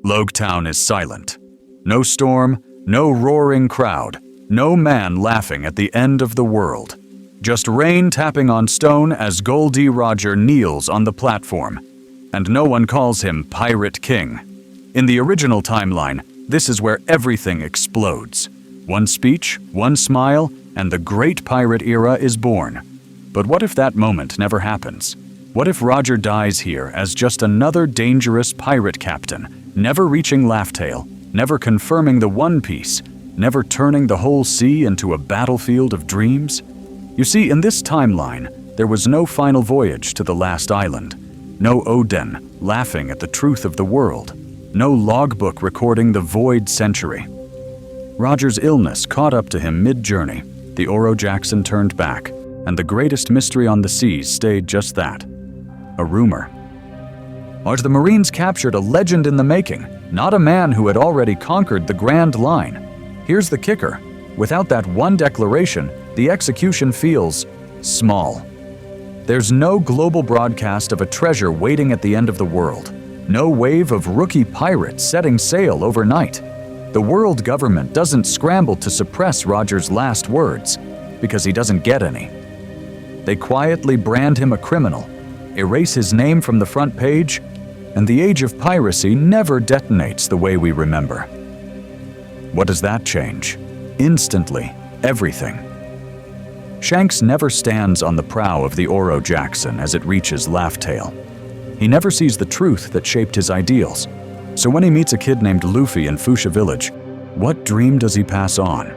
Logetown is silent. No storm, no roaring crowd, no man laughing at the end of the world. Just rain tapping on stone as Gol D. Roger kneels on the platform. And no one calls him Pirate King. In the original timeline, this is where everything explodes. One speech, one smile, and the great pirate era is born. But what if that moment never happens? What if Roger dies here as just another dangerous pirate captain, never reaching Laugh-Tale, never confirming the One Piece, never turning the whole sea into a battlefield of dreams? You see, in this timeline, there was no final voyage to the last island, no Oden laughing at the truth of the world, no logbook recording the void century. Roger's illness caught up to him mid-journey. The Oro Jackson turned back, and the greatest mystery on the seas stayed just that, a rumor. Or the Marines captured a legend in the making, not a man who had already conquered the Grand Line. Here's the kicker. Without that one declaration, the execution feels small. There's no global broadcast of a treasure waiting at the end of the world. No wave of rookie pirates setting sail overnight. The world government doesn't scramble to suppress Roger's last words, because he doesn't get any. They quietly brand him a criminal, erase his name from the front page, and the age of piracy never detonates the way we remember. What does that change? Instantly, everything. Shanks never stands on the prow of the Oro Jackson as it reaches Laugh-Tale. He never sees the truth that shaped his ideals. So when he meets a kid named Luffy in Fuchsia Village, what dream does he pass on?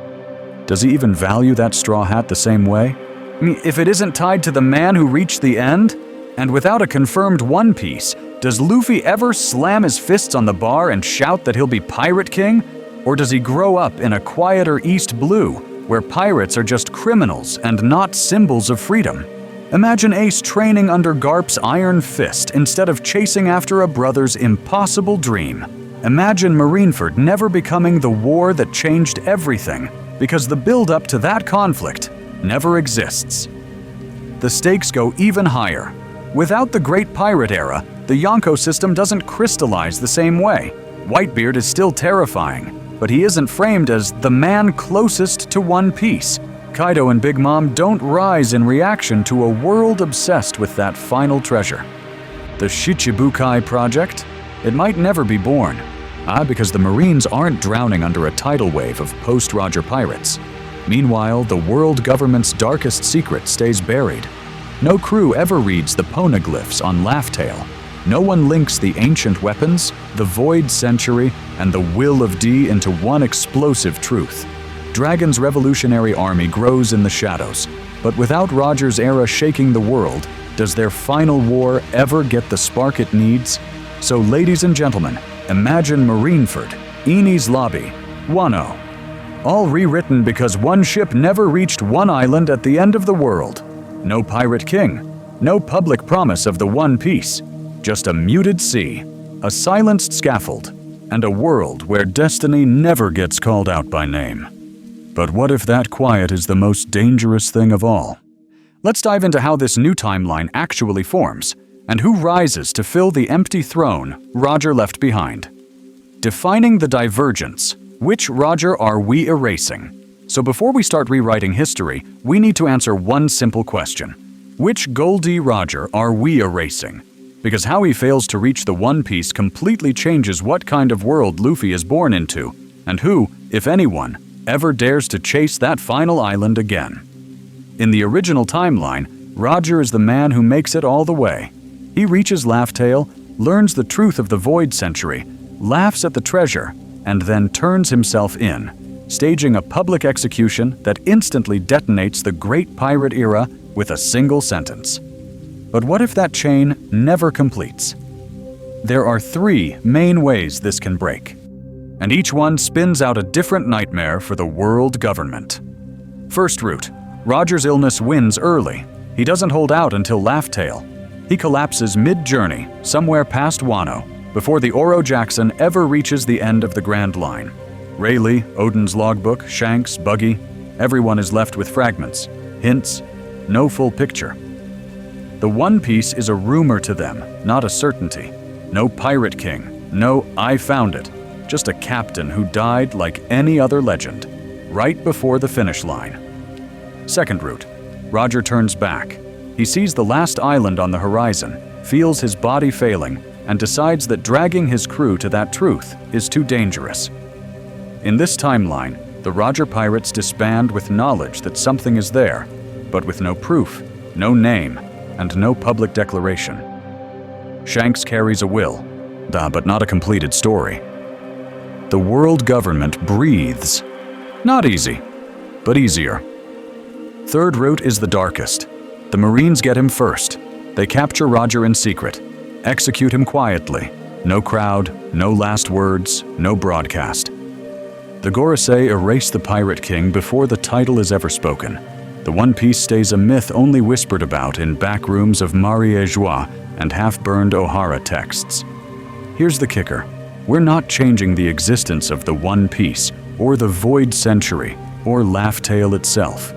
Does he even value that straw hat the same way? If it isn't tied to the man who reached the end, and without a confirmed One Piece, does Luffy ever slam his fists on the bar and shout that he'll be Pirate King? Or does he grow up in a quieter East Blue, where pirates are just criminals and not symbols of freedom? Imagine Ace training under Garp's iron fist instead of chasing after a brother's impossible dream. Imagine Marineford never becoming the war that changed everything, because the build-up to that conflict never exists. The stakes go even higher. Without the Great Pirate Era, the Yonko system doesn't crystallize the same way. Whitebeard is still terrifying, but he isn't framed as the man closest to One Piece. Kaido and Big Mom don't rise in reaction to a world obsessed with that final treasure. The Shichibukai project? It might never be born. Because the Marines aren't drowning under a tidal wave of post-Roger pirates. Meanwhile, the world government's darkest secret stays buried. No crew ever reads the poneglyphs on Laugh-Tale. No one links the ancient weapons, the void century, and the will of D into one explosive truth. Dragon's revolutionary army grows in the shadows, but without Roger's era shaking the world, does their final war ever get the spark it needs? So ladies and gentlemen, imagine Marineford, Enies Lobby, Wano. All rewritten because one ship never reached one island at the end of the world. No Pirate King, no public promise of the One Piece, just a muted sea, a silenced scaffold, and a world where destiny never gets called out by name. But what if that quiet is the most dangerous thing of all? Let's dive into how this new timeline actually forms, and who rises to fill the empty throne Roger left behind. Defining the divergence. Which Roger are we erasing? So before we start rewriting history, we need to answer one simple question. Which Gol D. Roger are we erasing? Because how he fails to reach the One Piece completely changes what kind of world Luffy is born into, and who, if anyone, ever dares to chase that final island again. In the original timeline, Roger is the man who makes it all the way. He reaches Laugh-Tale, learns the truth of the Void Century, laughs at the treasure, and then turns himself in, staging a public execution that instantly detonates the Great Pirate Era with a single sentence. But what if that chain never completes? There are three main ways this can break, and each one spins out a different nightmare for the world government. First route, Roger's illness wins early. He doesn't hold out until Laugh-Tale. He collapses mid-journey, somewhere past Wano, before the Oro Jackson ever reaches the end of the Grand Line. Rayleigh, Oden's logbook, Shanks, Buggy, everyone is left with fragments, hints, no full picture. The One Piece is a rumor to them, not a certainty. No Pirate King, No, I found it. Just a captain who died like any other legend, right before the finish line. Second route. Roger turns back. He sees the last island on the horizon, feels his body failing, and decides that dragging his crew to that truth is too dangerous. In this timeline, the Roger pirates disband with knowledge that something is there, but with no proof, no name, and no public declaration. Shanks carries a will, but not a completed story. The world government breathes. Not easy, but easier. Third route is the darkest. The Marines get him first. They capture Roger in secret, execute him quietly. No crowd, no last words, no broadcast. The Gorosei erase the Pirate King before the title is ever spoken. The One Piece stays a myth only whispered about in back rooms of Marie-Joie and half-burned O'Hara texts. Here's the kicker. We're not changing the existence of the One Piece, or the Void Century, or Laugh Tale itself.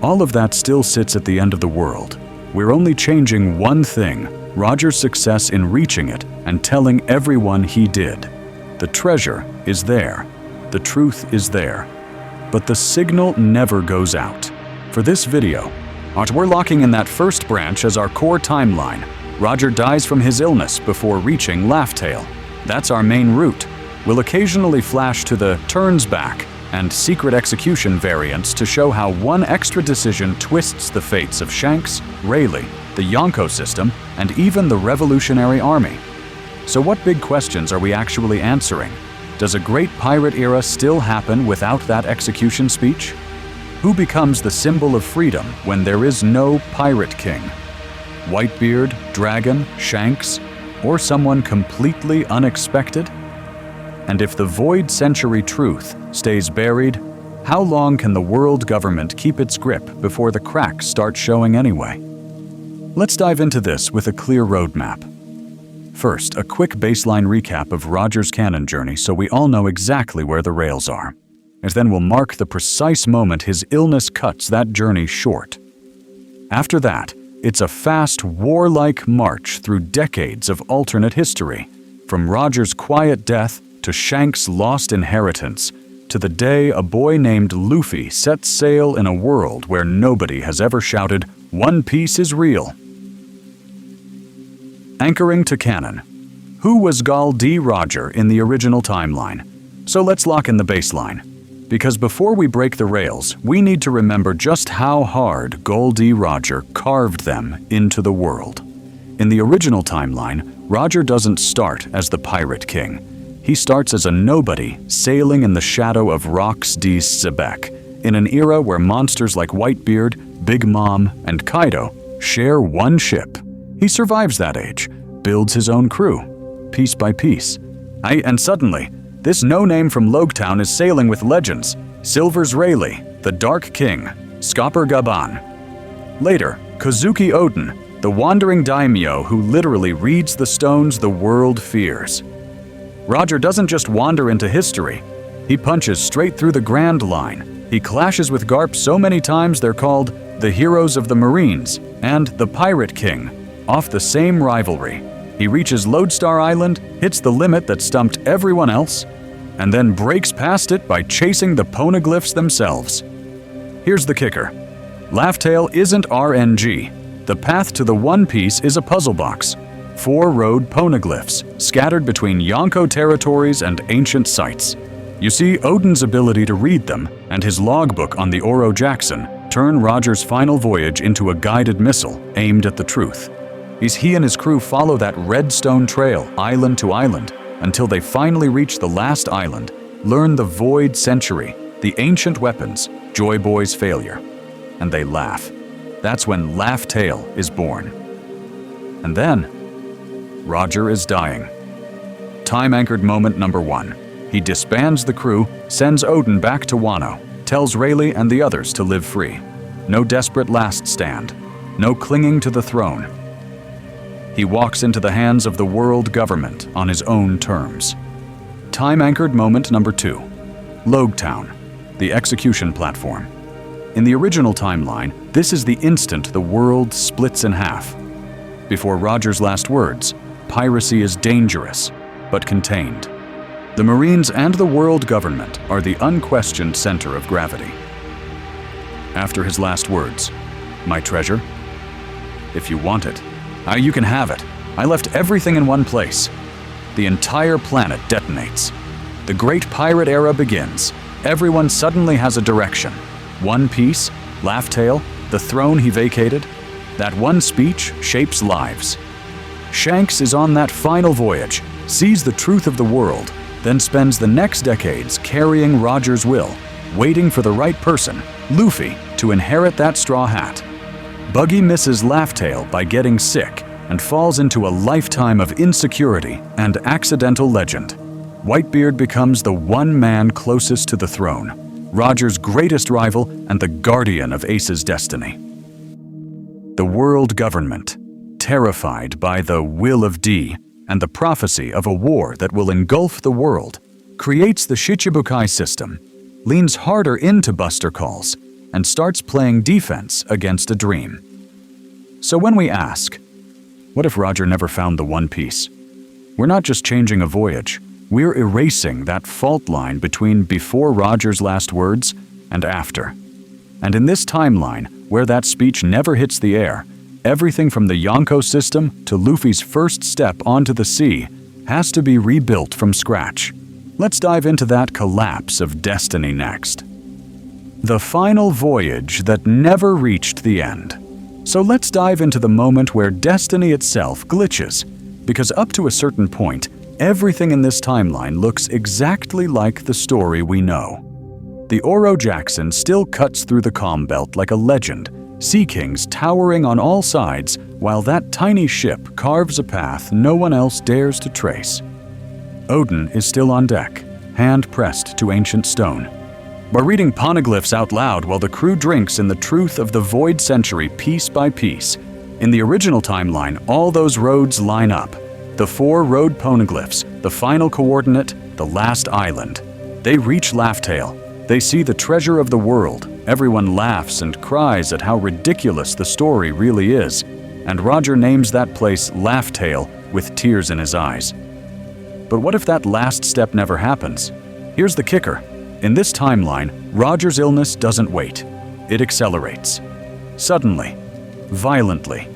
All of that still sits at the end of the world. We're only changing one thing, Roger's success in reaching it and telling everyone he did. The treasure is there. The truth is there. But the signal never goes out. For this video, we're locking in that first branch as our core timeline. Roger dies from his illness before reaching Laugh Tale. That's our main route. We'll occasionally flash to the turns back and secret execution variants to show how one extra decision twists the fates of Shanks, Rayleigh, the Yonko system, and even the Revolutionary Army. So what big questions are we actually answering? Does a great pirate era still happen without that execution speech? Who becomes the symbol of freedom when there is no Pirate King? Whitebeard, Dragon, Shanks, or someone completely unexpected? And if the Void Century truth stays buried, how long can the world government keep its grip before the cracks start showing anyway? Let's dive into this with a clear roadmap. First, a quick baseline recap of Roger's canon journey so we all know exactly where the rails are. And then we'll mark the precise moment his illness cuts that journey short. After that, it's a fast, warlike march through decades of alternate history, from Roger's quiet death to Shanks' lost inheritance, to the day a boy named Luffy sets sail in a world where nobody has ever shouted, "One Piece is real." Anchoring to canon. Who was Gol D. Roger in the original timeline? So let's lock in the baseline. Because before we break the rails, we need to remember just how hard Gol D. Roger carved them into the world. In the original timeline, Roger doesn't start as the Pirate King. He starts as a nobody sailing in the shadow of Rocks D. Sebek, in an era where monsters like Whitebeard, Big Mom, and Kaido share one ship. He survives that age, builds his own crew, piece by piece. And suddenly, this no-name from Logetown is sailing with legends. Silver's Rayleigh, the Dark King, Skopper Gaban. Later, Kozuki Oden, the wandering daimyo who literally reads the stones the world fears. Roger doesn't just wander into history. He punches straight through the Grand Line. He clashes with Garp so many times they're called the Heroes of the Marines and the Pirate King, off the same rivalry. He reaches Lodestar Island, hits the limit that stumped everyone else, and then breaks past it by chasing the poneglyphs themselves. Here's the kicker. Laugh Tale isn't RNG. The path to the One Piece is a puzzle box. 4 road poneglyphs, scattered between Yonko territories and ancient sites. You see, Oden's ability to read them, and his logbook on the Oro Jackson, turn Roger's final voyage into a guided missile aimed at the truth. He and his crew follow that redstone trail, island to island, until they finally reach the last island, learn the Void Century, the ancient weapons, Joy Boy's failure. And they laugh. That's when Laugh Tale is born. And then, Roger is dying. Time-anchored moment number 1. He disbands the crew, sends Oden back to Wano, tells Rayleigh and the others to live free. No desperate last stand. No clinging to the throne. He walks into the hands of the world government on his own terms. Time-anchored moment number 2. Logetown, the execution platform. In the original timeline, this is the instant the world splits in half. Before Roger's last words, piracy is dangerous. but contained. The Marines and the world government are the unquestioned center of gravity. After his last words, "My treasure? If you want it, you can have it. I left everything in one place." The entire planet detonates. The great pirate era begins. Everyone suddenly has a direction. One Piece, Laugh Tale, the throne he vacated. That one speech shapes lives. Shanks is on that final voyage, sees the truth of the world, then spends the next decades carrying Roger's will, waiting for the right person, Luffy, to inherit that straw hat. Buggy misses Laugh Tale by getting sick and falls into a lifetime of insecurity and accidental legend. Whitebeard becomes the one man closest to the throne, Roger's greatest rival and the guardian of Ace's destiny. The world government, terrified by the will of D and the prophecy of a war that will engulf the world, creates the Shichibukai system, leans harder into Buster Calls, and starts playing defense against a dream. So when we ask, what if Roger never found the One Piece? We're not just changing a voyage, we're erasing that fault line between before Roger's last words and after. And in this timeline, where that speech never hits the air, everything from the Yonko system to Luffy's first step onto the sea has to be rebuilt from scratch. Let's dive into that collapse of destiny next. The final voyage that never reached the end. So let's dive into the moment where destiny itself glitches, because up to a certain point, everything in this timeline looks exactly like the story we know. The Oro Jackson still cuts through the calm belt like a legend, sea kings towering on all sides, while that tiny ship carves a path no one else dares to trace. Odin is still on deck, hand pressed to ancient stone. We're reading poneglyphs out loud while the crew drinks in the truth of the Void Century piece by piece. In the original timeline, all those roads line up. The 4 road poneglyphs, the final coordinate, the last island. They reach Laugh Tale. They see the treasure of the world. Everyone laughs and cries at how ridiculous the story really is. And Roger names that place Laugh Tale with tears in his eyes. But what if that last step never happens? Here's the kicker. In this timeline, Roger's illness doesn't wait. It accelerates. Suddenly. Violently.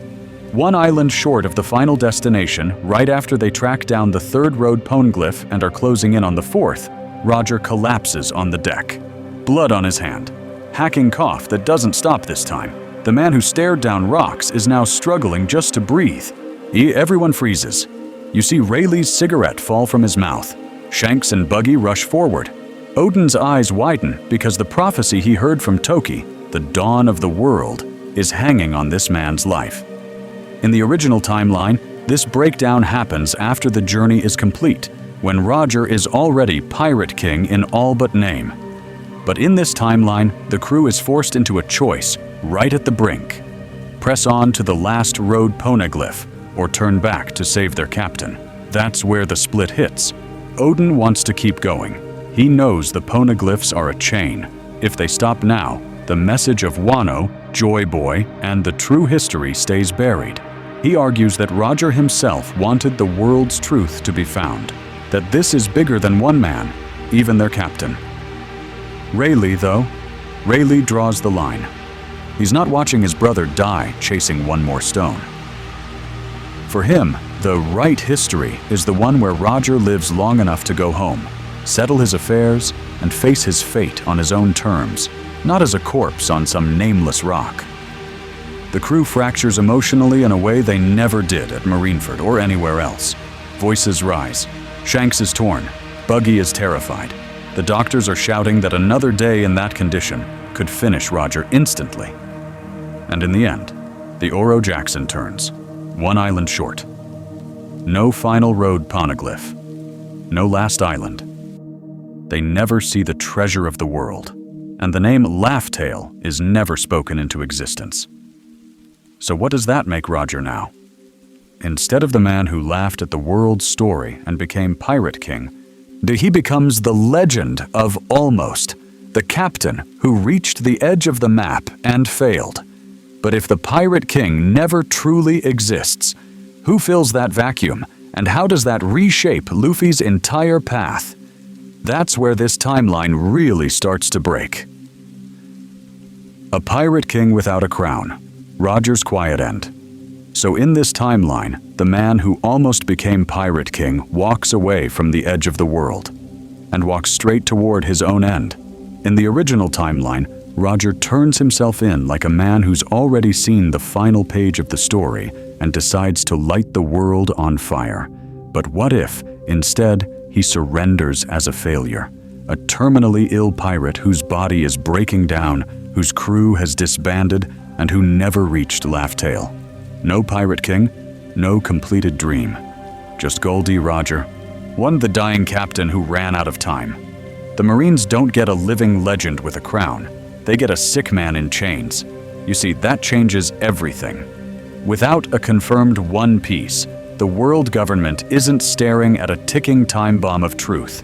One island short of the final destination, right after they track down the 3rd road poneglyph and are closing in on the 4th, Roger collapses on the deck. Blood on his hand. Hacking cough that doesn't stop this time. The man who stared down rocks is now struggling just to breathe. Everyone freezes. You see Rayleigh's cigarette fall from his mouth. Shanks and Buggy rush forward. Odin's eyes widen because the prophecy he heard from Toki, the dawn of the world, is hanging on this man's life. In the original timeline, this breakdown happens after the journey is complete, when Roger is already Pirate King in all but name. But in this timeline, the crew is forced into a choice right at the brink. Press on to the last road poneglyph, or turn back to save their captain. That's where the split hits. Odin wants to keep going. He knows the poneglyphs are a chain. If they stop now, the message of Wano, Joy Boy, and the true history stays buried. He argues that Roger himself wanted the world's truth to be found, that this is bigger than one man, even their captain. Rayleigh, though, Rayleigh draws the line. He's not watching his brother die chasing one more stone. For him, the right history is the one where Roger lives long enough to go home, settle his affairs, and face his fate on his own terms, not as a corpse on some nameless rock. The crew fractures emotionally in a way they never did at Marineford or anywhere else. Voices rise. Shanks is torn. Buggy is terrified. The doctors are shouting that another day in that condition could finish Roger instantly. And in the end, the Oro Jackson turns, one island short. No final road poneglyph. No last island. They never see the treasure of the world, and the name Laugh Tale is never spoken into existence. So what does that make Roger now? Instead of the man who laughed at the world's story and became Pirate King, he becomes the legend of Almost, the captain who reached the edge of the map and failed. But if the Pirate King never truly exists, who fills that vacuum And how does that reshape Luffy's entire path? That's where this timeline really starts to break. A pirate king without a crown. Roger's quiet end. So in this timeline, the man who almost became Pirate King walks away from the edge of the world and walks straight toward his own end. In the original timeline, Roger turns himself in like a man who's already seen the final page of the story and decides to light the world on fire. But what if, instead, he surrenders as a failure? A terminally ill pirate whose body is breaking down, whose crew has disbanded, and who never reached Laugh Tale. No Pirate King, no completed dream. Just Goldie Roger, the dying captain who ran out of time. The Marines don't get a living legend with a crown. They get a sick man in chains. You see, that changes everything. Without a confirmed One Piece, the world government isn't staring at a ticking time bomb of truth.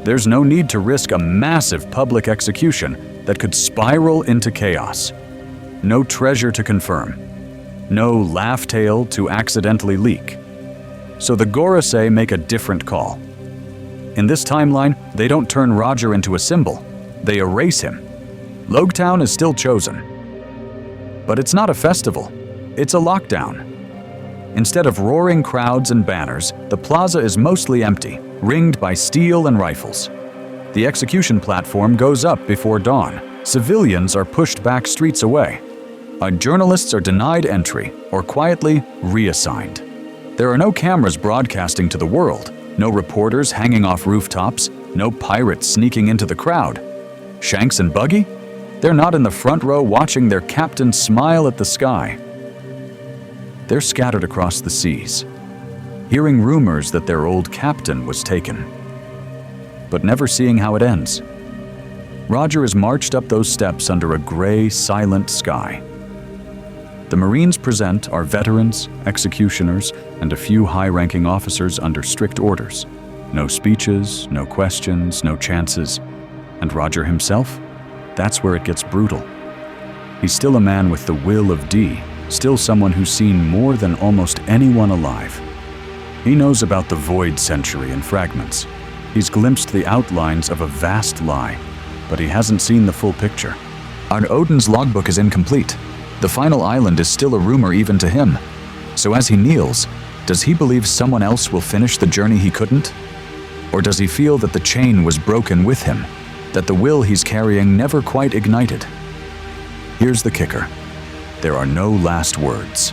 There's no need to risk a massive public execution that could spiral into chaos. No treasure to confirm. No Laugh Tale to accidentally leak. So the Gorosei make a different call. In this timeline, they don't turn Roger into a symbol. They erase him. Logtown is still chosen. But it's not a festival. It's a lockdown. Instead of roaring crowds and banners, the plaza is mostly empty, ringed by steel and rifles. The execution platform goes up before dawn. Civilians are pushed back streets away. Journalists are denied entry or quietly reassigned. There are no cameras broadcasting to the world, no reporters hanging off rooftops, no pirates sneaking into the crowd. Shanks and Buggy? They're not in the front row watching their captain smile at the sky. They're scattered across the seas, hearing rumors that their old captain was taken, but never seeing how it ends. Roger is marched up those steps under a gray, silent sky. The Marines present are veterans, executioners, and a few high-ranking officers under strict orders. No speeches, no questions, no chances. And Roger himself? That's where it gets brutal. He's still a man with the will of D, still someone who's seen more than almost anyone alive. He knows about the Void Century and fragments. He's glimpsed the outlines of a vast lie, but he hasn't seen the full picture. Our Odin's logbook is incomplete. The final island is still a rumor even to him. So as he kneels, does he believe someone else will finish the journey he couldn't? Or does he feel that the chain was broken with him, that the will he's carrying never quite ignited? Here's the kicker. There are no last words.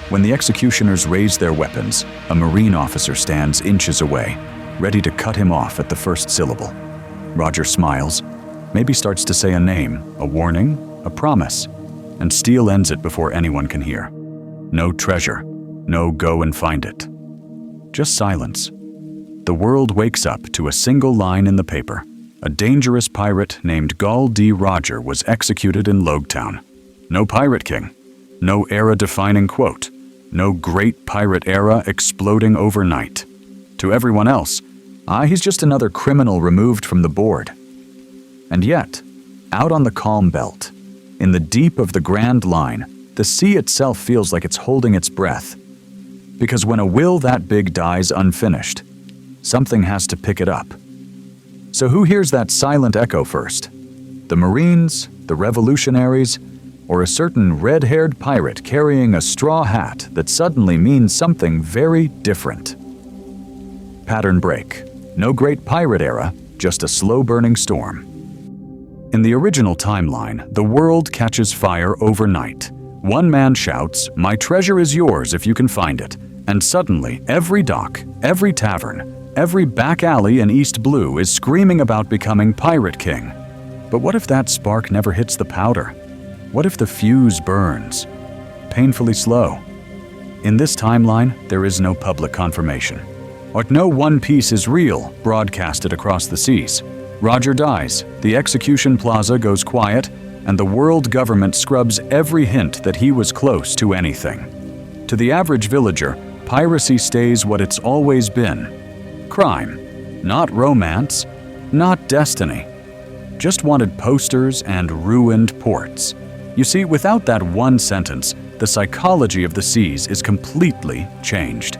When the executioners raise their weapons, a Marine officer stands inches away, ready to cut him off at the first syllable. Roger smiles, maybe starts to say a name, a warning, a promise, and Steele ends it before anyone can hear. No treasure, no go and find it. Just silence. The world wakes up to a single line in the paper. A dangerous pirate named Gol D. Roger was executed in Logtown. No Pirate King. No era-defining quote. No great pirate era exploding overnight. To everyone else, he's just another criminal removed from the board. And yet, out on the calm belt, in the deep of the Grand Line, the sea itself feels like it's holding its breath. Because when a will that big dies unfinished, something has to pick it up. So who hears that silent echo first? The Marines, the revolutionaries, or a certain red-haired pirate carrying a straw hat that suddenly means something very different? Pattern break. No great pirate era, just a slow-burning storm. In the original timeline, the world catches fire overnight. One man shouts, "My treasure is yours if you can find it." And suddenly, every dock, every tavern, every back alley in East Blue is screaming about becoming Pirate King. But what if that spark never hits the powder? What if the fuse burns? Painfully slow. In this timeline, there is no public confirmation. Or no One Piece is real, broadcasted across the seas. Roger dies, the execution plaza goes quiet, and the world government scrubs every hint that he was close to anything. To the average villager, piracy stays what it's always been. Crime. Not romance, not destiny. Just wanted posters and ruined ports. You see, without that one sentence, the psychology of the seas is completely changed.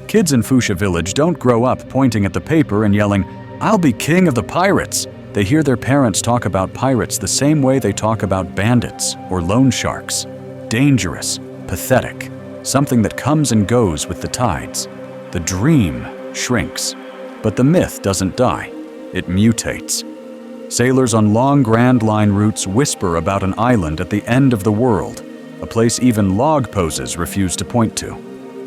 Kids in Fuchsia Village don't grow up pointing at the paper and yelling, "I'll be king of the pirates." They hear their parents talk about pirates the same way they talk about bandits or loan sharks. Dangerous, pathetic, something that comes and goes with the tides. The dream shrinks, but the myth doesn't die. It mutates. Sailors on long Grand Line routes whisper about an island at the end of the world, a place even log poses refuse to point to.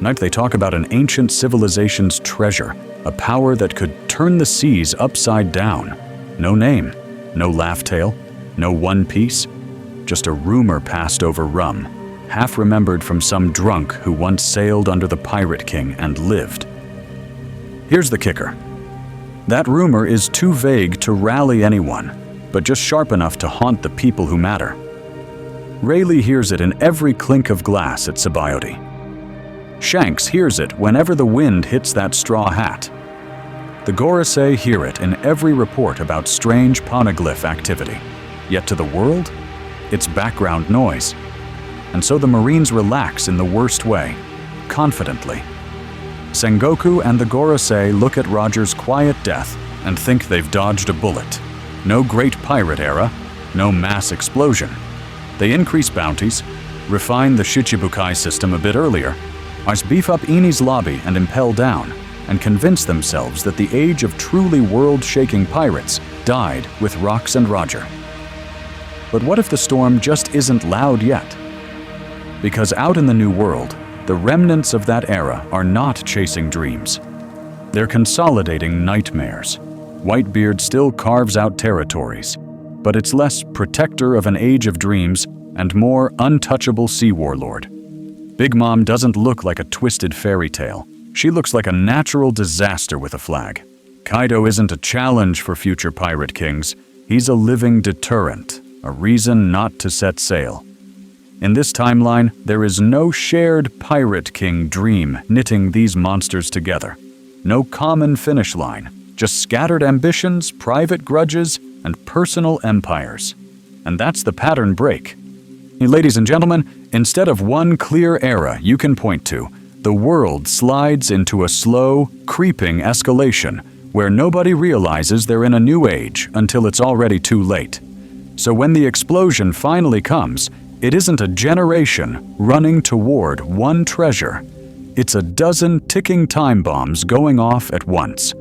Night they talk about an ancient civilization's treasure, a power that could turn the seas upside down. No name, no laugh tale, no One Piece, just a rumor passed over rum, half remembered from some drunk who once sailed under the Pirate King and lived. Here's the kicker. That rumor is too vague to rally anyone, but just sharp enough to haunt the people who matter. Rayleigh hears it in every clink of glass at Sabaody. Shanks hears it whenever the wind hits that straw hat. The Gorosei hear it in every report about strange poneglyph activity. Yet to the world, it's background noise. And so the Marines relax in the worst way, confidently. Sengoku and the Gorosei look at Roger's quiet death and think they've dodged a bullet. No great pirate era, no mass explosion. They increase bounties, refine the Shichibukai system a bit earlier, beef up Eni's lobby and impel down, and convince themselves that the age of truly world-shaking pirates died with Rox and Roger. But what if the storm just isn't loud yet? Because out in the New World, the remnants of that era are not chasing dreams. They're consolidating nightmares. Whitebeard still carves out territories, but it's less protector of an age of dreams and more untouchable sea warlord. Big Mom doesn't look like a twisted fairy tale. She looks like a natural disaster with a flag. Kaido isn't a challenge for future pirate kings. He's a living deterrent, a reason not to set sail. In this timeline, there is no shared pirate king dream knitting these monsters together. No common finish line, just scattered ambitions, private grudges, and personal empires. And that's the pattern break. Ladies and gentlemen, instead of one clear era you can point to, the world slides into a slow, creeping escalation where nobody realizes they're in a new age until it's already too late. So when the explosion finally comes, it isn't a generation running toward one treasure. It's a dozen ticking time bombs going off at once.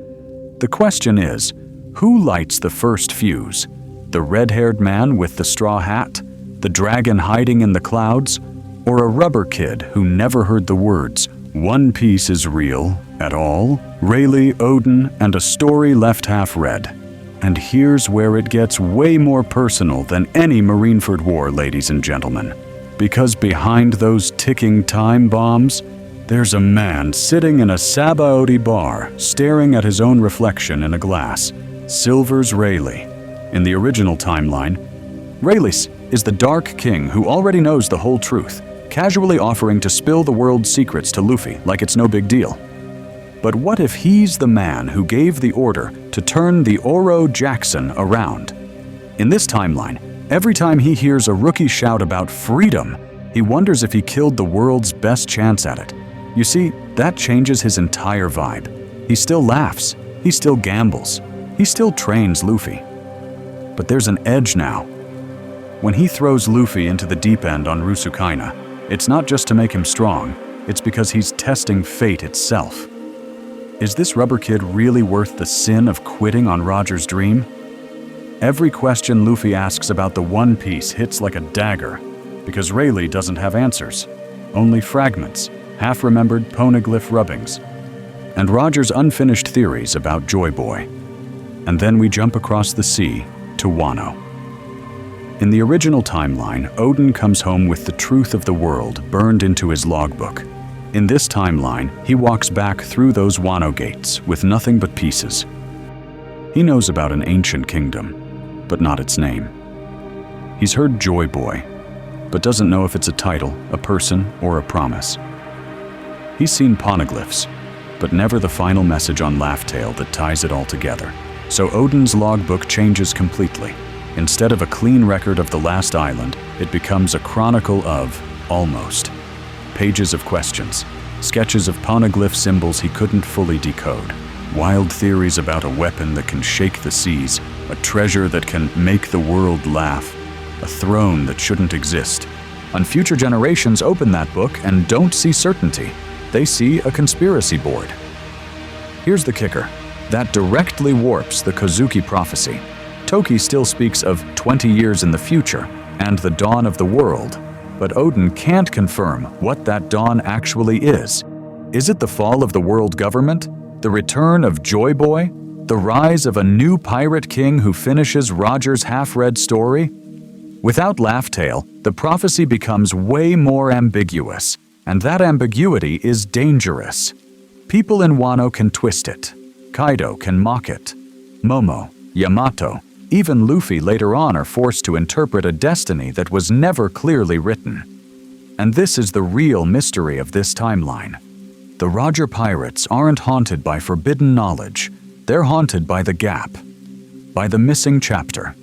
The question is, who lights the first fuse? The red-haired man with the straw hat? The dragon hiding in the clouds? Or a rubber kid who never heard the words, "One Piece is real," at all? Rayleigh, Odin, and a story left half read. And here's where it gets way more personal than any Marineford War, ladies and gentlemen. Because behind those ticking time bombs, there's a man sitting in a Sabaody bar, staring at his own reflection in a glass. Silver's Rayleigh. In the original timeline, Rayleigh is the Dark King who already knows the whole truth, casually offering to spill the world's secrets to Luffy like it's no big deal. But what if he's the man who gave the order to turn the Oro Jackson around? In this timeline, every time he hears a rookie shout about freedom, he wonders if he killed the world's best chance at it. You see, that changes his entire vibe. He still laughs, he still gambles, he still trains Luffy. But there's an edge now. When he throws Luffy into the deep end on Rusukaina, it's not just to make him strong, it's because he's testing fate itself. Is this rubber kid really worth the sin of quitting on Roger's dream? Every question Luffy asks about the One Piece hits like a dagger, because Rayleigh doesn't have answers, only fragments, half-remembered poneglyph rubbings, and Roger's unfinished theories about Joy Boy. And then we jump across the sea to Wano. In the original timeline, Odin comes home with the truth of the world burned into his logbook. In this timeline, he walks back through those Wano gates with nothing but pieces. He knows about an ancient kingdom, but not its name. He's heard Joy Boy, but doesn't know if it's a title, a person, or a promise. He's seen poneglyphs, but never the final message on Laugh Tale that ties it all together. So Odin's logbook changes completely. Instead of a clean record of the last island, it becomes a chronicle of almost. Pages of questions, sketches of poneglyph symbols he couldn't fully decode, wild theories about a weapon that can shake the seas, a treasure that can make the world laugh, a throne that shouldn't exist. And future generations open that book and don't see certainty. They see a conspiracy board. Here's the kicker. That directly warps the Kozuki prophecy. Toki still speaks of 20 years in the future and the dawn of the world, but Oden can't confirm what that dawn actually is. Is it the fall of the world government? The return of Joy Boy? The rise of a new pirate king who finishes Roger's half-read story? Without Laugh Tale, the prophecy becomes way more ambiguous, and that ambiguity is dangerous. People in Wano can twist it. Kaido can mock it. Momo, Yamato, even Luffy later on are forced to interpret a destiny that was never clearly written. And this is the real mystery of this timeline. The Roger pirates aren't haunted by forbidden knowledge. They're haunted by the gap, by the missing chapter.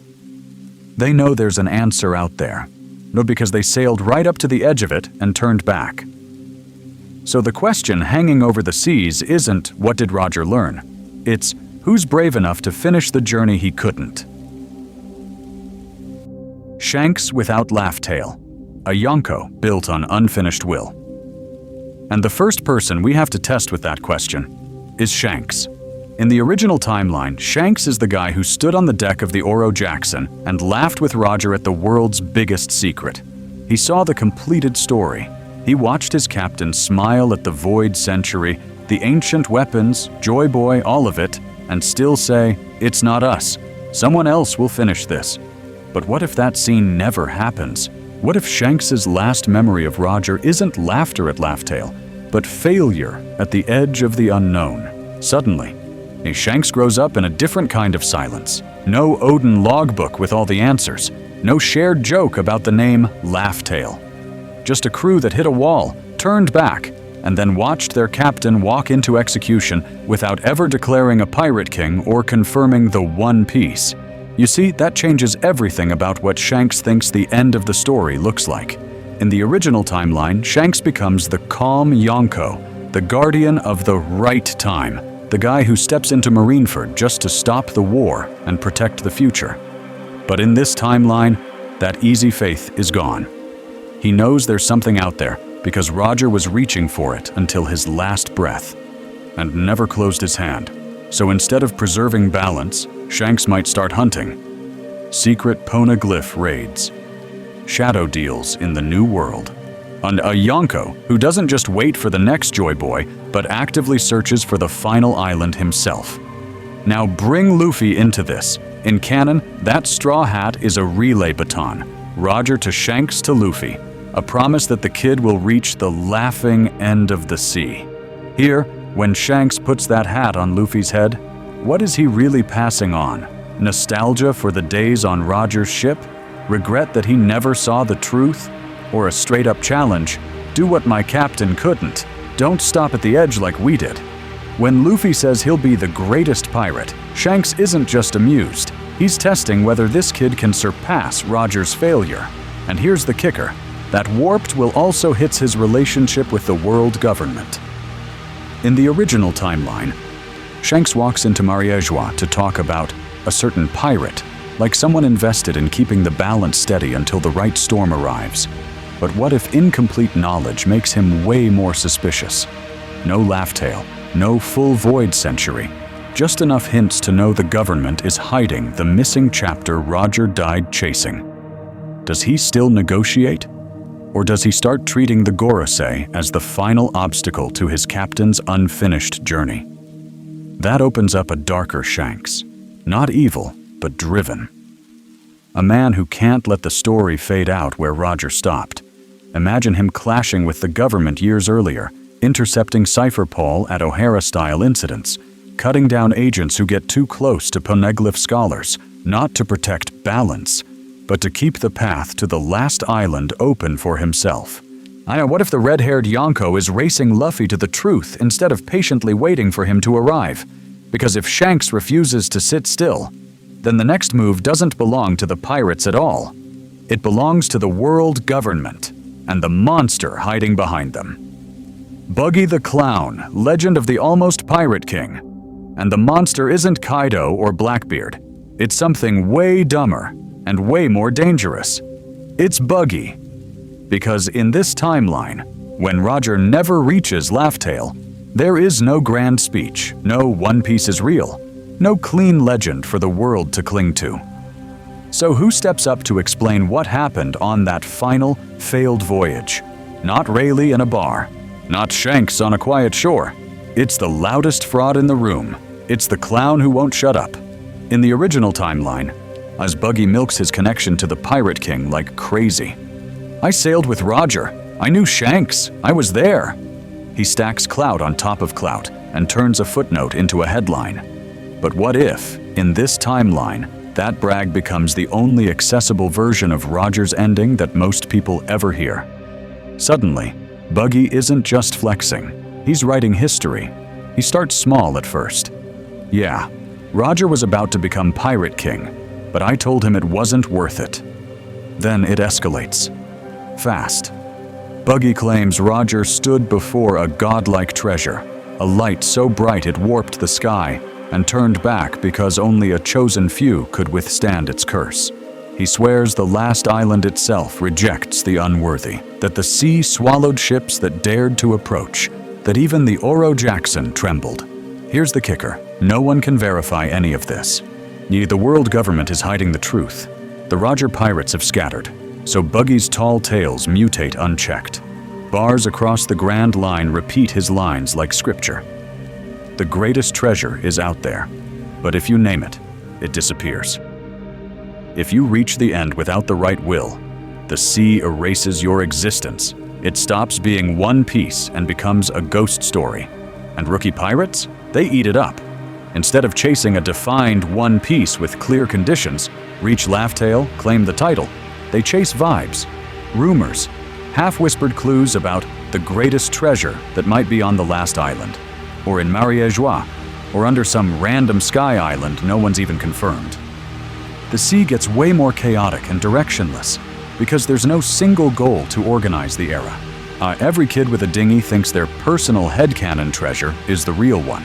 They know there's an answer out there, not because they sailed right up to the edge of it and turned back. So the question hanging over the seas isn't, what did Roger learn? It's, who's brave enough to finish the journey he couldn't? Shanks without Laugh Tale, a Yonko built on unfinished will. And the first person we have to test with that question is Shanks. In the original timeline, Shanks is the guy who stood on the deck of the Oro Jackson and laughed with Roger at the world's biggest secret. He saw the completed story. He watched his captain smile at the void century, the ancient weapons, Joy Boy, all of it, and still say, "It's not us. Someone else will finish this." But what if that scene never happens? What if Shanks's last memory of Roger isn't laughter at Laugh Tale, but failure at the edge of the unknown? Suddenly, Shanks grows up in a different kind of silence. No Oden logbook with all the answers. No shared joke about the name Laugh Tale. Just a crew that hit a wall, turned back, and then watched their captain walk into execution without ever declaring a pirate king or confirming the One Piece. You see, that changes everything about what Shanks thinks the end of the story looks like. In the original timeline, Shanks becomes the calm Yonko, the guardian of the right time, the guy who steps into Marineford just to stop the war and protect the future. But in this timeline, that easy faith is gone. He knows there's something out there because Roger was reaching for it until his last breath and never closed his hand. So instead of preserving balance, Shanks might start hunting. Secret poneglyph raids. Shadow deals in the New World. And a Yonko who doesn't just wait for the next Joy Boy, but actively searches for the final island himself. Now bring Luffy into this. In canon, that straw hat is a relay baton. Roger to Shanks to Luffy. A promise that the kid will reach the laughing end of the sea. Here, when Shanks puts that hat on Luffy's head, what is he really passing on? Nostalgia for the days on Roger's ship? Regret that he never saw the truth? Or a straight-up challenge, do what my captain couldn't. Don't stop at the edge like we did. When Luffy says he'll be the greatest pirate, Shanks isn't just amused. He's testing whether this kid can surpass Roger's failure. And here's the kicker. That warped will also hits his relationship with the world government. In the original timeline, Shanks walks into Mariéjois to talk about a certain pirate, like someone invested in keeping the balance steady until the right storm arrives. But what if incomplete knowledge makes him way more suspicious? No Laugh Tale, no full void century, just enough hints to know the government is hiding the missing chapter Roger died chasing. Does he still negotiate? Or does he start treating the Gorosei as the final obstacle to his captain's unfinished journey? That opens up a darker Shanks. Not evil, but driven. A man who can't let the story fade out where Roger stopped. Imagine him clashing with the government years earlier, intercepting Cypher Paul at O'Hara-style incidents, cutting down agents who get too close to poneglyph scholars, not to protect balance, but to keep the path to the last island open for himself. What if the red-haired Yonko is racing Luffy to the truth instead of patiently waiting for him to arrive? Because if Shanks refuses to sit still, then the next move doesn't belong to the pirates at all. It belongs to the world government and the monster hiding behind them. Buggy the Clown, legend of the almost pirate king. And the monster isn't Kaido or Blackbeard. It's something way dumber and way more dangerous. It's Buggy. Because in this timeline, when Roger never reaches Laugh Tale, there is no grand speech, no One Piece is real, no clean legend for the world to cling to. So who steps up to explain what happened on that final, failed voyage? Not Rayleigh in a bar, not Shanks on a quiet shore. It's the loudest fraud in the room. It's the clown who won't shut up. In the original timeline, as Buggy milks his connection to the Pirate King like crazy. I sailed with Roger. I knew Shanks. I was there. He stacks clout on top of clout and turns a footnote into a headline. But what if, in this timeline, that brag becomes the only accessible version of Roger's ending that most people ever hear? Suddenly, Buggy isn't just flexing. He's writing history. He starts small at first. Yeah, Roger was about to become Pirate King, but I told him it wasn't worth it. Then it escalates. Fast. Buggy claims Roger stood before a godlike treasure, a light so bright it warped the sky, and turned back because only a chosen few could withstand its curse. He swears the last island itself rejects the unworthy, that the sea swallowed ships that dared to approach, that even the Oro Jackson trembled. Here's the kicker. No one can verify any of this. The world government is hiding the truth. The Roger pirates have scattered, so Buggy's tall tales mutate unchecked. Bars across the Grand Line repeat his lines like scripture. The greatest treasure is out there, but if you name it, it disappears. If you reach the end without the right will, the sea erases your existence. It stops being One Piece and becomes a ghost story. And rookie pirates? They eat it up. Instead of chasing a defined One Piece with clear conditions, reach Laugh Tale, claim the title, they chase vibes, rumors, half-whispered clues about the greatest treasure that might be on the last island, or in Mariéjoie, or under some random sky island no one's even confirmed. The sea gets way more chaotic and directionless because there's no single goal to organize the era. Every kid with a dinghy thinks their personal headcanon treasure is the real one.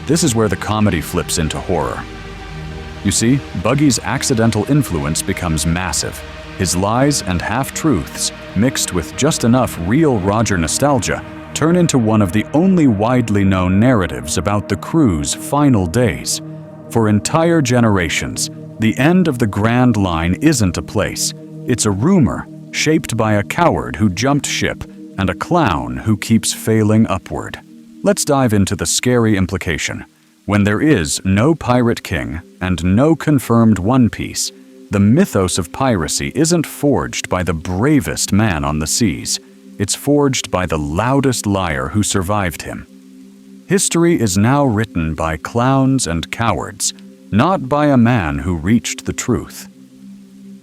This is where the comedy flips into horror. You see, Buggy's accidental influence becomes massive. His lies and half-truths, mixed with just enough real Roger nostalgia, turn into one of the only widely known narratives about the crew's final days. For entire generations, the end of the Grand Line isn't a place. It's a rumor, shaped by a coward who jumped ship and a clown who keeps failing upward. Let's dive into the scary implication. When there is no Pirate King and no confirmed One Piece, the mythos of piracy isn't forged by the bravest man on the seas. It's forged by the loudest liar who survived him. History is now written by clowns and cowards, not by a man who reached the truth.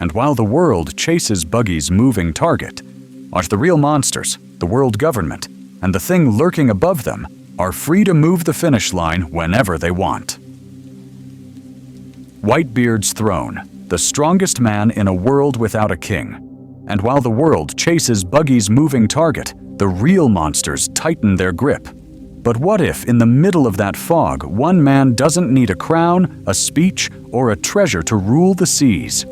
And while the world chases Buggy's moving target, the real monsters, the world government, and the thing lurking above them are free to move the finish line whenever they want. Whitebeard's throne, the strongest man in a world without a king. And while the world chases Buggy's moving target, the real monsters tighten their grip. But what if, in the middle of that fog, one man doesn't need a crown, a speech, or a treasure to rule the seas?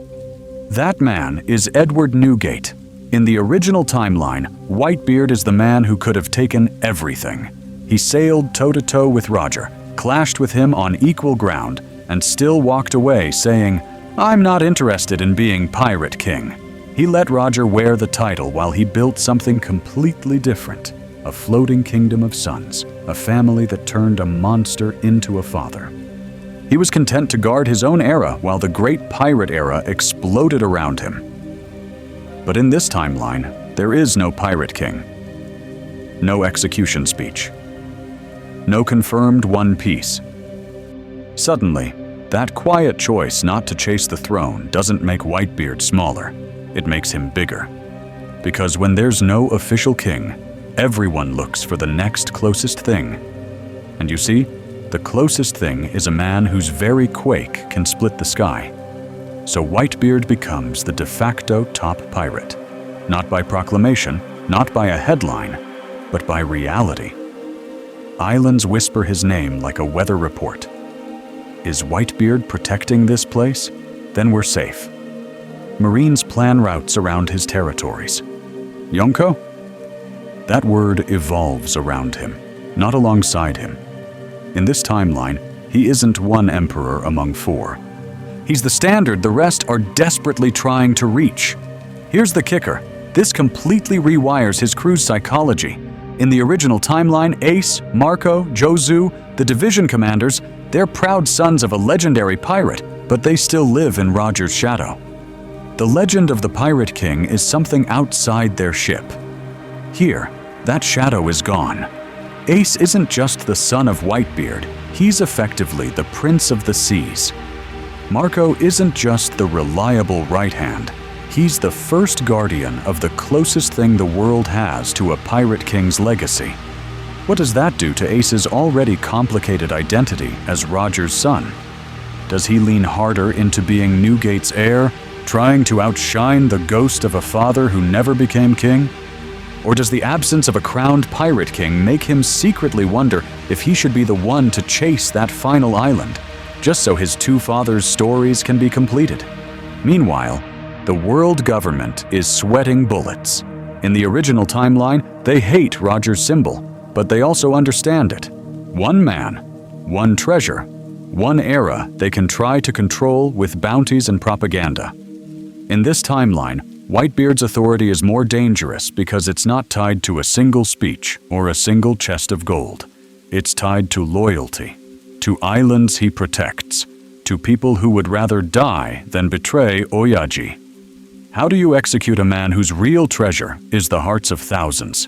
That man is Edward Newgate. In the original timeline, Whitebeard is the man who could have taken everything. He sailed toe-to-toe with Roger, clashed with him on equal ground, and still walked away saying, "I'm not interested in being Pirate King." He let Roger wear the title while he built something completely different, a floating kingdom of sons, a family that turned a monster into a father. He was content to guard his own era while the great pirate era exploded around him. But in this timeline, there is no Pirate King. No execution speech. No confirmed One Piece. Suddenly, that quiet choice not to chase the throne doesn't make Whitebeard smaller. It makes him bigger. Because when there's no official king, everyone looks for the next closest thing. And you see, the closest thing is a man whose very quake can split the sky. So Whitebeard becomes the de facto top pirate. Not by proclamation, not by a headline, but by reality. Islands whisper his name like a weather report. Is Whitebeard protecting this place? Then we're safe. Marines plan routes around his territories. Yonko? That word evolves around him, not alongside him. In this timeline, he isn't one emperor among four. He's the standard the rest are desperately trying to reach. Here's the kicker. This completely rewires his crew's psychology. In the original timeline, Ace, Marco, Jozu, the division commanders, they're proud sons of a legendary pirate, but they still live in Roger's shadow. The legend of the Pirate King is something outside their ship. Here, that shadow is gone. Ace isn't just the son of Whitebeard, he's effectively the Prince of the Seas. Marco isn't just the reliable right hand, he's the first guardian of the closest thing the world has to a Pirate King's legacy. What does that do to Ace's already complicated identity as Roger's son? Does he lean harder into being Newgate's heir, trying to outshine the ghost of a father who never became king? Or does the absence of a crowned pirate king make him secretly wonder if he should be the one to chase that final island, just so his two fathers' stories can be completed? Meanwhile, the world government is sweating bullets. In the original timeline, they hate Roger's symbol, but they also understand it. One man, one treasure, one era they can try to control with bounties and propaganda. In this timeline, Whitebeard's authority is more dangerous because it's not tied to a single speech or a single chest of gold. It's tied to loyalty, to islands he protects, to people who would rather die than betray Oyaji. How do you execute a man whose real treasure is the hearts of thousands?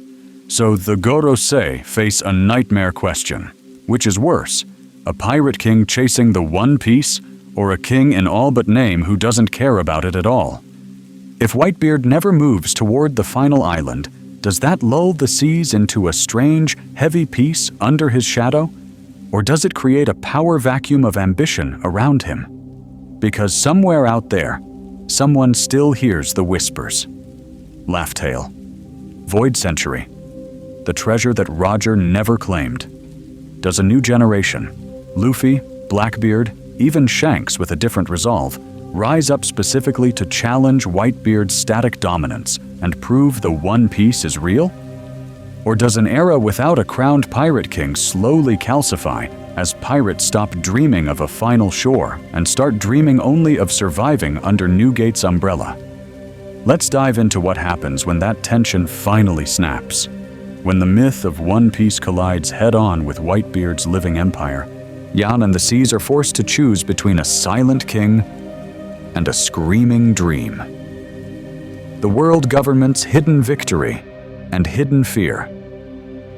So the Gorosei face a nightmare question. Which is worse, a pirate king chasing the One Piece, or a king in all but name who doesn't care about it at all? If Whitebeard never moves toward the final island, does that lull the seas into a strange, heavy peace under his shadow? Or does it create a power vacuum of ambition around him? Because somewhere out there, someone still hears the whispers. Laugh-Tale. Void Century. The treasure that Roger never claimed. Does a new generation, Luffy, Blackbeard, even Shanks with a different resolve, rise up specifically to challenge Whitebeard's static dominance and prove the One Piece is real? Or does an era without a crowned pirate king slowly calcify as pirates stop dreaming of a final shore and start dreaming only of surviving under Newgate's umbrella? Let's dive into what happens when that tension finally snaps. When the myth of One Piece collides head-on with Whitebeard's living empire, Yan and the Seas are forced to choose between a silent king and a screaming dream. The world government's hidden victory and hidden fear.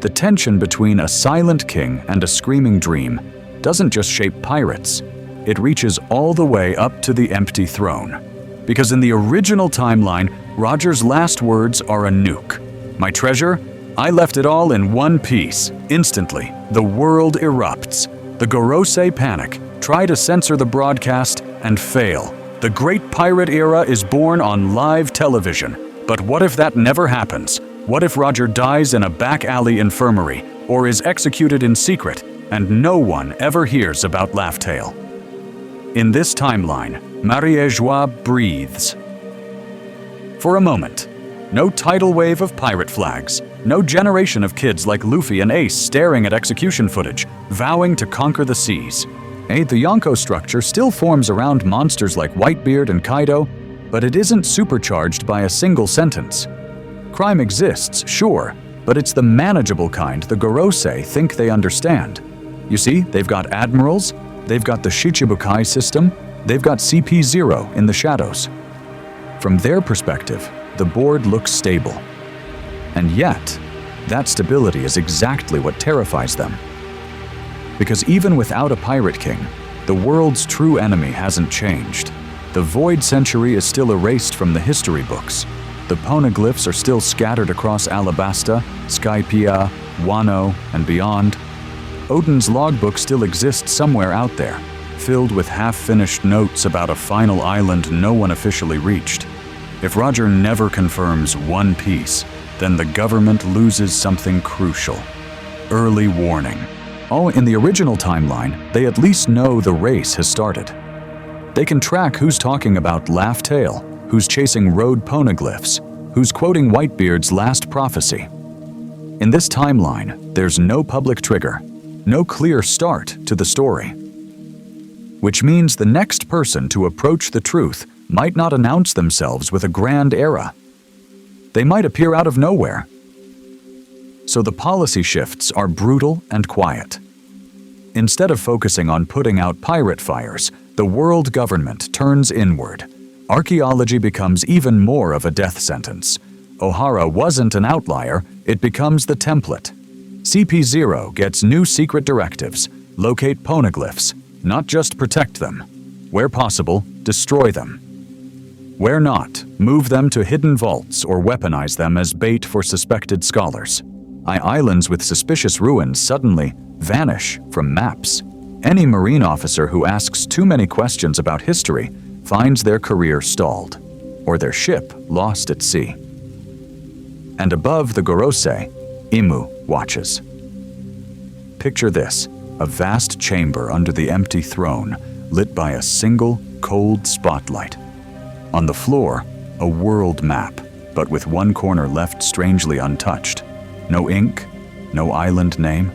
The tension between a silent king and a screaming dream doesn't just shape pirates, it reaches all the way up to the empty throne. Because in the original timeline, Roger's last words are a nuke. My treasure? I left it all in one piece. Instantly, the world erupts. The Gorosei panic, try to censor the broadcast, and fail. The great pirate era is born on live television. But what if that never happens? What if Roger dies in a back alley infirmary, or is executed in secret, and no one ever hears about Laugh-Tale? In this timeline, Marie-Joie breathes. For a moment, no tidal wave of pirate flags, no generation of kids like Luffy and Ace staring at execution footage, vowing to conquer the seas. The Yonko structure still forms around monsters like Whitebeard and Kaido, but it isn't supercharged by a single sentence. Crime exists, sure, but it's the manageable kind the Gorosei think they understand. You see, they've got admirals, they've got the Shichibukai system, they've got CP0 in the shadows. From their perspective, the board looks stable. And yet, that stability is exactly what terrifies them. Because even without a pirate king, the world's true enemy hasn't changed. The Void Century is still erased from the history books. The poneglyphs are still scattered across Alabasta, Skypiea, Wano, and beyond. Odin's logbook still exists somewhere out there, filled with half-finished notes about a final island no one officially reached. If Roger never confirms One Piece, then the government loses something crucial: early warning. In the original timeline, they at least know the race has started. They can track who's talking about Laugh Tale, who's chasing road poneglyphs, who's quoting Whitebeard's last prophecy. In this timeline, there's no public trigger, no clear start to the story. Which means the next person to approach the truth might not announce themselves with a grand era. They might appear out of nowhere. So the policy shifts are brutal and quiet. Instead of focusing on putting out pirate fires, the world government turns inward. Archaeology becomes even more of a death sentence. O'Hara wasn't an outlier, it becomes the template. CP0 gets new secret directives: locate poneglyphs, not just protect them. Where possible, destroy them. Where not, move them to hidden vaults or weaponize them as bait for suspected scholars. Islands with suspicious ruins suddenly vanish from maps. Any Marine officer who asks too many questions about history finds their career stalled, or their ship lost at sea. And above the Gorosei, Imu watches. Picture this: a vast chamber under the empty throne, lit by a single, cold spotlight. On the floor, a world map, but with one corner left strangely untouched. No ink, no island name,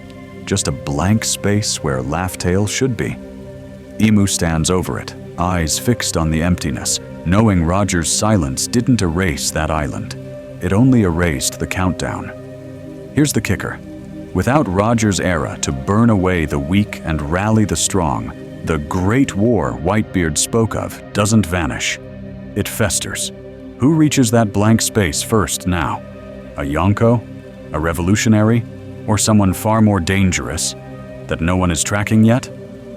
just a blank space where Laugh Tale should be. Imu stands over it, eyes fixed on the emptiness, knowing Roger's silence didn't erase that island. It only erased the countdown. Here's the kicker. Without Roger's era to burn away the weak and rally the strong, the Great War Whitebeard spoke of doesn't vanish. It festers. Who reaches that blank space first now? A Yonko? A revolutionary? Or someone far more dangerous that no one is tracking yet?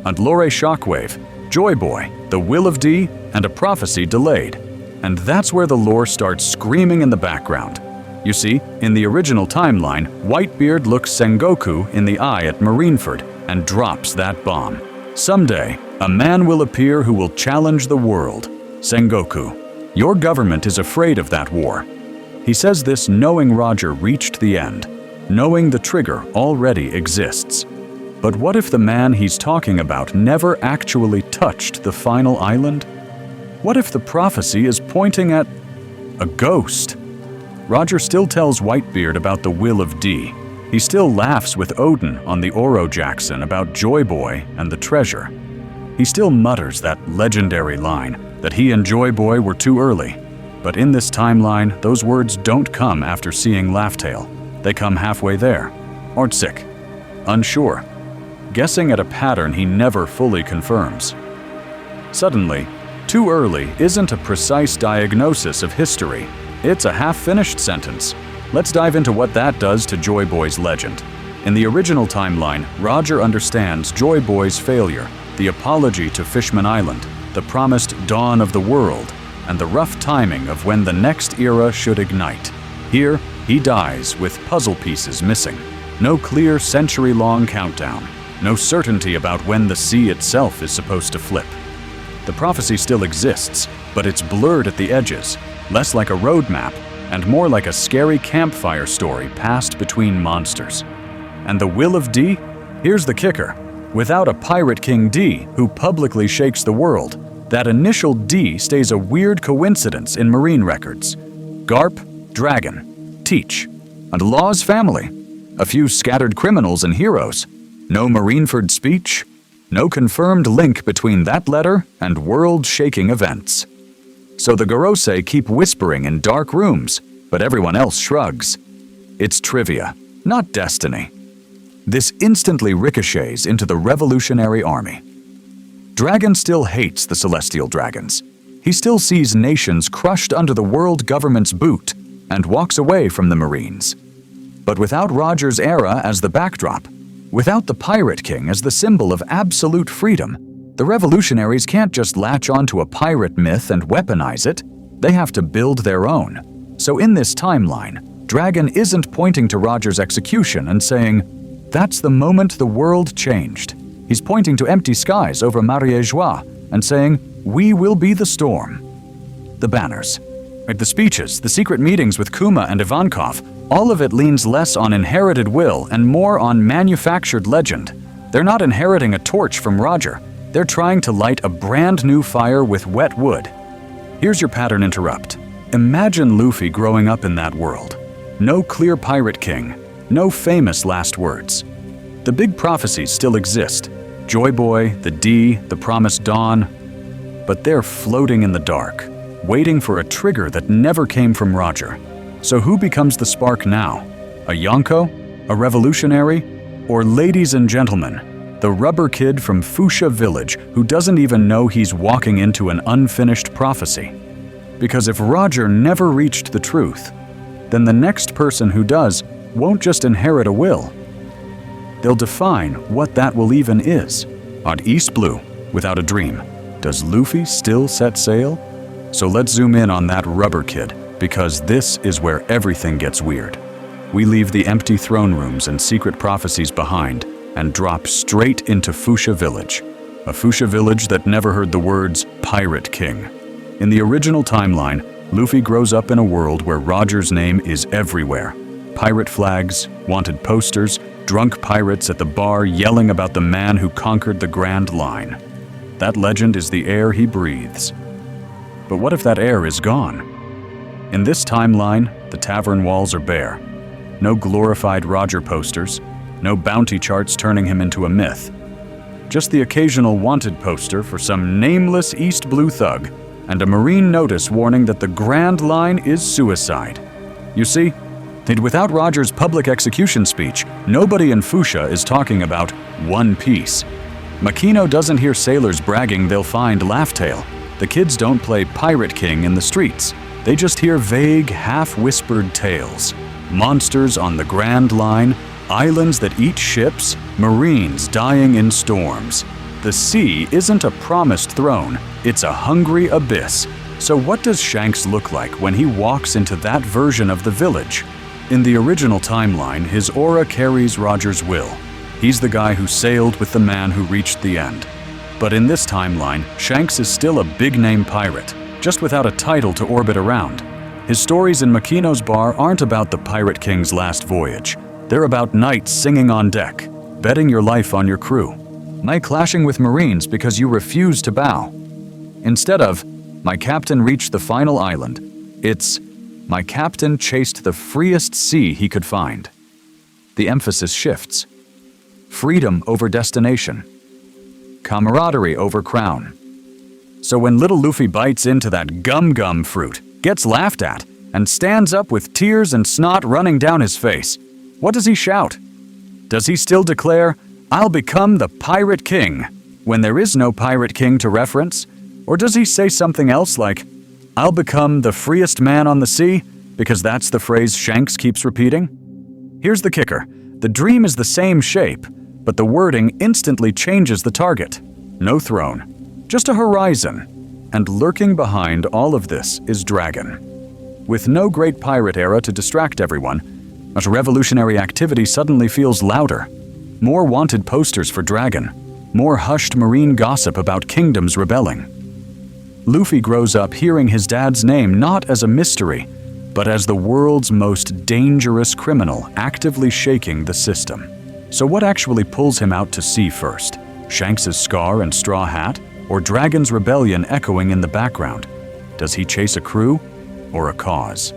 And Lore Shockwave, Joy Boy, the Will of D, and a prophecy delayed. And that's where the lore starts screaming in the background. You see, in the original timeline, Whitebeard looks Sengoku in the eye at Marineford and drops that bomb. Someday, a man will appear who will challenge the world. Sengoku, your government is afraid of that war. He says this knowing Roger reached the end, knowing the trigger already exists. But what if the man he's talking about never actually touched the final island? What if the prophecy is pointing at a ghost? Roger still tells Whitebeard about the Will of D. He still laughs with Odin on the Oro Jackson about Joy Boy and the treasure. He still mutters that legendary line that he and Joy Boy were too early. But in this timeline, those words don't come after seeing Laugh Tale. They come halfway there. Artsik, unsure, guessing at a pattern he never fully confirms. Suddenly, too early isn't a precise diagnosis of history. It's a half-finished sentence. Let's dive into what that does to Joy Boy's legend. In the original timeline, Roger understands Joy Boy's failure, the apology to Fishman Island, the promised dawn of the world, and the rough timing of when the next era should ignite. Here, he dies with puzzle pieces missing. No clear century-long countdown. No certainty about when the sea itself is supposed to flip. The prophecy still exists, but it's blurred at the edges, less like a roadmap and more like a scary campfire story passed between monsters. And the Will of D? Here's the kicker. Without a Pirate King D who publicly shakes the world, that initial D stays a weird coincidence in marine records. Garp, Dragon, Teach, and Law's family. A few scattered criminals and heroes. No Marineford speech. No confirmed link between that letter and world-shaking events. So the Gorosei keep whispering in dark rooms, but everyone else shrugs. It's trivia, not destiny. This instantly ricochets into the Revolutionary Army. Dragon still hates the Celestial Dragons. He still sees nations crushed under the world government's boot and walks away from the Marines. But without Roger's era as the backdrop, without the Pirate King as the symbol of absolute freedom, the revolutionaries can't just latch onto a pirate myth and weaponize it. They have to build their own. So in this timeline, Dragon isn't pointing to Roger's execution and saying, "That's the moment the world changed." He's pointing to empty skies over Marie Joie and saying, "We will be the storm." The banners, the speeches, the secret meetings with Kuma and Ivankov, All of it leans less on inherited will and more on manufactured legend. They're not inheriting a torch from Roger. They're trying to light a brand new fire with wet wood. Here's your pattern interrupt. Imagine Luffy growing up in that world. No clear pirate king, no famous last words. The big prophecies still exist. Joy Boy, the D, the Promised Dawn. But they're floating in the dark, waiting for a trigger that never came from Roger. So who becomes the spark now? A Yonko? A revolutionary? Or, ladies and gentlemen, the rubber kid from Fuchsia Village who doesn't even know he's walking into an unfinished prophecy? Because if Roger never reached the truth, then the next person who does won't just inherit a will. They'll define what that will even is. On East Blue, without a dream, does Luffy still set sail? So let's zoom in on that rubber kid, because this is where everything gets weird. We leave the empty throne rooms and secret prophecies behind and drop straight into Fuchsia Village. A Fuchsia Village that never heard the words Pirate King. In the original timeline, Luffy grows up in a world where Roger's name is everywhere. Pirate flags, wanted posters, drunk pirates at the bar yelling about the man who conquered the Grand Line. That legend is the air he breathes. But what if that air is gone? In this timeline, the tavern walls are bare. No glorified Roger posters, no bounty charts turning him into a myth. Just the occasional wanted poster for some nameless East Blue thug, and a marine notice warning that the Grand Line is suicide. You see, without Roger's public execution speech, nobody in Fuchsia is talking about One Piece. Makino doesn't hear sailors bragging they'll find Laugh-Tale. The kids don't play Pirate King in the streets. They just hear vague, half-whispered tales. Monsters on the Grand Line, islands that eat ships, marines dying in storms. The sea isn't a promised throne, it's a hungry abyss. So what does Shanks look like when he walks into that version of the village? In the original timeline, his aura carries Roger's will. He's the guy who sailed with the man who reached the end. But in this timeline, Shanks is still a big-name pirate, just without a title to orbit around. His stories in Makino's bar aren't about the Pirate King's last voyage. They're about knights singing on deck, betting your life on your crew. My clashing with Marines because you refuse to bow. Instead of, my captain reached the final island, it's, my captain chased the freest sea he could find. The emphasis shifts. Freedom over destination. Camaraderie over crown. So when little Luffy bites into that gum-gum fruit, gets laughed at, and stands up with tears and snot running down his face, what does he shout? Does he still declare, "I'll become the Pirate King," when there is no Pirate King to reference? Or does he say something else like, "I'll become the freest man on the sea," because that's the phrase Shanks keeps repeating? Here's the kicker. The dream is the same shape, but the wording instantly changes the target. No throne, just a horizon. And lurking behind all of this is Dragon. With no great pirate era to distract everyone, but revolutionary activity suddenly feels louder. More wanted posters for Dragon. More hushed marine gossip about kingdoms rebelling. Luffy grows up hearing his dad's name not as a mystery, but as the world's most dangerous criminal actively shaking the system. So what actually pulls him out to sea first? Shanks' scar and straw hat? Or Dragon's rebellion echoing in the background? Does he chase a crew or a cause?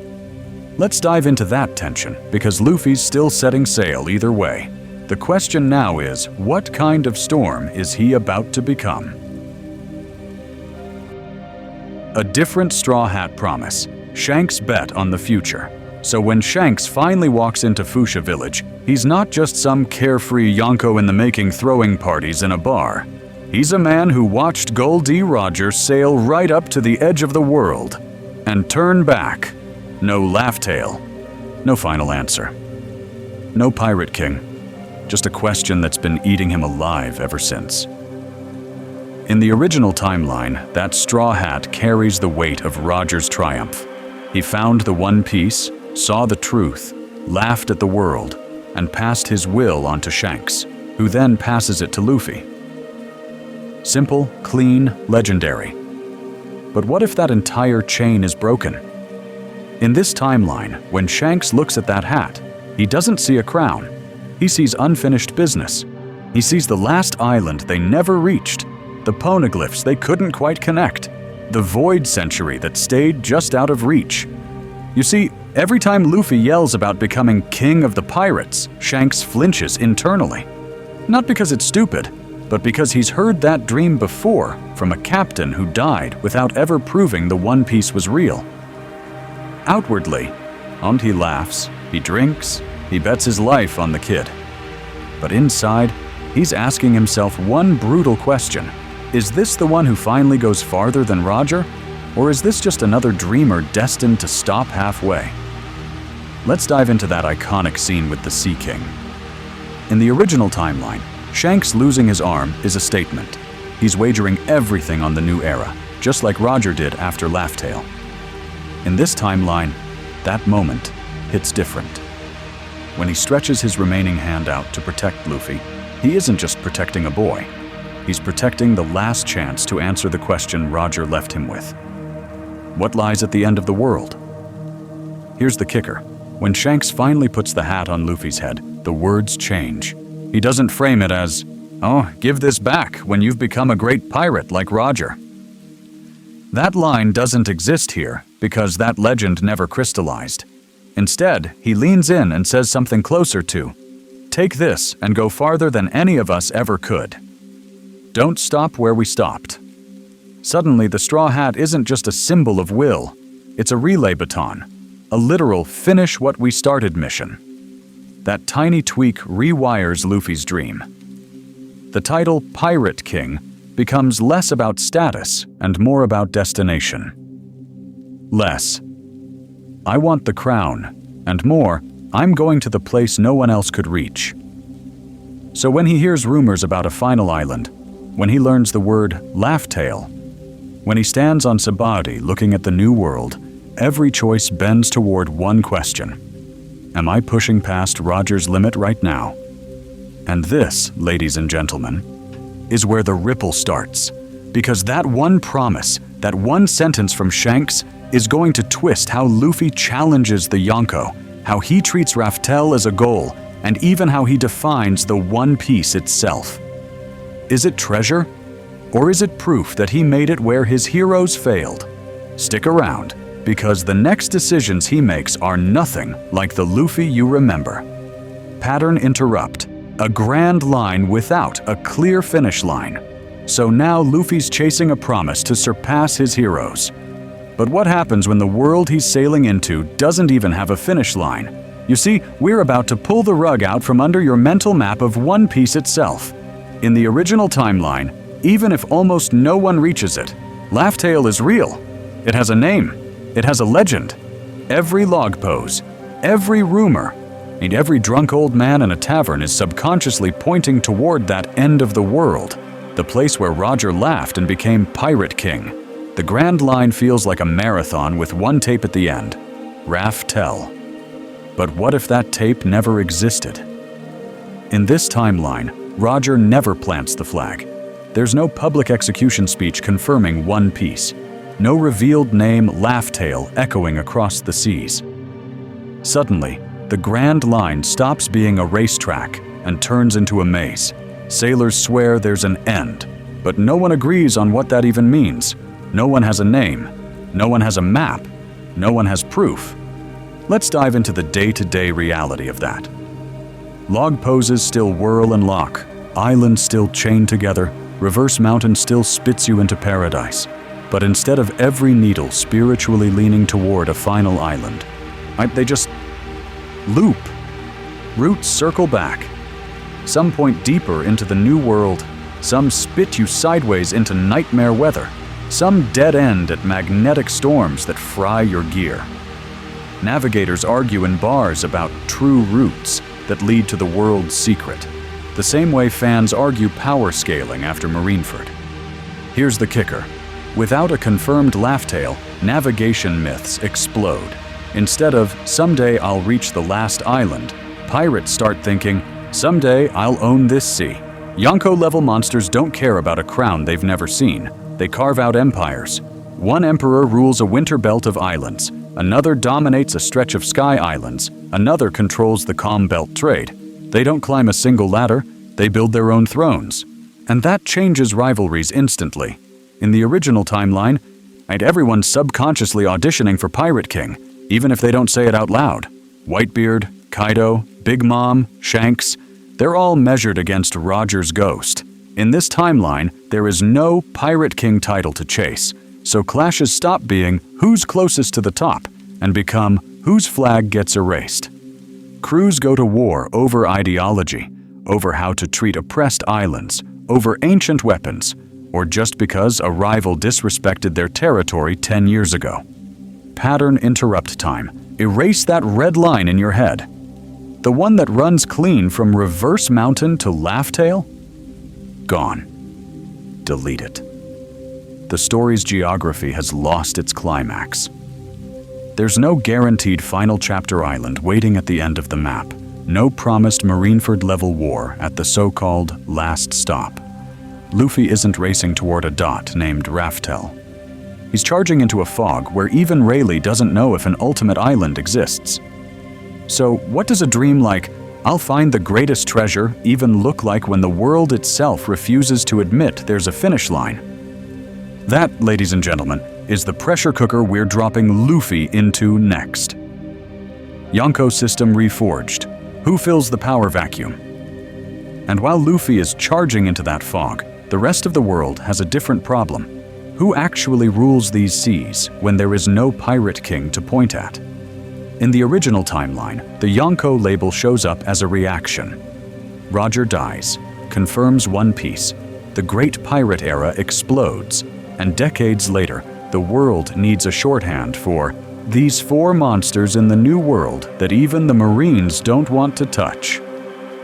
Let's dive into that tension, because Luffy's still setting sail either way. The question now is, what kind of storm is he about to become? A different Straw Hat promise. Shanks bet on the future. So when Shanks finally walks into Fuchsia Village, he's not just some carefree Yonko-in-the-making throwing parties in a bar. He's a man who watched Gol D. Roger sail right up to the edge of the world and turn back. No Laugh-Tale. No final answer. No Pirate King. Just a question that's been eating him alive ever since. In the original timeline, that straw hat carries the weight of Roger's triumph. He found the One Piece, saw the truth, laughed at the world, and passed his will on to Shanks, who then passes it to Luffy. Simple, clean, legendary. But what if that entire chain is broken? In this timeline, when Shanks looks at that hat, he doesn't see a crown. He sees unfinished business. He sees the last island they never reached, the poneglyphs they couldn't quite connect, the void century that stayed just out of reach. You see, every time Luffy yells about becoming king of the pirates, Shanks flinches internally. Not because it's stupid, but because he's heard that dream before from a captain who died without ever proving the One Piece was real. Outwardly, and he laughs, he drinks, he bets his life on the kid. But inside, he's asking himself one brutal question. Is this the one who finally goes farther than Roger? Or is this just another dreamer destined to stop halfway? Let's dive into that iconic scene with the Sea King. In the original timeline, Shanks losing his arm is a statement. He's wagering everything on the new era, just like Roger did after Laugh Tale. In this timeline, that moment hits different. When he stretches his remaining hand out to protect Luffy, he isn't just protecting a boy. He's protecting the last chance to answer the question Roger left him with. What lies at the end of the world? Here's the kicker. When Shanks finally puts the hat on Luffy's head, the words change. He doesn't frame it as, "Oh, give this back when you've become a great pirate like Roger." That line doesn't exist here because that legend never crystallized. Instead, he leans in and says something closer to, "Take this and go farther than any of us ever could. Don't stop where we stopped." Suddenly, the straw hat isn't just a symbol of will. It's a relay baton, a literal finish what we started mission. That tiny tweak rewires Luffy's dream. The title Pirate King becomes less about status and more about destination. Less, "I want the crown," and more, "I'm going to the place no one else could reach." So when he hears rumors about a final island, when he learns the word Laugh Tale, when he stands on Sabaody looking at the new world, every choice bends toward one question. Am I pushing past Roger's limit right now? And this, ladies and gentlemen, is where the ripple starts. Because that one promise, that one sentence from Shanks, is going to twist how Luffy challenges the Yonko, how he treats Raftel as a goal, and even how he defines the One Piece itself. Is it treasure? Or is it proof that he made it where his heroes failed? Stick around, because the next decisions he makes are nothing like the Luffy you remember. Pattern interrupt, a grand line without a clear finish line. So now Luffy's chasing a promise to surpass his heroes. But what happens when the world he's sailing into doesn't even have a finish line? You see, we're about to pull the rug out from under your mental map of One Piece itself. In the original timeline, even if almost no one reaches it, Laugh Tale is real. It has a name. It has a legend. Every log pose, every rumor, and every drunk old man in a tavern is subconsciously pointing toward that end of the world, the place where Roger laughed and became Pirate King. The grand line feels like a marathon with one tape at the end, Raftel. But what if that tape never existed? In this timeline, Roger never plants the flag. There's no public execution speech confirming One Piece. No revealed name Laugh Tale echoing across the seas. Suddenly, the grand line stops being a racetrack and turns into a maze. Sailors swear there's an end, but no one agrees on what that even means. No one has a name. No one has a map. No one has proof. Let's dive into the day-to-day reality of that. Log poses still whirl and lock. Islands still chain together. Reverse Mountain still spits you into paradise. But instead of every needle spiritually leaning toward a final island, they just loop. Routes circle back. Some point deeper into the new world. Some spit you sideways into nightmare weather. Some dead end at magnetic storms that fry your gear. Navigators argue in bars about true routes that lead to the world's secret, the same way fans argue power scaling after Marineford. Here's the kicker. Without a confirmed Laugh Tale, navigation myths explode. Instead of, "Someday I'll reach the last island," pirates start thinking, "Someday I'll own this sea." Yonko-level monsters don't care about a crown they've never seen. They carve out empires. One emperor rules a winter belt of islands. Another dominates a stretch of sky islands. Another controls the Calm Belt trade. They don't climb a single ladder, they build their own thrones. And that changes rivalries instantly. In the original timeline, everyone's subconsciously auditioning for Pirate King, even if they don't say it out loud. Whitebeard, Kaido, Big Mom, Shanks, they're all measured against Roger's ghost. In this timeline, there is no Pirate King title to chase, so clashes stop being who's closest to the top and become whose flag gets erased. Crews go to war over ideology, over how to treat oppressed islands, over ancient weapons, or just because a rival disrespected their territory 10 years ago. Pattern interrupt time. Erase that red line in your head. The one that runs clean from Reverse Mountain to Laugh-Tale? Gone. Delete it. The story's geography has lost its climax. There's no guaranteed final chapter island waiting at the end of the map. No promised Marineford-level war at the so-called last stop. Luffy isn't racing toward a dot named Raftel. He's charging into a fog where even Rayleigh doesn't know if an ultimate island exists. So what does a dream like, "I'll find the greatest treasure," even look like when the world itself refuses to admit there's a finish line? That, ladies and gentlemen, is the pressure cooker we're dropping Luffy into next. Yonko system reforged. Who fills the power vacuum? And while Luffy is charging into that fog, the rest of the world has a different problem. Who actually rules these seas when there is no Pirate King to point at? In the original timeline, the Yonko label shows up as a reaction. Roger dies, confirms One Piece, the Great Pirate Era explodes, and decades later, the world needs a shorthand for these 4 monsters in the New World that even the Marines don't want to touch.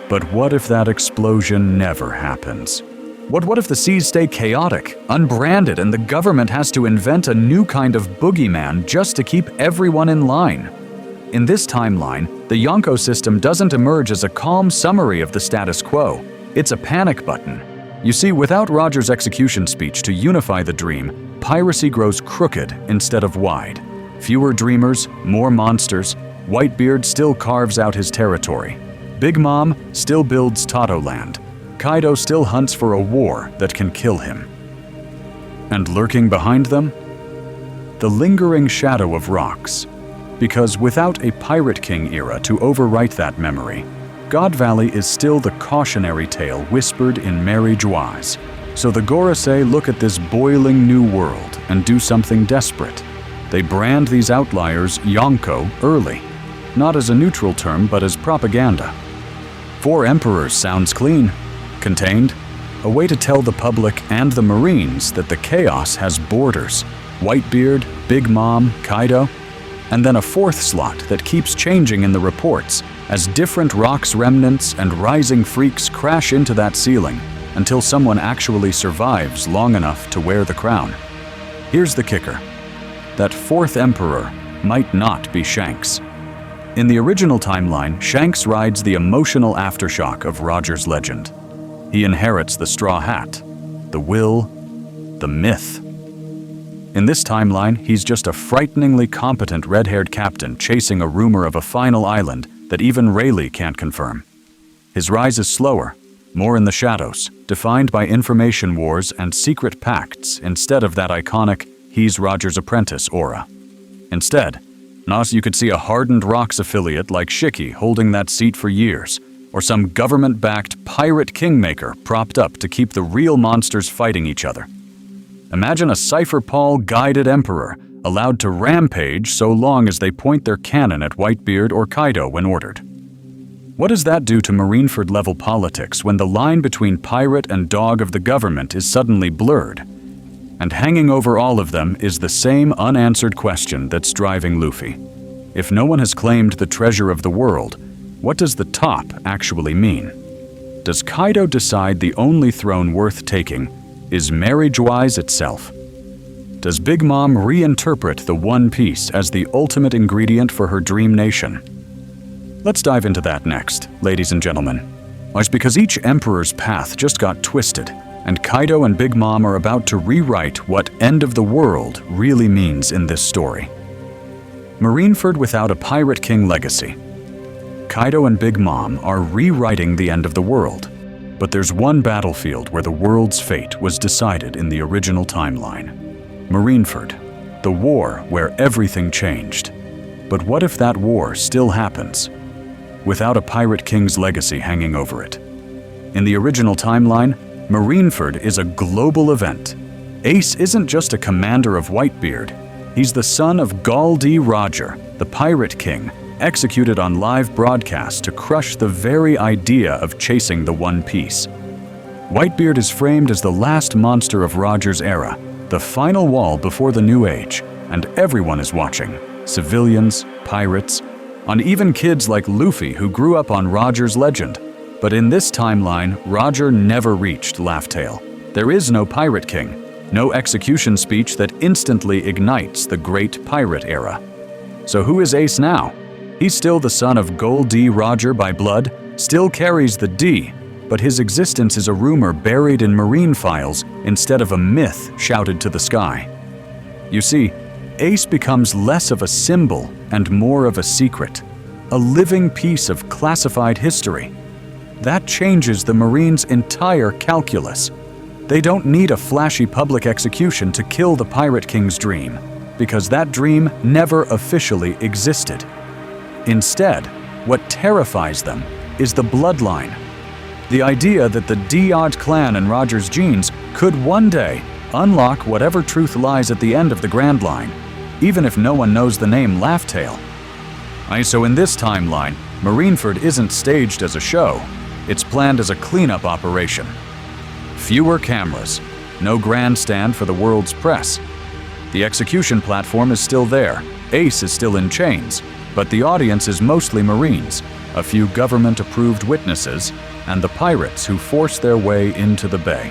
But what if that explosion never happens? What if the seas stay chaotic, unbranded, and the government has to invent a new kind of boogeyman just to keep everyone in line? In this timeline, the Yonko system doesn't emerge as a calm summary of the status quo. It's a panic button. You see, without Roger's execution speech to unify the dream, piracy grows crooked instead of wide. Fewer dreamers, more monsters. Whitebeard still carves out his territory. Big Mom still builds Tatoland. Kaido still hunts for a war that can kill him. And lurking behind them? The lingering shadow of rocks. Because without a Pirate King era to overwrite that memory, God Valley is still the cautionary tale whispered in Mary Joie's. So the Gorosei look at this boiling new world and do something desperate. They brand these outliers Yonko early, not as a neutral term but as propaganda. 4 emperors sounds clean. Contained, a way to tell the public and the Marines that the chaos has borders. Whitebeard, Big Mom, Kaido, and then a 4th slot that keeps changing in the reports as different rocks remnants and rising freaks crash into that ceiling until someone actually survives long enough to wear the crown. Here's the kicker. That 4th emperor might not be Shanks. In the original timeline, Shanks rides the emotional aftershock of Roger's legend. He inherits the straw hat, the will, the myth. In this timeline, he's just a frighteningly competent red-haired captain chasing a rumor of a final island that even Rayleigh can't confirm. His rise is slower, more in the shadows, defined by information wars and secret pacts instead of that iconic "he's Roger's apprentice" aura. Instead, you could see a hardened Rocks affiliate like Shiki holding that seat for years, or some government-backed pirate kingmaker propped up to keep the real monsters fighting each other. Imagine a Cypher Paul-guided emperor allowed to rampage so long as they point their cannon at Whitebeard or Kaido when ordered. What does that do to Marineford-level politics when the line between pirate and dog of the government is suddenly blurred? And hanging over all of them is the same unanswered question that's driving Luffy. If no one has claimed the treasure of the world, what does the top actually mean? Does Kaido decide the only throne worth taking is Mary Joie's itself? Does Big Mom reinterpret the One Piece as the ultimate ingredient for her dream nation? Let's dive into that next, ladies and gentlemen. It's because each emperor's path just got twisted, and Kaido and Big Mom are about to rewrite what end of the world really means in this story. Marineford without a Pirate King legacy. Kaido and Big Mom are rewriting the end of the world, but there's one battlefield where the world's fate was decided in the original timeline. Marineford, the war where everything changed. But what if that war still happens, without a Pirate King's legacy hanging over it? In the original timeline, Marineford is a global event. Ace isn't just a commander of Whitebeard. He's the son of Gol D. Roger, the Pirate King, executed on live broadcast to crush the very idea of chasing the One Piece. Whitebeard is framed as the last monster of Roger's era, the final wall before the New Age, and everyone is watching. Civilians, pirates, and even kids like Luffy who grew up on Roger's legend. But in this timeline, Roger never reached Laugh Tale. There is no Pirate King, no execution speech that instantly ignites the great pirate era. So who is Ace now? He's still the son of Gol D. Roger by blood, still carries the D, but his existence is a rumor buried in marine files instead of a myth shouted to the sky. You see, Ace becomes less of a symbol and more of a secret, a living piece of classified history. That changes the Marines' entire calculus. They don't need a flashy public execution to kill the Pirate King's dream, because that dream never officially existed. Instead, what terrifies them is the bloodline. The idea that the D-Odd clan and Roger's genes could one day unlock whatever truth lies at the end of the Grand Line, even if no one knows the name Laugh Tale. So in this timeline, Marineford isn't staged as a show. It's planned as a cleanup operation. Fewer cameras, no grandstand for the world's press. The execution platform is still there, Ace is still in chains, but the audience is mostly Marines, a few government-approved witnesses, and the pirates who force their way into the bay.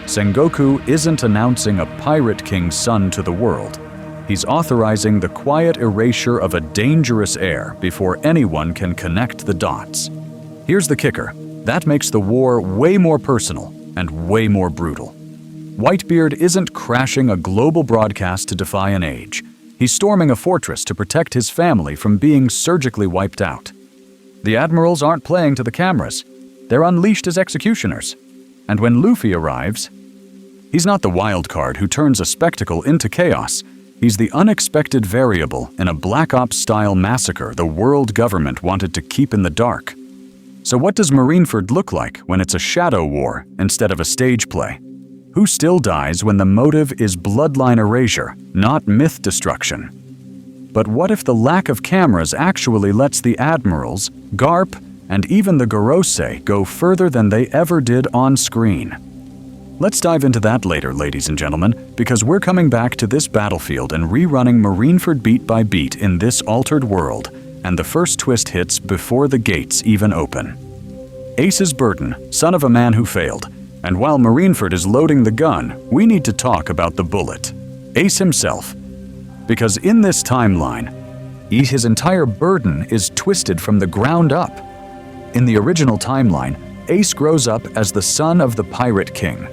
Sengoku isn't announcing a Pirate King's son to the world. He's authorizing the quiet erasure of a dangerous heir before anyone can connect the dots. Here's the kicker. That makes the war way more personal and way more brutal. Whitebeard isn't crashing a global broadcast to defy an age. He's storming a fortress to protect his family from being surgically wiped out. The admirals aren't playing to the cameras. They're unleashed as executioners. And when Luffy arrives, he's not the wild card who turns a spectacle into chaos. He's the unexpected variable in a Black Ops-style massacre the world government wanted to keep in the dark. So what does Marineford look like when it's a shadow war instead of a stage play? Who still dies when the motive is bloodline erasure, not myth destruction? But what if the lack of cameras actually lets the admirals, Garp, and even the Gorosei go further than they ever did on screen? Let's dive into that later, ladies and gentlemen, because we're coming back to this battlefield and rerunning Marineford beat by beat in this altered world, and the first twist hits before the gates even open. Ace's burden, son of a man who failed, and while Marineford is loading the gun, we need to talk about the bullet, Ace himself. Because in this timeline, his entire burden is twisted from the ground up. In the original timeline, Ace grows up as the son of the Pirate King.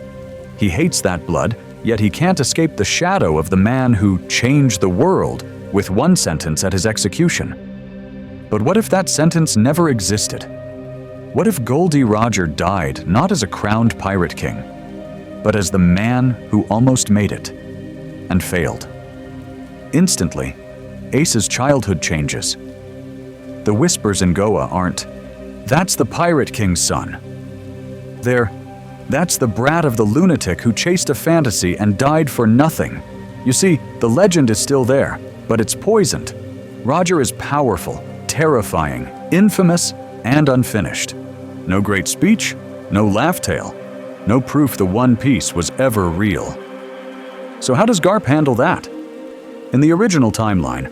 He hates that blood, yet he can't escape the shadow of the man who changed the world with one sentence at his execution. But what if that sentence never existed? What if Gol D. Roger died not as a crowned Pirate King, but as the man who almost made it and failed? Instantly, Ace's childhood changes. The whispers in Goa aren't, "That's the Pirate King's son." That's the brat of the lunatic who chased a fantasy and died for nothing. You see, the legend is still there, but it's poisoned. Roger is powerful, terrifying, infamous, and unfinished. No great speech, no laugh tale, no proof the One Piece was ever real. So how does Garp handle that? In the original timeline,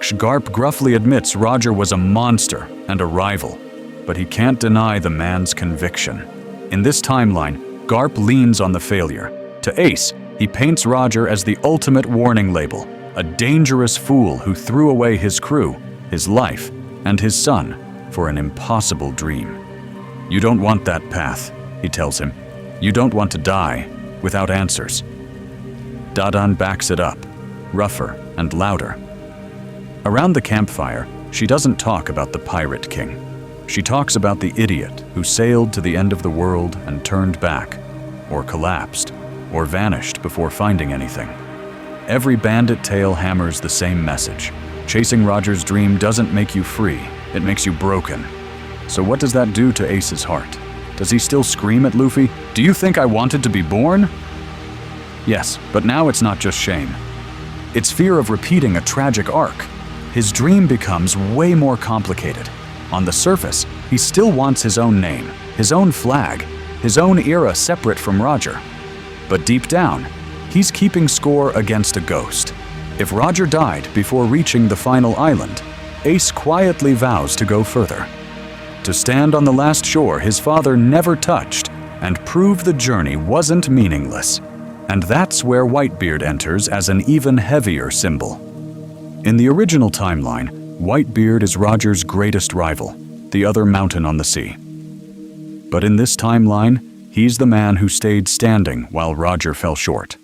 Garp gruffly admits Roger was a monster and a rival, but he can't deny the man's conviction. In this timeline, Garp leans on the failure. To Ace, he paints Roger as the ultimate warning label, a dangerous fool who threw away his crew, his life, and his son for an impossible dream. "You don't want that path," he tells him. "You don't want to die without answers." Dadan backs it up, rougher and louder. Around the campfire, she doesn't talk about the Pirate King. She talks about the idiot who sailed to the end of the world and turned back, or collapsed, or vanished before finding anything. Every bandit tale hammers the same message. Chasing Roger's dream doesn't make you free, it makes you broken. So what does that do to Ace's heart? Does he still scream at Luffy, "Do you think I wanted to be born?" Yes, but now it's not just shame. It's fear of repeating a tragic arc. His dream becomes way more complicated. On the surface, he still wants his own name, his own flag, his own era separate from Roger. But deep down, he's keeping score against a ghost. If Roger died before reaching the final island, Ace quietly vows to go further. To stand on the last shore his father never touched and prove the journey wasn't meaningless. And that's where Whitebeard enters as an even heavier symbol. In the original timeline, Whitebeard is Roger's greatest rival, the other mountain on the sea. But in this timeline, he's the man who stayed standing while Roger fell short.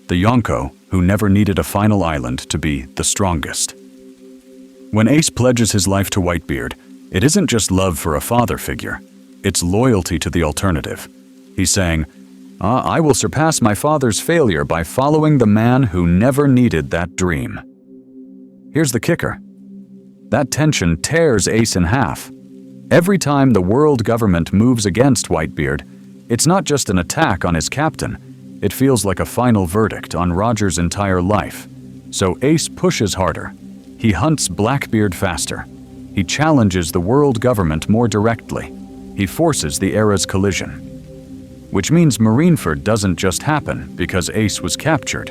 The Yonko who never needed a final island to be the strongest. When Ace pledges his life to Whitebeard, it isn't just love for a father figure, it's loyalty to the alternative. He's saying, I will surpass my father's failure by following the man who never needed that dream. Here's the kicker. That tension tears Ace in half. Every time the world government moves against Whitebeard, it's not just an attack on his captain, it feels like a final verdict on Roger's entire life. So Ace pushes harder. He hunts Blackbeard faster. He challenges the world government more directly. He forces the era's collision. Which means Marineford doesn't just happen because Ace was captured.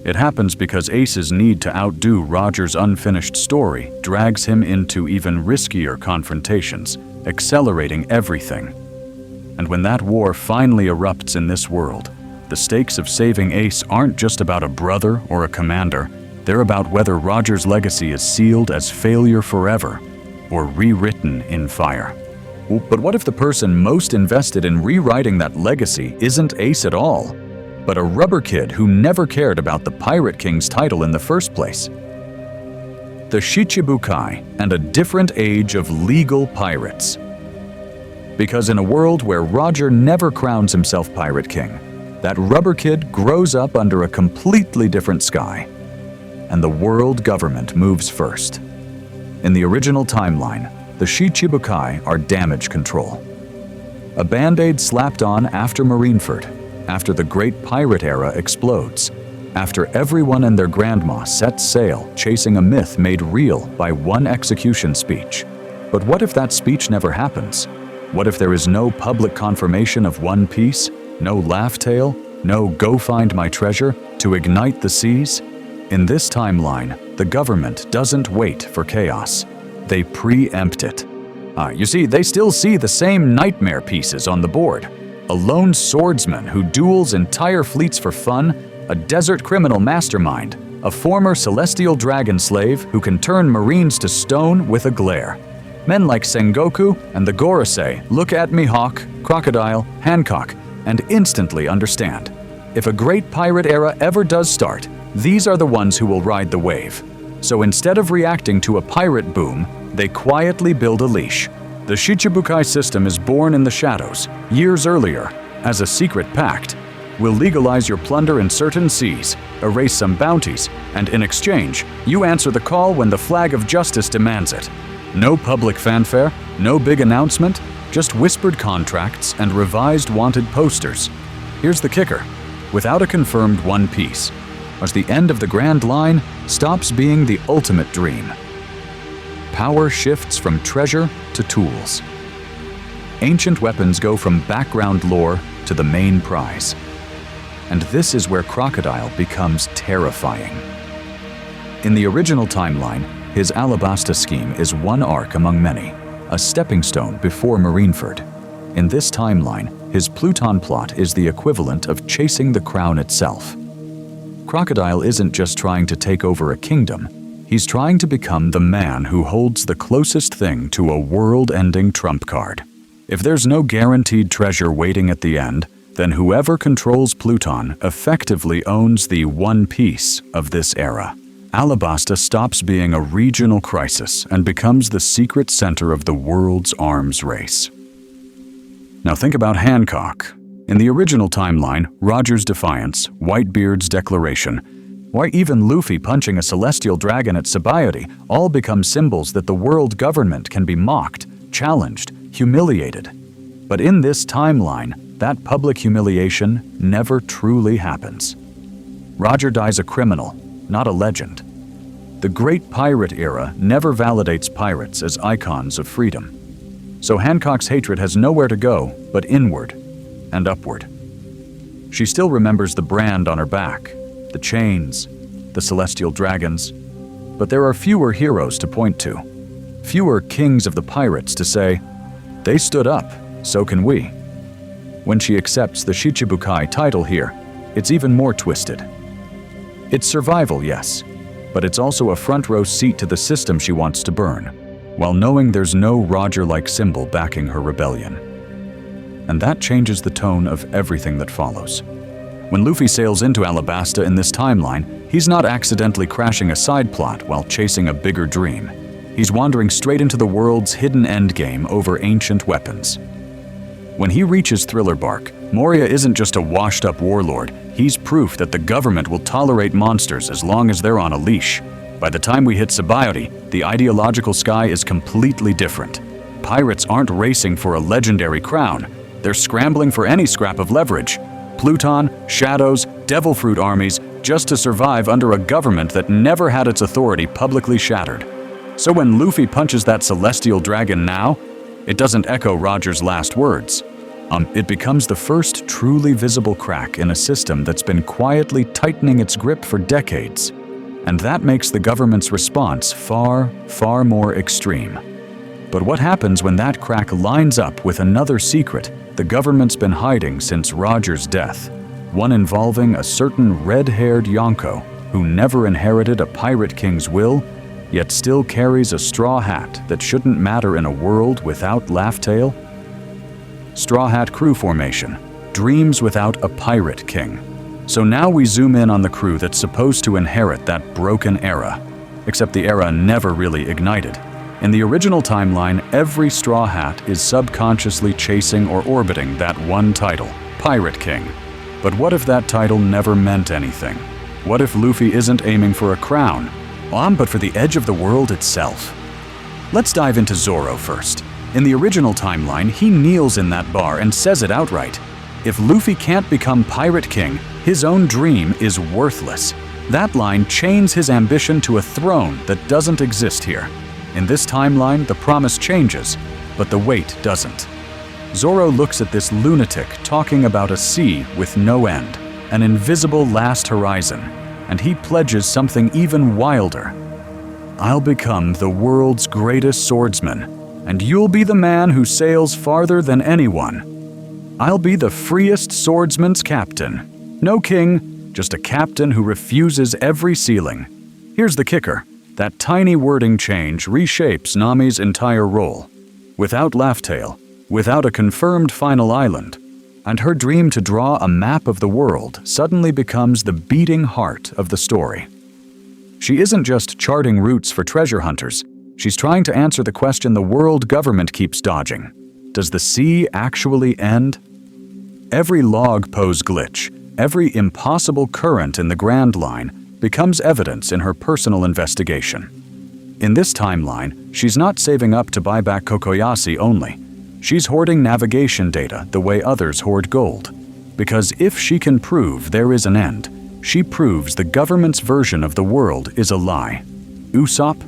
It happens because Ace's need to outdo Roger's unfinished story drags him into even riskier confrontations, accelerating everything. And when that war finally erupts in this world, the stakes of saving Ace aren't just about a brother or a commander, they're about whether Roger's legacy is sealed as failure forever or rewritten in fire. But what if the person most invested in rewriting that legacy isn't Ace at all, but a rubber kid who never cared about the Pirate King's title in the first place? The Shichibukai and a different age of legal pirates. Because in a world where Roger never crowns himself Pirate King, that rubber kid grows up under a completely different sky. And the world government moves first. In the original timeline, the Shichibukai are damage control. A band-aid slapped on after Marineford, after the Great Pirate Era explodes, after everyone and their grandma sets sail chasing a myth made real by one execution speech. But what if that speech never happens? What if there is no public confirmation of One Piece, no laugh tale, no go find my treasure to ignite the seas? In this timeline, the government doesn't wait for chaos. They preempt it. You see, they still see the same nightmare pieces on the board. A lone swordsman who duels entire fleets for fun, a desert criminal mastermind, a former celestial dragon slave who can turn marines to stone with a glare. Men like Sengoku and the Gorosei look at Mihawk, Crocodile, Hancock, and instantly understand. If a great pirate era ever does start, these are the ones who will ride the wave. So instead of reacting to a pirate boom, they quietly build a leash. The Shichibukai system is born in the shadows, years earlier, as a secret pact. We'll legalize your plunder in certain seas, erase some bounties, and in exchange, you answer the call when the flag of justice demands it. No public fanfare, no big announcement, just whispered contracts and revised wanted posters. Here's the kicker. Without a confirmed One Piece, as the end of the Grand Line stops being the ultimate dream. Power shifts from treasure to tools. Ancient weapons go from background lore to the main prize. And this is where Crocodile becomes terrifying. In the original timeline, his Alabasta scheme is one arc among many, a stepping stone before Marineford. In this timeline, his Pluton plot is the equivalent of chasing the crown itself. Crocodile isn't just trying to take over a kingdom, he's trying to become the man who holds the closest thing to a world-ending trump card. If there's no guaranteed treasure waiting at the end, then whoever controls Pluton effectively owns the One Piece of this era. Alabasta stops being a regional crisis and becomes the secret center of the world's arms race. Now think about Hancock. In the original timeline, Roger's defiance, Whitebeard's declaration, why even Luffy punching a celestial dragon at Sabaody all become symbols that the world government can be mocked, challenged, humiliated. But in this timeline, that public humiliation never truly happens. Roger dies a criminal, not a legend. The Great Pirate Era never validates pirates as icons of freedom. So Hancock's hatred has nowhere to go but inward and upward. She still remembers the brand on her back, the chains, the celestial dragons, but there are fewer heroes to point to, fewer kings of the pirates to say, they stood up, so can we. When she accepts the Shichibukai title here, it's even more twisted. It's survival, yes, but it's also a front-row seat to the system she wants to burn, while knowing there's no Roger-like symbol backing her rebellion. And that changes the tone of everything that follows. When Luffy sails into Alabasta in this timeline, he's not accidentally crashing a side plot while chasing a bigger dream. He's wandering straight into the world's hidden endgame over ancient weapons. When he reaches Thriller Bark, Moria isn't just a washed-up warlord, he's proof that the government will tolerate monsters as long as they're on a leash. By the time we hit Sabaody, the ideological sky is completely different. Pirates aren't racing for a legendary crown, they're scrambling for any scrap of leverage. Pluton, Shadows, Devil Fruit armies, just to survive under a government that never had its authority publicly shattered. So when Luffy punches that celestial dragon now, it doesn't echo Roger's last words. It becomes the first truly visible crack in a system that's been quietly tightening its grip for decades. And that makes the government's response far, far more extreme. But what happens when that crack lines up with another secret the government's been hiding since Roger's death? One involving a certain red-haired Yonko who never inherited a pirate king's will, yet still carries a straw hat that shouldn't matter in a world without Laugh-Tale? Straw Hat Crew Formation, dreams without a pirate king. So now we zoom in on the crew that's supposed to inherit that broken era, except the era never really ignited. In the original timeline, every Straw Hat is subconsciously chasing or orbiting that one title, Pirate King. But what if that title never meant anything? What if Luffy isn't aiming for a crown, but for the edge of the world itself? Let's dive into Zoro first. In the original timeline, he kneels in that bar and says it outright. If Luffy can't become Pirate King, his own dream is worthless. That line chains his ambition to a throne that doesn't exist here. In this timeline, the promise changes, but the weight doesn't. Zoro looks at this lunatic talking about a sea with no end, an invisible last horizon, and he pledges something even wilder. I'll become the world's greatest swordsman, and you'll be the man who sails farther than anyone. I'll be the freest swordsman's captain. No king, just a captain who refuses every ceiling. Here's the kicker. That tiny wording change reshapes Nami's entire role. Without Laugh-Tale, without a confirmed final island, and her dream to draw a map of the world suddenly becomes the beating heart of the story. She isn't just charting routes for treasure hunters, she's trying to answer the question the world government keeps dodging. Does the sea actually end? Every log pose glitch, every impossible current in the Grand Line becomes evidence in her personal investigation. In this timeline, she's not saving up to buy back Kokoyashi only. She's hoarding navigation data the way others hoard gold. Because if she can prove there is an end, she proves the government's version of the world is a lie. Usopp?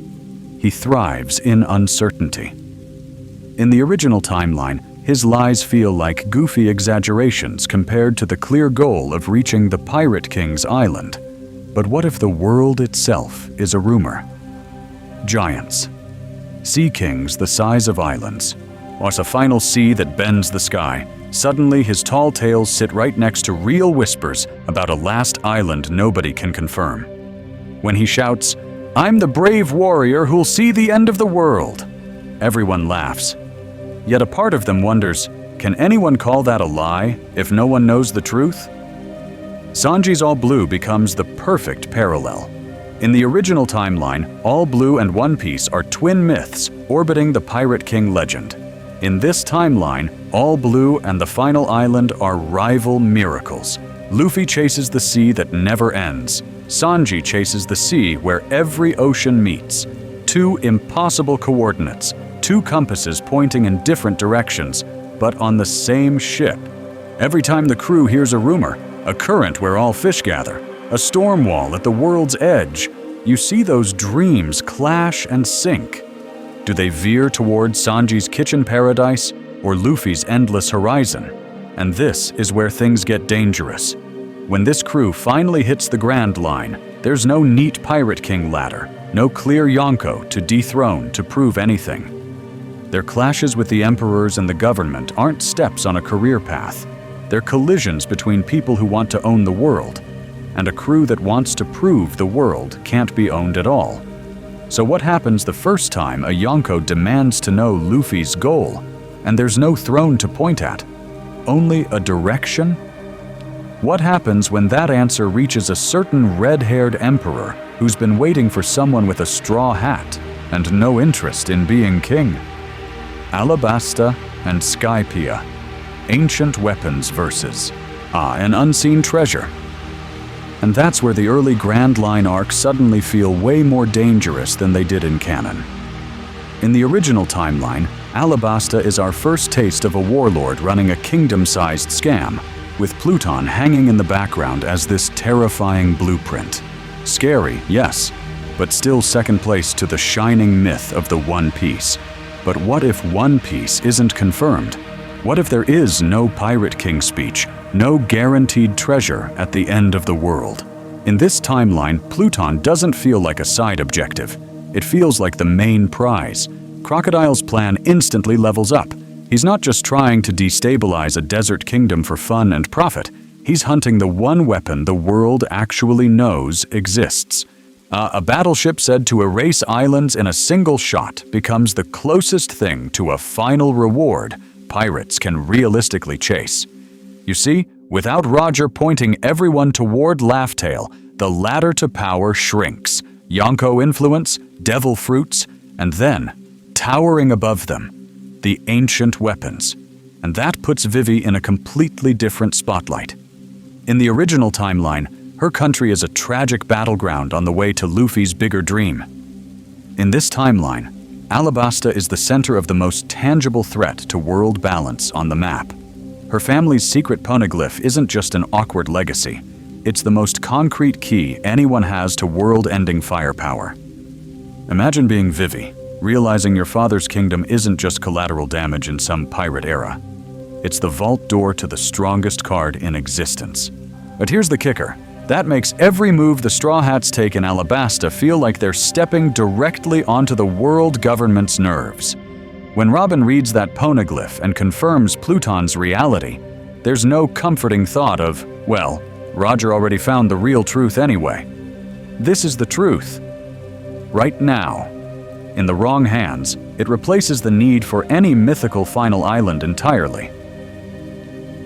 He thrives in uncertainty. In the original timeline, his lies feel like goofy exaggerations compared to the clear goal of reaching the Pirate King's island. But what if the world itself is a rumor? Giants. Sea kings the size of islands. Or a final sea that bends the sky. Suddenly his tall tales sit right next to real whispers about a last island nobody can confirm. When he shouts, "I'm the brave warrior who'll see the end of the world," everyone laughs. Yet a part of them wonders, can anyone call that a lie if no one knows the truth? Sanji's All Blue becomes the perfect parallel. In the original timeline, All Blue and One Piece are twin myths orbiting the Pirate King legend. In this timeline, All Blue and the final island are rival miracles. Luffy chases the sea that never ends. Sanji chases the sea where every ocean meets. Two impossible coordinates, two compasses pointing in different directions, but on the same ship. Every time the crew hears a rumor, a current where all fish gather, a storm wall at the world's edge, you see those dreams clash and sink. Do they veer towards Sanji's kitchen paradise or Luffy's endless horizon? And this is where things get dangerous. When this crew finally hits the Grand Line, there's no neat Pirate King ladder, no clear Yonko to dethrone to prove anything. Their clashes with the emperors and the government aren't steps on a career path. They're collisions between people who want to own the world, and a crew that wants to prove the world can't be owned at all. So what happens the first time a Yonko demands to know Luffy's goal, and there's no throne to point at? Only a direction? What happens when that answer reaches a certain red-haired emperor who's been waiting for someone with a straw hat and no interest in being king? Alabasta and Skypiea. Ancient weapons versus an unseen treasure. And that's where the early Grand Line arcs suddenly feel way more dangerous than they did in canon. In the original timeline, Alabasta is our first taste of a warlord running a kingdom-sized scam, with Pluton hanging in the background as this terrifying blueprint. Scary, yes, but still second place to the shining myth of the One Piece. But what if One Piece isn't confirmed? What if there is no Pirate King speech, no guaranteed treasure at the end of the world? In this timeline, Pluton doesn't feel like a side objective. It feels like the main prize. Crocodile's plan instantly levels up. He's not just trying to destabilize a desert kingdom for fun and profit. He's hunting the one weapon the world actually knows exists. A battleship said to erase islands in a single shot becomes the closest thing to a final reward pirates can realistically chase. You see, without Roger pointing everyone toward Laughtail, the ladder to power shrinks. Yonko influence, devil fruits, and then, towering above them, the ancient weapons. And that puts Vivi in a completely different spotlight. In the original timeline, her country is a tragic battleground on the way to Luffy's bigger dream. In this timeline, Alabasta is the center of the most tangible threat to world balance on the map. Her family's secret poneglyph isn't just an awkward legacy. It's the most concrete key anyone has to world-ending firepower. Imagine being Vivi, realizing your father's kingdom isn't just collateral damage in some pirate era. It's the vault door to the strongest card in existence. But here's the kicker. That makes every move the Straw Hats take in Alabasta feel like they're stepping directly onto the world government's nerves. When Robin reads that poneglyph and confirms Pluton's reality, there's no comforting thought of, well, Roger already found the real truth anyway. This is the truth. Right now. In the wrong hands, it replaces the need for any mythical final island entirely.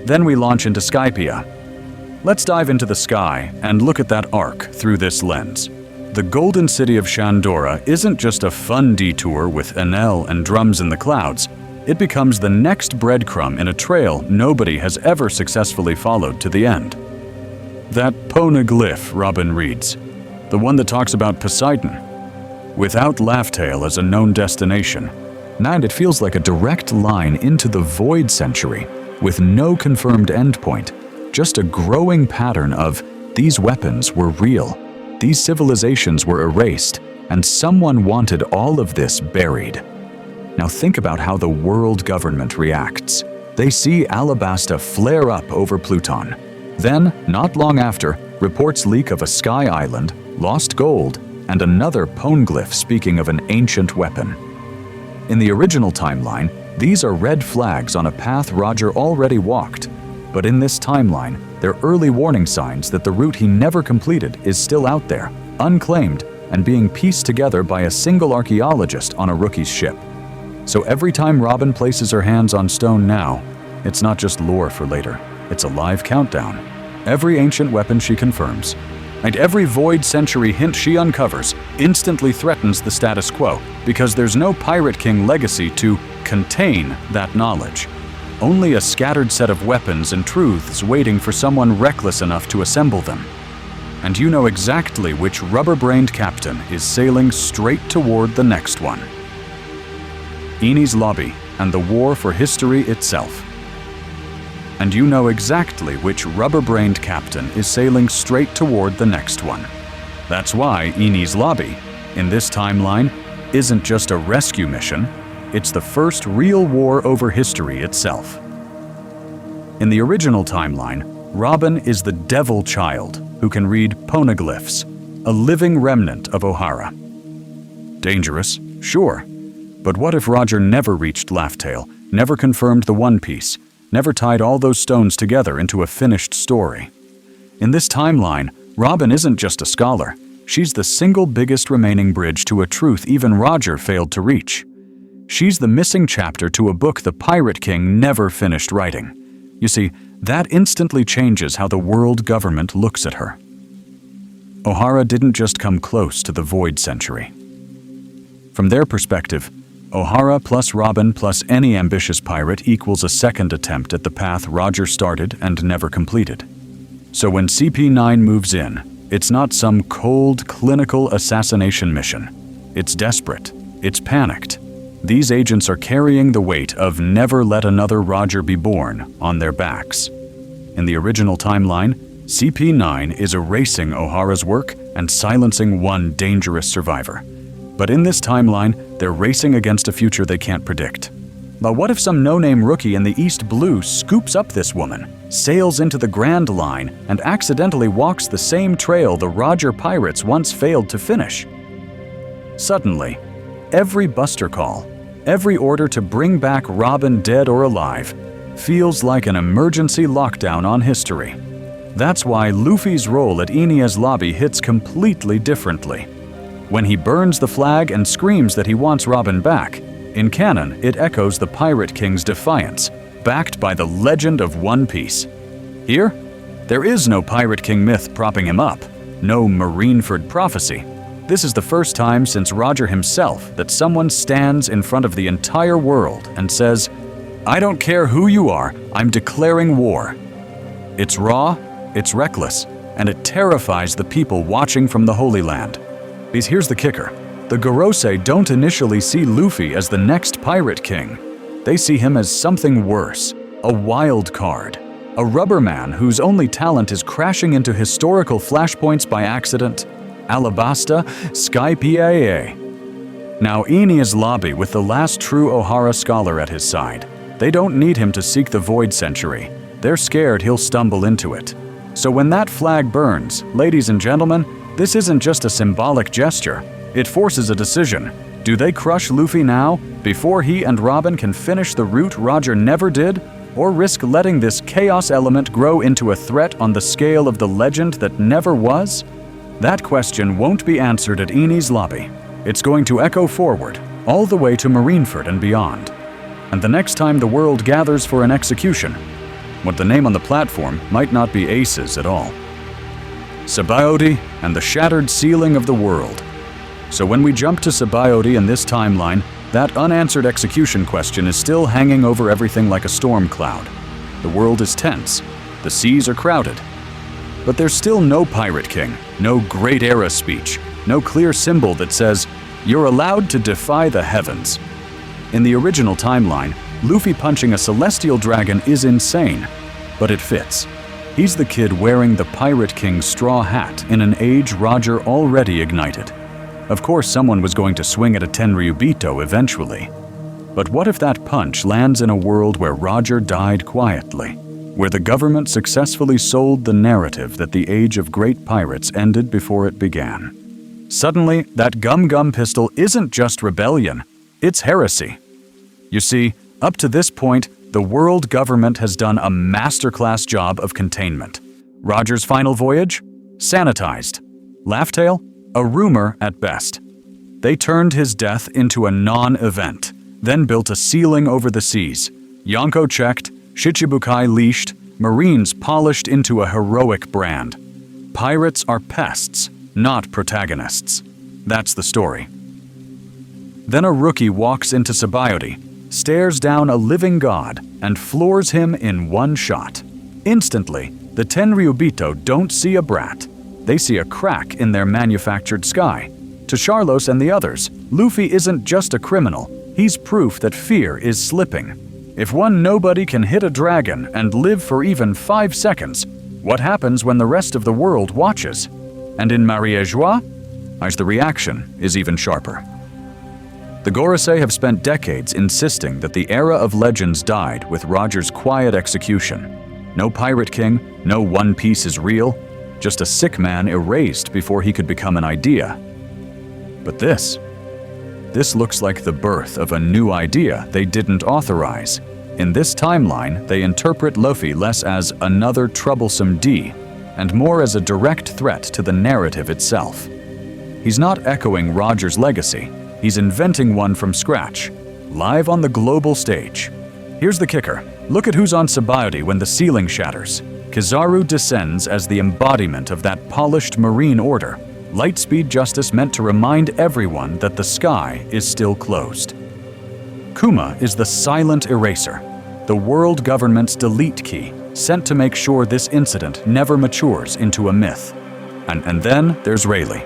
Then we launch into Skypiea. Let's dive into the sky and look at that arc through this lens. The golden city of Shandora isn't just a fun detour with Enel and drums in the clouds. It becomes the next breadcrumb in a trail nobody has ever successfully followed to the end. That poneglyph, Robin reads, the one that talks about Poseidon. Without Laughtail as a known destination, and it feels like a direct line into the Void Century with no confirmed endpoint. Just a growing pattern of these weapons were real, these civilizations were erased, and someone wanted all of this buried. Now think about how the world government reacts. They see Alabasta flare up over Pluton. Then, not long after, reports leak of a sky island, lost gold, and another poneglyph speaking of an ancient weapon. In the original timeline, these are red flags on a path Roger already walked. But in this timeline, they're early warning signs that the route he never completed is still out there, unclaimed, and being pieced together by a single archaeologist on a rookie's ship. So every time Robin places her hands on stone now, it's not just lore for later, it's a live countdown. Every ancient weapon she confirms, And every Void Century hint she uncovers instantly threatens the status quo, because there's no Pirate King legacy to contain that knowledge. Only a scattered set of weapons and truths waiting for someone reckless enough to assemble them. And you know exactly which rubber-brained captain is sailing straight toward the next one. Enies Lobby and the war for history itself. And you know exactly which rubber-brained captain is sailing straight toward the next one. That's why Enies Lobby, in this timeline, isn't just a rescue mission, it's the first real war over history itself. In the original timeline, Robin is the devil child who can read poneglyphs, a living remnant of O'Hara. Dangerous, sure. But what if Roger never reached Laughtail, never confirmed the One Piece, never tied all those stones together into a finished story? In this timeline, Robin isn't just a scholar. She's the single biggest remaining bridge to a truth even Roger failed to reach. She's the missing chapter to a book the Pirate King never finished writing. You see, that instantly changes how the world government looks at her. O'Hara didn't just come close to the Void Century. From their perspective, O'Hara plus Robin plus any ambitious pirate equals a second attempt at the path Roger started and never completed. So when CP9 moves in, it's not some cold, clinical assassination mission. It's desperate. It's panicked. These agents are carrying the weight of "never let another Roger be born" on their backs. In the original timeline, CP9 is erasing O'Hara's work and silencing one dangerous survivor. But in this timeline, they're racing against a future they can't predict. But what if some no-name rookie in the East Blue scoops up this woman, sails into the Grand Line, and accidentally walks the same trail the Roger pirates once failed to finish? Suddenly, every buster call, every order to bring back Robin dead or alive, feels like an emergency lockdown on history. That's why Luffy's role at Enies Lobby hits completely differently. When he burns the flag and screams that he wants Robin back, in canon it echoes the Pirate King's defiance, backed by the legend of One Piece. Here, there is no Pirate King myth propping him up, no Marineford prophecy. This is the first time since Roger himself that someone stands in front of the entire world and says, "I don't care who you are, I'm declaring war." It's raw, it's reckless, and it terrifies the people watching from the Holy Land. Because here's the kicker. The Gorosei don't initially see Luffy as the next Pirate King. They see him as something worse, a wild card, a rubber man whose only talent is crashing into historical flashpoints by accident. Alabasta, Sky PIA. Now Enies Lobby with the last true O'Hara scholar at his side. They don't need him to seek the Void Century. They're scared he'll stumble into it. So when that flag burns, ladies and gentlemen, this isn't just a symbolic gesture. It forces a decision. Do they crush Luffy now, before he and Robin can finish the route Roger never did? Or risk letting this chaos element grow into a threat on the scale of the legend that never was? That question won't be answered at Enies Lobby. It's going to echo forward, all the way to Marineford and beyond. And the next time the world gathers for an execution, what the name on the platform might not be Aces at all. Sabaody and the shattered ceiling of the world. So when we jump to Sabaody in this timeline, that unanswered execution question is still hanging over everything like a storm cloud. The world is tense. The seas are crowded. But there's still no Pirate King, no Great Era speech, no clear symbol that says, "You're allowed to defy the heavens." In the original timeline, Luffy punching a celestial dragon is insane, but it fits. He's the kid wearing the Pirate King's straw hat in an age Roger already ignited. Of course, someone was going to swing at a Tenryubito eventually. But what if that punch lands in a world where Roger died quietly? Where the government successfully sold the narrative that the age of great pirates ended before it began. Suddenly, that gum-gum pistol isn't just rebellion, it's heresy. You see, up to this point, the world government has done a masterclass job of containment. Roger's final voyage? Sanitized. Laughtail? A rumor at best. They turned his death into a non-event, then built a ceiling over the seas. Yonko checked, Shichibukai leashed, Marines polished into a heroic brand. Pirates are pests, not protagonists. That's the story. Then a rookie walks into Sabaody, stares down a living god, and floors him in one shot. Instantly, the Tenryubito don't see a brat. They see a crack in their manufactured sky. To Charlos and the others, Luffy isn't just a criminal, he's proof that fear is slipping. If one nobody can hit a dragon and live for even 5 seconds, what happens when the rest of the world watches? And in Marie-Joie, the reaction is even sharper. The Gorosei have spent decades insisting that the era of legends died with Roger's quiet execution. No Pirate King, no One Piece is real, just a sick man erased before he could become an idea. But this looks like the birth of a new idea they didn't authorize. In this timeline, they interpret Luffy less as another troublesome D, and more as a direct threat to the narrative itself. He's not echoing Roger's legacy, he's inventing one from scratch, live on the global stage. Here's the kicker. Look at who's on Sabaody when the ceiling shatters. Kizaru descends as the embodiment of that polished marine order. Lightspeed justice meant to remind everyone that the sky is still closed. Kuma is the silent eraser, the world government's delete key, sent to make sure this incident never matures into a myth. And then there's Rayleigh.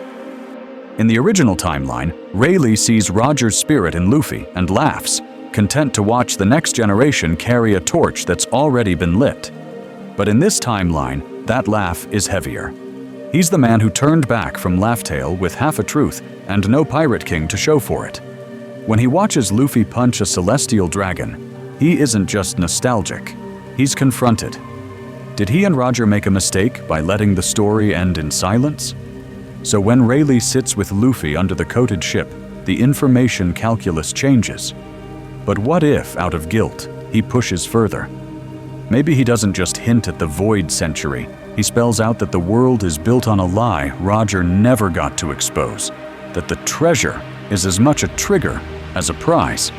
In the original timeline, Rayleigh sees Roger's spirit in Luffy and laughs, content to watch the next generation carry a torch that's already been lit. But in this timeline, that laugh is heavier. He's the man who turned back from Laugh-Tale with half a truth and no Pirate King to show for it. When he watches Luffy punch a celestial dragon, he isn't just nostalgic, he's confronted. Did he and Roger make a mistake by letting the story end in silence? So when Rayleigh sits with Luffy under the coated ship, the information calculus changes. But what if, out of guilt, he pushes further? Maybe he doesn't just hint at the Void Century, he spells out that the world is built on a lie Roger never got to expose, that the treasure is as much a trigger as a prize.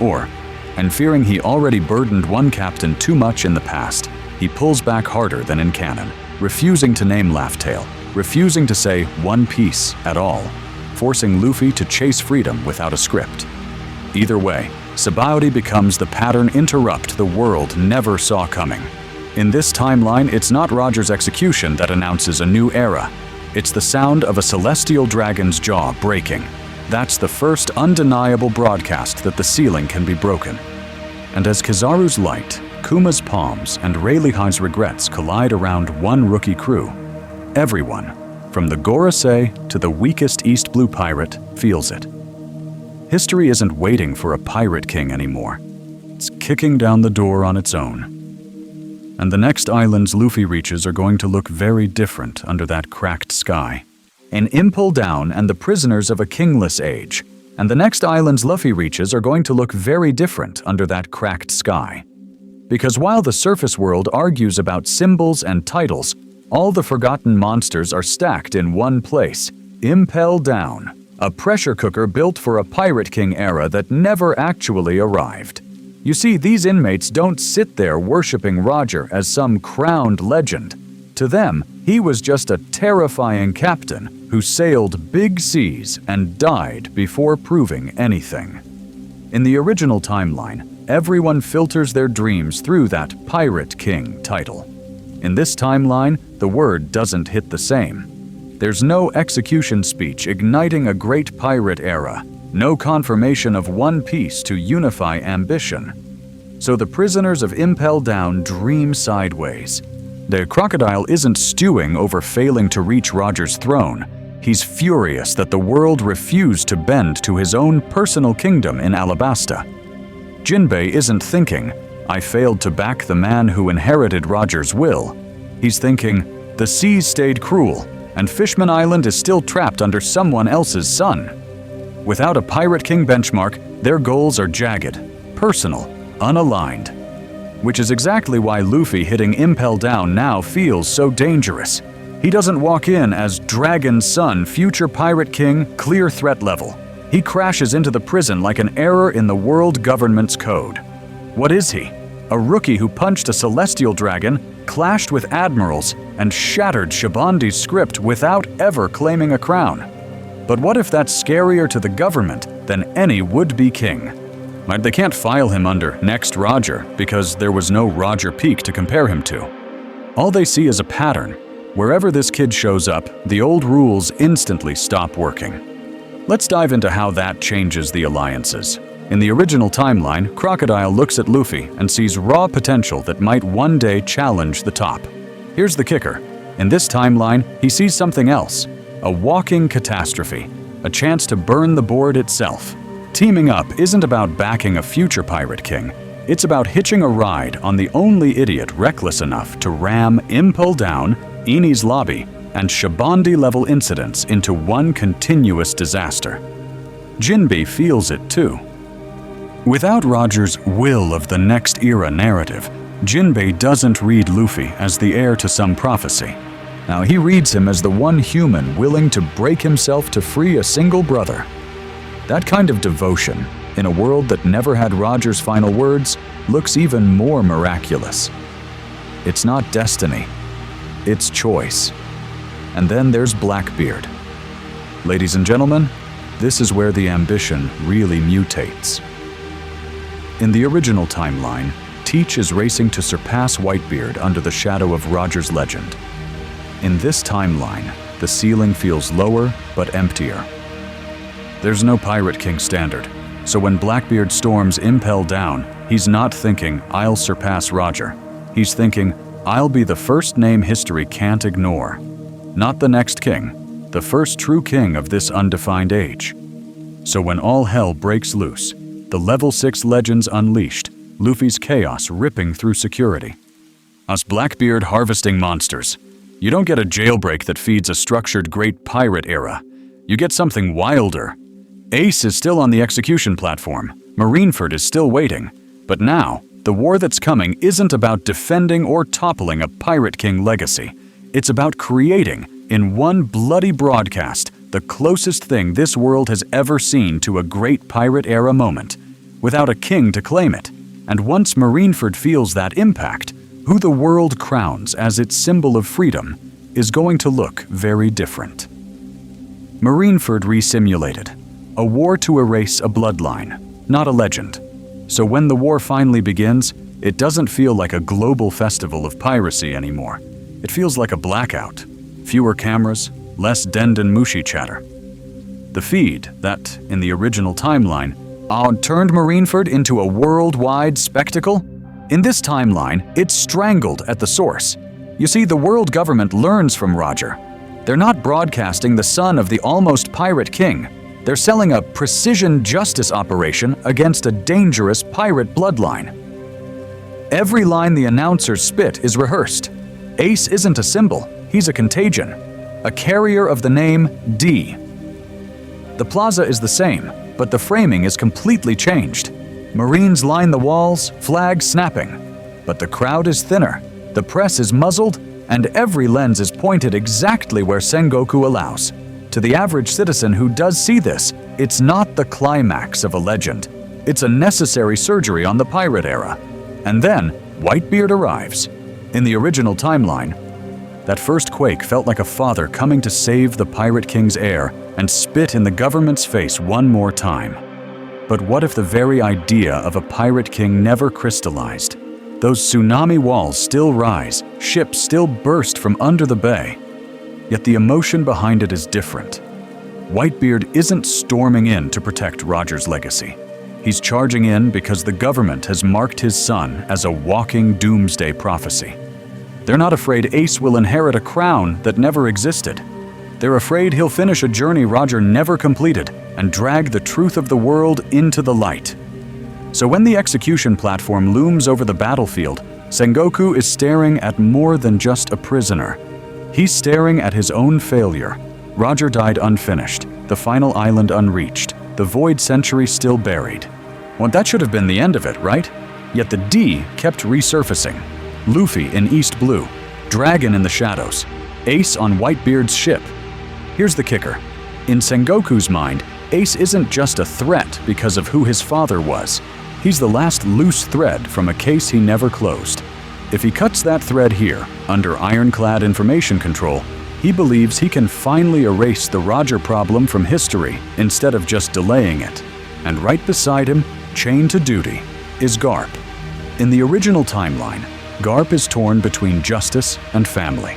Or, and fearing he already burdened one captain too much in the past, he pulls back harder than in canon, refusing to name Laugh-Tale, refusing to say One Piece at all, forcing Luffy to chase freedom without a script. Either way, Sabaody becomes the pattern interrupt the world never saw coming. In this timeline, it's not Roger's execution that announces a new era. It's the sound of a celestial dragon's jaw breaking. That's the first undeniable broadcast that the ceiling can be broken. And as Kizaru's light, Kuma's palms, and Rayleigh's regrets collide around one rookie crew, everyone, from the Gorosei to the weakest East Blue pirate, feels it. History isn't waiting for a Pirate King anymore. It's kicking down the door on its own. And the next islands Luffy reaches are going to look very different under that cracked sky. An Impel Down and the prisoners of a kingless age. And the next islands Luffy reaches are going to look very different under that cracked sky. Because while the surface world argues about symbols and titles, all the forgotten monsters are stacked in one place. Impel Down, a pressure cooker built for a Pirate King era that never actually arrived. You see, these inmates don't sit there worshipping Roger as some crowned legend. To them, he was just a terrifying captain who sailed big seas and died before proving anything. In the original timeline, everyone filters their dreams through that Pirate King title. In this timeline, the word doesn't hit the same. There's no execution speech igniting a great pirate era, no confirmation of One Piece to unify ambition. So the prisoners of Impel Down dream sideways. The crocodile isn't stewing over failing to reach Roger's throne. He's furious that the world refused to bend to his own personal kingdom in Alabasta. Jinbei isn't thinking, I failed to back the man who inherited Roger's will. He's thinking, the seas stayed cruel, and Fishman Island is still trapped under someone else's sun. Without a Pirate King benchmark, their goals are jagged, personal, unaligned. Which is exactly why Luffy hitting Impel Down now feels so dangerous. He doesn't walk in as Dragon Son, future Pirate King, clear threat level. He crashes into the prison like an error in the world government's code. What is he? A rookie who punched a celestial dragon clashed with admirals, and shattered Shabandi's script without ever claiming a crown. But what if that's scarier to the government than any would-be king? They can't file him under Next Roger because there was no Roger Peak to compare him to. All they see is a pattern. Wherever this kid shows up, the old rules instantly stop working. Let's dive into how that changes the alliances. In the original timeline, Crocodile looks at Luffy and sees raw potential that might one day challenge the top. Here's the kicker. In this timeline, he sees something else. A walking catastrophe. A chance to burn the board itself. Teaming up isn't about backing a future pirate king. It's about hitching a ride on the only idiot reckless enough to ram Impel Down, Eni's Lobby, and Shabandi-level incidents into one continuous disaster. Jinbe feels it too. Without Roger's will of the next era narrative, Jinbe doesn't read Luffy as the heir to some prophecy. Now, he reads him as the one human willing to break himself to free a single brother. That kind of devotion, in a world that never had Roger's final words, looks even more miraculous. It's not destiny, it's choice. And then there's Blackbeard. Ladies and gentlemen, this is where the ambition really mutates. In the original timeline, Teach is racing to surpass Whitebeard under the shadow of Roger's legend. In this timeline, the ceiling feels lower but emptier. There's no Pirate King standard, so when Blackbeard storms Impel Down, he's not thinking, "I'll surpass Roger." He's thinking, "I'll be the first name history can't ignore." Not the next king, the first true king of this undefined age. So when all hell breaks loose, the Level 6 legends unleashed, Luffy's chaos ripping through security. Us Blackbeard harvesting monsters. You don't get a jailbreak that feeds a structured great pirate era. You get something wilder. Ace is still on the execution platform. Marineford is still waiting. But now, the war that's coming isn't about defending or toppling a Pirate King legacy. It's about creating, in one bloody broadcast, the closest thing this world has ever seen to a great pirate era moment, without a king to claim it. And once Marineford feels that impact, who the world crowns as its symbol of freedom is going to look very different. Marineford resimulated. A war to erase a bloodline, not a legend. So when the war finally begins, it doesn't feel like a global festival of piracy anymore. It feels like a blackout. Fewer cameras, less Denden Mushi chatter. The feed that, in the original timeline, turned Marineford into a worldwide spectacle? In this timeline, it's strangled at the source. You see, the world government learns from Roger. They're not broadcasting the son of the almost pirate king. They're selling a precision justice operation against a dangerous pirate bloodline. Every line the announcers spit is rehearsed. Ace isn't a symbol, he's a contagion. A carrier of the name D. The plaza is the same, but the framing is completely changed. Marines line the walls, flags snapping. But the crowd is thinner, the press is muzzled, and every lens is pointed exactly where Sengoku allows. To the average citizen who does see this, it's not the climax of a legend. It's a necessary surgery on the pirate era. And then, Whitebeard arrives. In the original timeline, that first quake felt like a father coming to save the Pirate King's heir and spit in the government's face one more time. But what if the very idea of a Pirate King never crystallized? Those tsunami walls still rise, ships still burst from under the bay. Yet the emotion behind it is different. Whitebeard isn't storming in to protect Roger's legacy. He's charging in because the government has marked his son as a walking doomsday prophecy. They're not afraid Ace will inherit a crown that never existed. They're afraid he'll finish a journey Roger never completed and drag the truth of the world into the light. So when the execution platform looms over the battlefield, Sengoku is staring at more than just a prisoner. He's staring at his own failure. Roger died unfinished, the final island unreached, the void century still buried. Well, that should have been the end of it, right? Yet the D kept resurfacing. Luffy in East Blue, Dragon in the shadows, Ace on Whitebeard's ship. Here's the kicker. In Sengoku's mind, Ace isn't just a threat because of who his father was. He's the last loose thread from a case he never closed. If he cuts that thread here, under ironclad information control, he believes he can finally erase the Roger problem from history instead of just delaying it. And right beside him, chained to duty, is Garp. In the original timeline, Garp is torn between justice and family.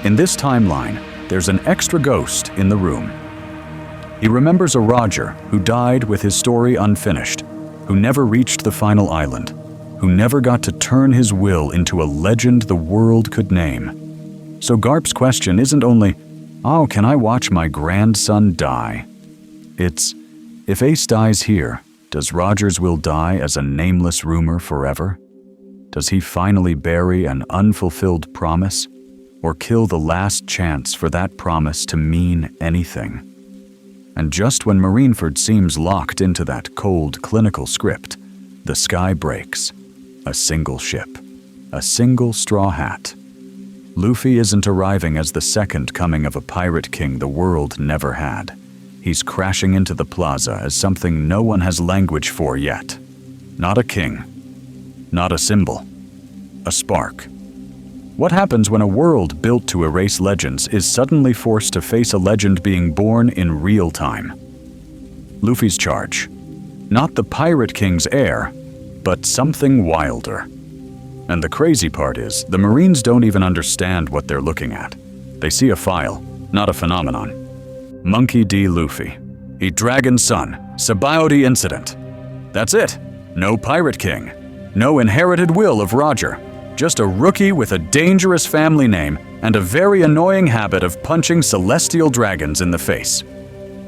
In this timeline, there's an extra ghost in the room. He remembers a Roger who died with his story unfinished, who never reached the final island, who never got to turn his will into a legend the world could name. So Garp's question isn't only, "Oh, can I watch my grandson die?" It's, if Ace dies here, does Roger's will die as a nameless rumor forever? Does he finally bury an unfulfilled promise, or kill the last chance for that promise to mean anything? And just when Marineford seems locked into that cold, clinical script, the sky breaks. A single ship. A single straw hat. Luffy isn't arriving as the second coming of a pirate king the world never had. He's crashing into the plaza as something no one has language for yet. Not a king. Not a symbol. A spark. What happens when a world built to erase legends is suddenly forced to face a legend being born in real time? Luffy's charge. Not the Pirate King's heir, but something wilder. And the crazy part is, the Marines don't even understand what they're looking at. They see a file, not a phenomenon. Monkey D. Luffy. A Dragon Son. Sabaody Incident. That's it. No Pirate King. No inherited will of Roger. Just a rookie with a dangerous family name and a very annoying habit of punching celestial dragons in the face.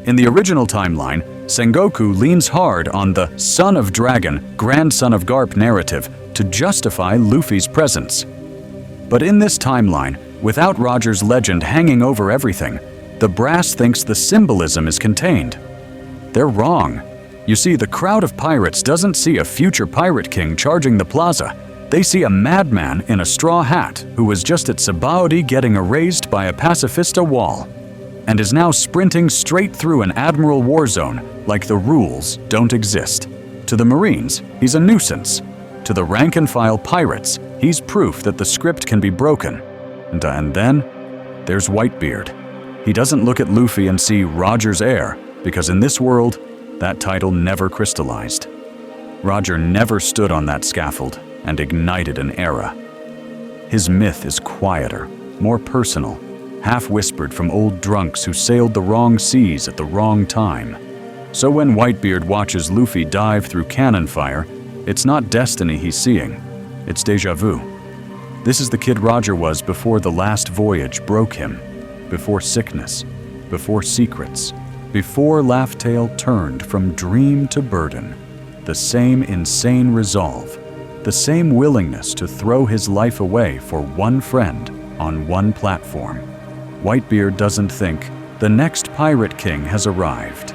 In the original timeline, Sengoku leans hard on the son of dragon, grandson of Garp narrative to justify Luffy's presence. But in this timeline, without Roger's legend hanging over everything, the brass thinks the symbolism is contained. They're wrong. You see, the crowd of pirates doesn't see a future pirate king charging the plaza. They see a madman in a straw hat who was just at Sabaody getting erased by a pacifista wall, and is now sprinting straight through an admiral war zone like the rules don't exist. To the Marines, he's a nuisance. To the rank-and-file pirates, he's proof that the script can be broken. And then, there's Whitebeard. He doesn't look at Luffy and see Roger's heir, because in this world, that title never crystallized. Roger never stood on that scaffold and ignited an era. His myth is quieter, more personal, half-whispered from old drunks who sailed the wrong seas at the wrong time. So when Whitebeard watches Luffy dive through cannon fire, it's not destiny he's seeing, it's déjà vu. This is the kid Roger was before the last voyage broke him, before sickness, before secrets, before Laugh-Tale turned from dream to burden. The same insane resolve, the same willingness to throw his life away for one friend on one platform. Whitebeard doesn't think the next Pirate King has arrived.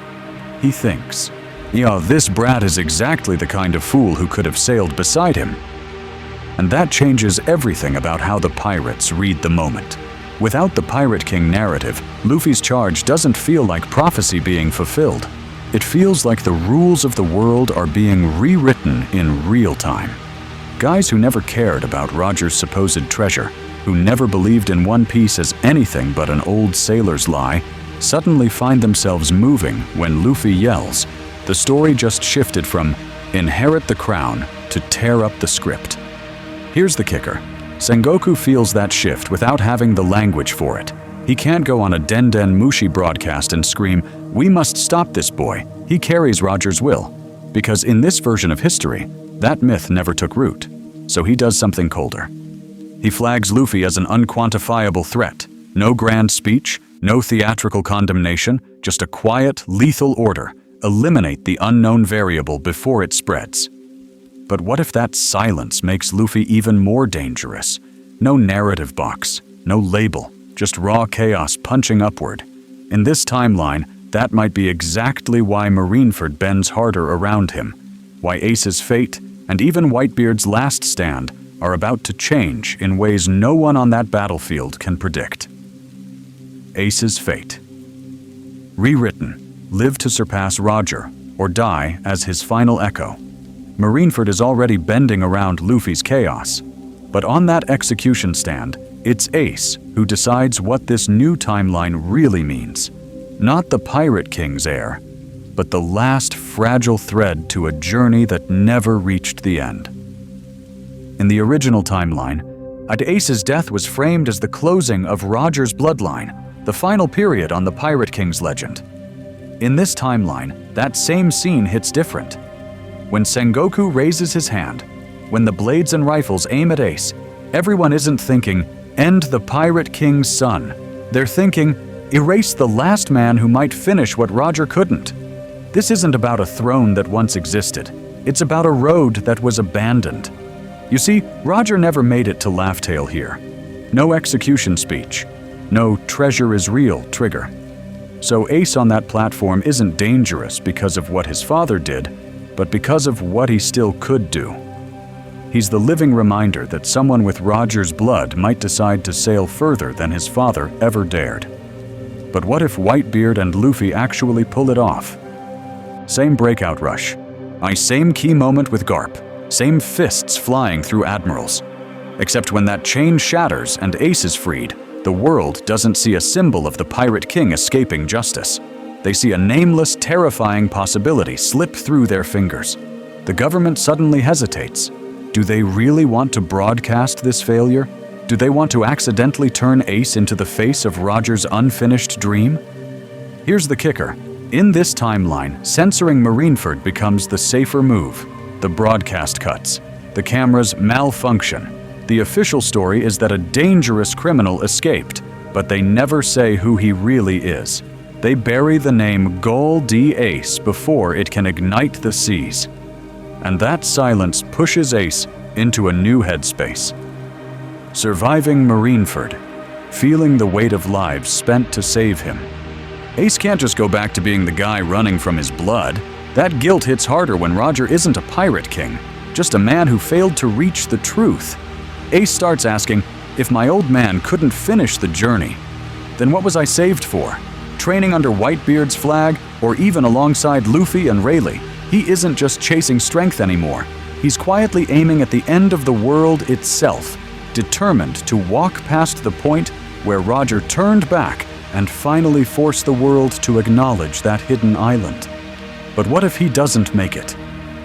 He thinks, yeah, this brat is exactly the kind of fool who could have sailed beside him. And that changes everything about how the pirates read the moment. Without the Pirate King narrative, Luffy's charge doesn't feel like prophecy being fulfilled. It feels like the rules of the world are being rewritten in real time. Guys who never cared about Roger's supposed treasure, who never believed in One Piece as anything but an old sailor's lie, suddenly find themselves moving when Luffy yells. The story just shifted from inherit the crown to tear up the script. Here's the kicker. Sengoku feels that shift without having the language for it. He can't go on a Den Den Mushi broadcast and scream, "We must stop this boy. He carries Roger's will." Because in this version of history, that myth never took root. So he does something colder. He flags Luffy as an unquantifiable threat. No grand speech, no theatrical condemnation, just a quiet, lethal order. Eliminate the unknown variable before it spreads. But what if that silence makes Luffy even more dangerous? No narrative box, no label, just raw chaos punching upward. In this timeline, that might be exactly why Marineford bends harder around him, why Ace's fate and even Whitebeard's last stand are about to change in ways no one on that battlefield can predict. Ace's fate. Rewritten, live to surpass Roger, or die as his final echo. Marineford is already bending around Luffy's chaos. But on that execution stand, it's Ace who decides what this new timeline really means. Not the Pirate King's heir, but the last fragile thread to a journey that never reached the end. In the original timeline, Ace's death was framed as the closing of Roger's bloodline, the final period on the Pirate King's legend. In this timeline, that same scene hits different. When Sengoku raises his hand, when the blades and rifles aim at Ace, everyone isn't thinking, "End the Pirate King's son." They're thinking, "Erase the last man who might finish what Roger couldn't." This isn't about a throne that once existed. It's about a road that was abandoned. You see, Roger never made it to Laugh Tale here. No execution speech. No treasure is real trigger. So Ace on that platform isn't dangerous because of what his father did, but because of what he still could do. He's the living reminder that someone with Roger's blood might decide to sail further than his father ever dared. But what if Whitebeard and Luffy actually pull it off? Same breakout rush. Same key moment with Garp. Same fists flying through admirals. Except when that chain shatters and Ace is freed, the world doesn't see a symbol of the Pirate King escaping justice. They see a nameless, terrifying possibility slip through their fingers. The government suddenly hesitates. Do they really want to broadcast this failure? Do they want to accidentally turn Ace into the face of Roger's unfinished dream? Here's the kicker. In this timeline, censoring Marineford becomes the safer move. The broadcast cuts. The cameras malfunction. The official story is that a dangerous criminal escaped, but they never say who he really is. They bury the name Gol D. Ace before it can ignite the seas. And that silence pushes Ace into a new headspace. Surviving Marineford, feeling the weight of lives spent to save him. Ace can't just go back to being the guy running from his blood. That guilt hits harder when Roger isn't a pirate king, just a man who failed to reach the truth. Ace starts asking, if my old man couldn't finish the journey, then what was I saved for? Training under Whitebeard's flag, or even alongside Luffy and Rayleigh, he isn't just chasing strength anymore. He's quietly aiming at the end of the world itself, determined to walk past the point where Roger turned back and finally force the world to acknowledge that hidden island. But what if he doesn't make it?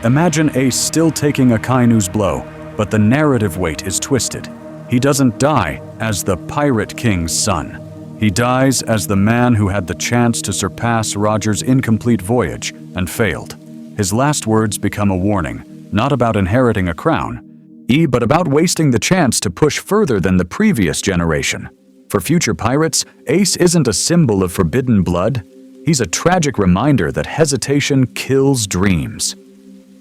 Imagine Ace still taking Akainu's blow, but the narrative weight is twisted. He doesn't die as the Pirate King's son. He dies as the man who had the chance to surpass Roger's incomplete voyage and failed. His last words become a warning, not about inheriting a crown, but about wasting the chance to push further than the previous generation. For future pirates, Ace isn't a symbol of forbidden blood. He's a tragic reminder that hesitation kills dreams.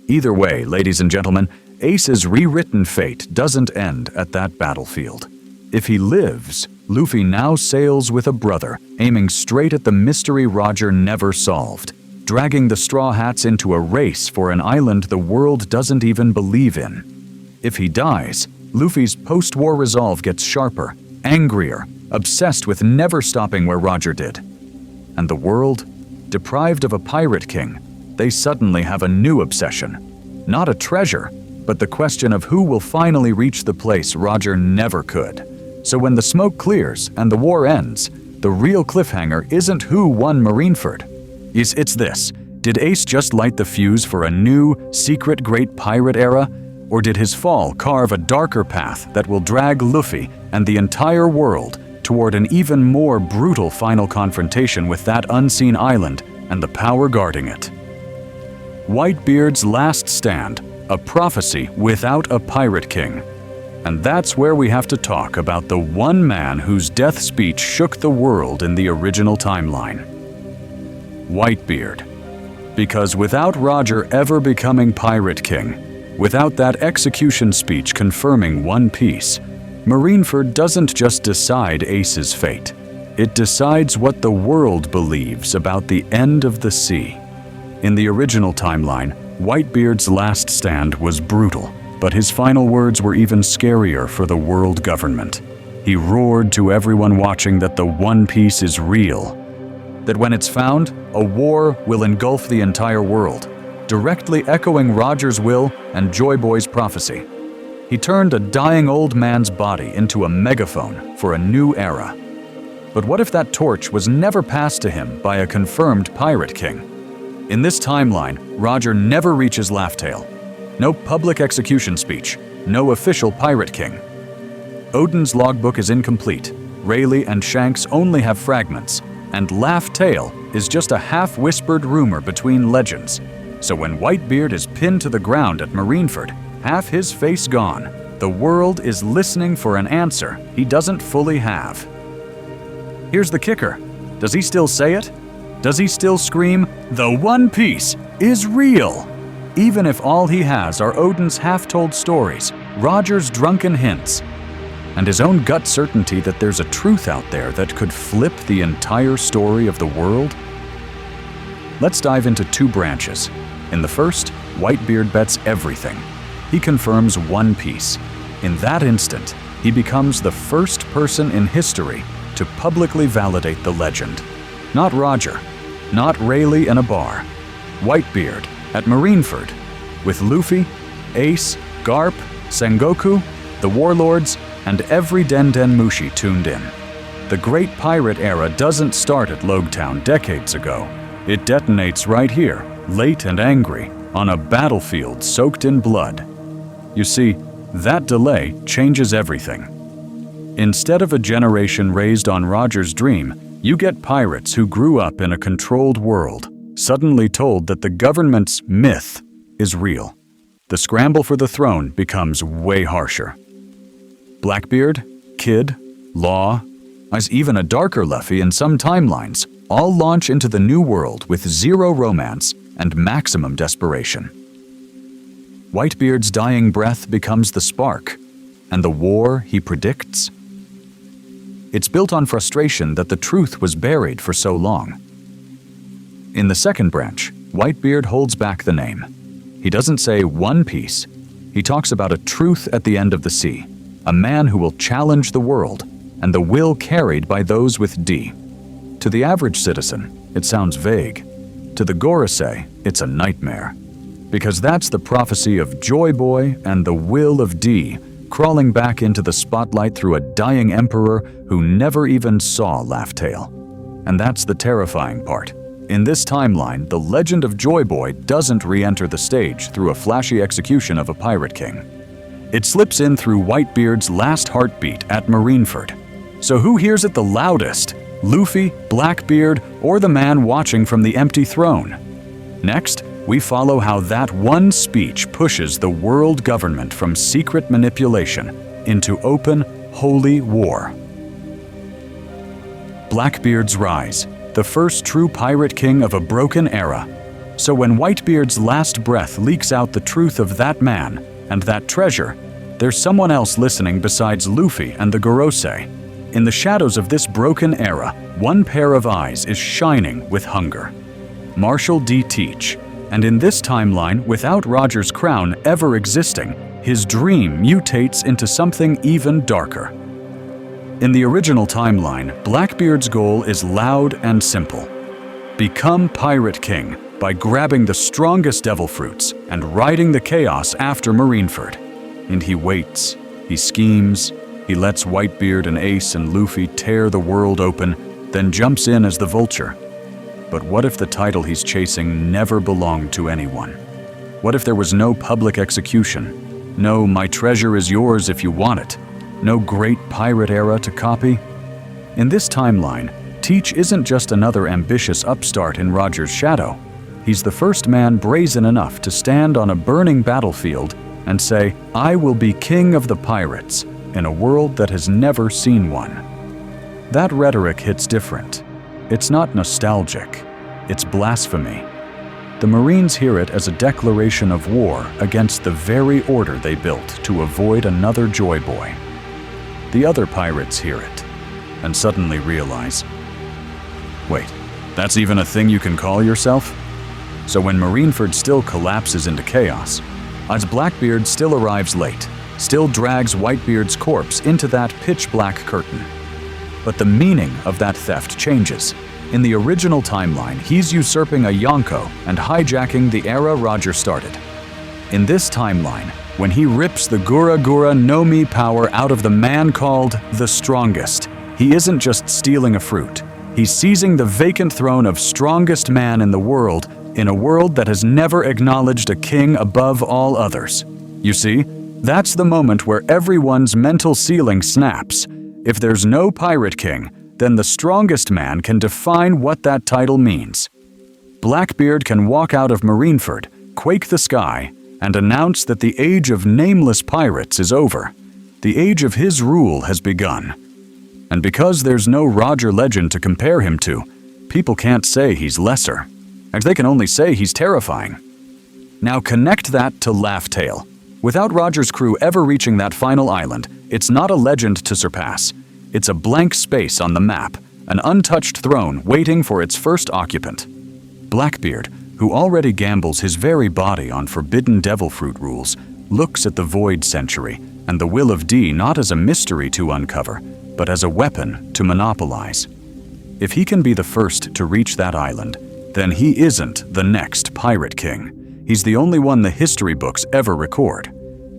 Either way, ladies and gentlemen, Ace's rewritten fate doesn't end at that battlefield. If he lives, Luffy now sails with a brother, aiming straight at the mystery Roger never solved, dragging the Straw Hats into a race for an island the world doesn't even believe in. If he dies, Luffy's post-war resolve gets sharper, angrier, obsessed with never stopping where Roger did. And the world, deprived of a pirate king, they suddenly have a new obsession. Not a treasure, but the question of who will finally reach the place Roger never could. So when the smoke clears and the war ends, the real cliffhanger isn't who won Marineford. It's this: did Ace just light the fuse for a new, secret great pirate era? Or did his fall carve a darker path that will drag Luffy and the entire world toward an even more brutal final confrontation with that unseen island and the power guarding it? Whitebeard's last stand, a prophecy without a pirate king. And that's where we have to talk about the one man whose death speech shook the world in the original timeline. Whitebeard. Because without Roger ever becoming Pirate King, without that execution speech confirming One Piece, Marineford doesn't just decide Ace's fate. It decides what the world believes about the end of the sea. In the original timeline, Whitebeard's last stand was brutal, but his final words were even scarier for the world government. He roared to everyone watching that the One Piece is real, that when it's found, a war will engulf the entire world, directly echoing Roger's will and Joy Boy's prophecy. He turned a dying old man's body into a megaphone for a new era. But what if that torch was never passed to him by a confirmed pirate king? In this timeline, Roger never reaches Laugh-Tale. No public execution speech, no official pirate king. Odin's logbook is incomplete, Rayleigh and Shanks only have fragments, and Laugh-Tale is just a half-whispered rumor between legends. So when Whitebeard is pinned to the ground at Marineford, half his face gone, the world is listening for an answer he doesn't fully have. Here's the kicker. Does he still say it? Does he still scream, "The One Piece is real"? Even if all he has are Odin's half-told stories, Roger's drunken hints, and his own gut certainty that there's a truth out there that could flip the entire story of the world? Let's dive into two branches. In the first, Whitebeard bets everything. He confirms One Piece. In that instant, he becomes the first person in history to publicly validate the legend. Not Roger, not Rayleigh in a bar. Whitebeard at Marineford, with Luffy, Ace, Garp, Sengoku, the Warlords, and every Den Mushi tuned in. The Great Pirate Era doesn't start at Logtown decades ago. It detonates right here, late and angry, on a battlefield soaked in blood. You see, that delay changes everything. Instead of a generation raised on Roger's dream, you get pirates who grew up in a controlled world, suddenly told that the government's myth is real. The scramble for the throne becomes way harsher. Blackbeard, Kid, Law, as even a darker Luffy in some timelines, all launch into the new world with zero romance and maximum desperation. Whitebeard's dying breath becomes the spark, and the war he predicts? It's built on frustration that the truth was buried for so long. In the second branch, Whitebeard holds back the name. He doesn't say One Piece. He talks about a truth at the end of the sea, a man who will challenge the world, and the will carried by those with D. To the average citizen, it sounds vague. To the Gorosei, it's a nightmare. Because that's the prophecy of Joy Boy and the will of D, crawling back into the spotlight through a dying emperor who never even saw Laugh-Tale. And that's the terrifying part. In this timeline, the legend of Joy Boy doesn't re-enter the stage through a flashy execution of a pirate king. It slips in through Whitebeard's last heartbeat at Marineford. So who hears it the loudest? Luffy, Blackbeard, or the man watching from the empty throne? Next, we follow how that one speech pushes the world government from secret manipulation into open, holy war. Blackbeard's rise, the first true pirate king of a broken era. So when Whitebeard's last breath leaks out the truth of that man and that treasure, there's someone else listening besides Luffy and the Gorosei. In the shadows of this broken era, one pair of eyes is shining with hunger. Marshall D. Teach. And in this timeline, without Roger's crown ever existing, his dream mutates into something even darker. In the original timeline, Blackbeard's goal is loud and simple. Become Pirate King by grabbing the strongest devil fruits and riding the chaos after Marineford. And he waits, he schemes, he lets Whitebeard and Ace and Luffy tear the world open, then jumps in as the vulture. But what if the title he's chasing never belonged to anyone? What if there was no public execution? No "my treasure is yours if you want it"? No great pirate era to copy? In this timeline, Teach isn't just another ambitious upstart in Roger's shadow. He's the first man brazen enough to stand on a burning battlefield and say, "I will be king of the pirates," in a world that has never seen one. That rhetoric hits different. It's not nostalgic, it's blasphemy. The Marines hear it as a declaration of war against the very order they built to avoid another Joy Boy. The other pirates hear it, and suddenly realize, wait, that's even a thing you can call yourself? So when Marineford still collapses into chaos, as Blackbeard still arrives late, still drags Whitebeard's corpse into that pitch-black curtain. But the meaning of that theft changes. In the original timeline, he's usurping a Yonko and hijacking the era Roger started. In this timeline, when he rips the Gura Gura no Mi power out of the man called the Strongest. He isn't just stealing a fruit. He's seizing the vacant throne of strongest man in the world, in a world that has never acknowledged a king above all others. You see, that's the moment where everyone's mental ceiling snaps. If there's no pirate king, then the strongest man can define what that title means. Blackbeard can walk out of Marineford, quake the sky, and announce that the age of nameless pirates is over. The age of his rule has begun. And because there's no Roger legend to compare him to, people can't say he's lesser. And they can only say he's terrifying. Now connect that to Laugh Tale. Without Roger's crew ever reaching that final island, it's not a legend to surpass. It's a blank space on the map, an untouched throne waiting for its first occupant. Blackbeard, who already gambles his very body on forbidden devil fruit rules, looks at the Void Century and the Will of D not as a mystery to uncover, but as a weapon to monopolize. If he can be the first to reach that island, then he isn't the next Pirate King. He's the only one the history books ever record.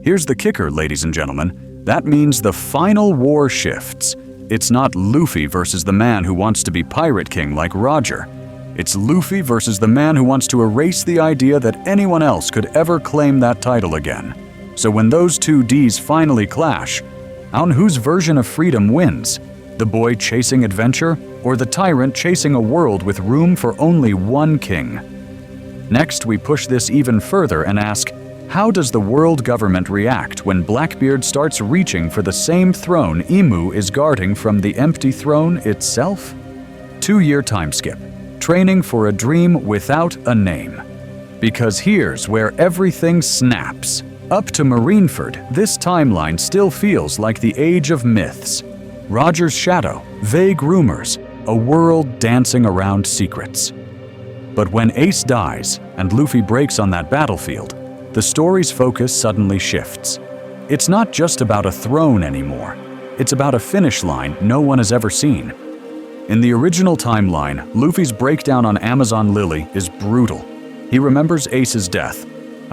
Here's the kicker, ladies and gentlemen. That means the final war shifts. It's not Luffy versus the man who wants to be Pirate King like Roger. It's Luffy versus the man who wants to erase the idea that anyone else could ever claim that title again. So when those two Ds finally clash, on whose version of freedom wins? The boy chasing adventure, or the tyrant chasing a world with room for only one king? Next, we push this even further and ask, how does the world government react when Blackbeard starts reaching for the same throne Emu is guarding from the empty throne itself? 2-year time skip. Training for a dream without a name. Because here's where everything snaps. Up to Marineford, this timeline still feels like the age of myths. Roger's shadow, vague rumors, a world dancing around secrets. But when Ace dies and Luffy breaks on that battlefield, the story's focus suddenly shifts. It's not just about a throne anymore. It's about a finish line no one has ever seen. In the original timeline, Luffy's breakdown on Amazon Lily is brutal. He remembers Ace's death,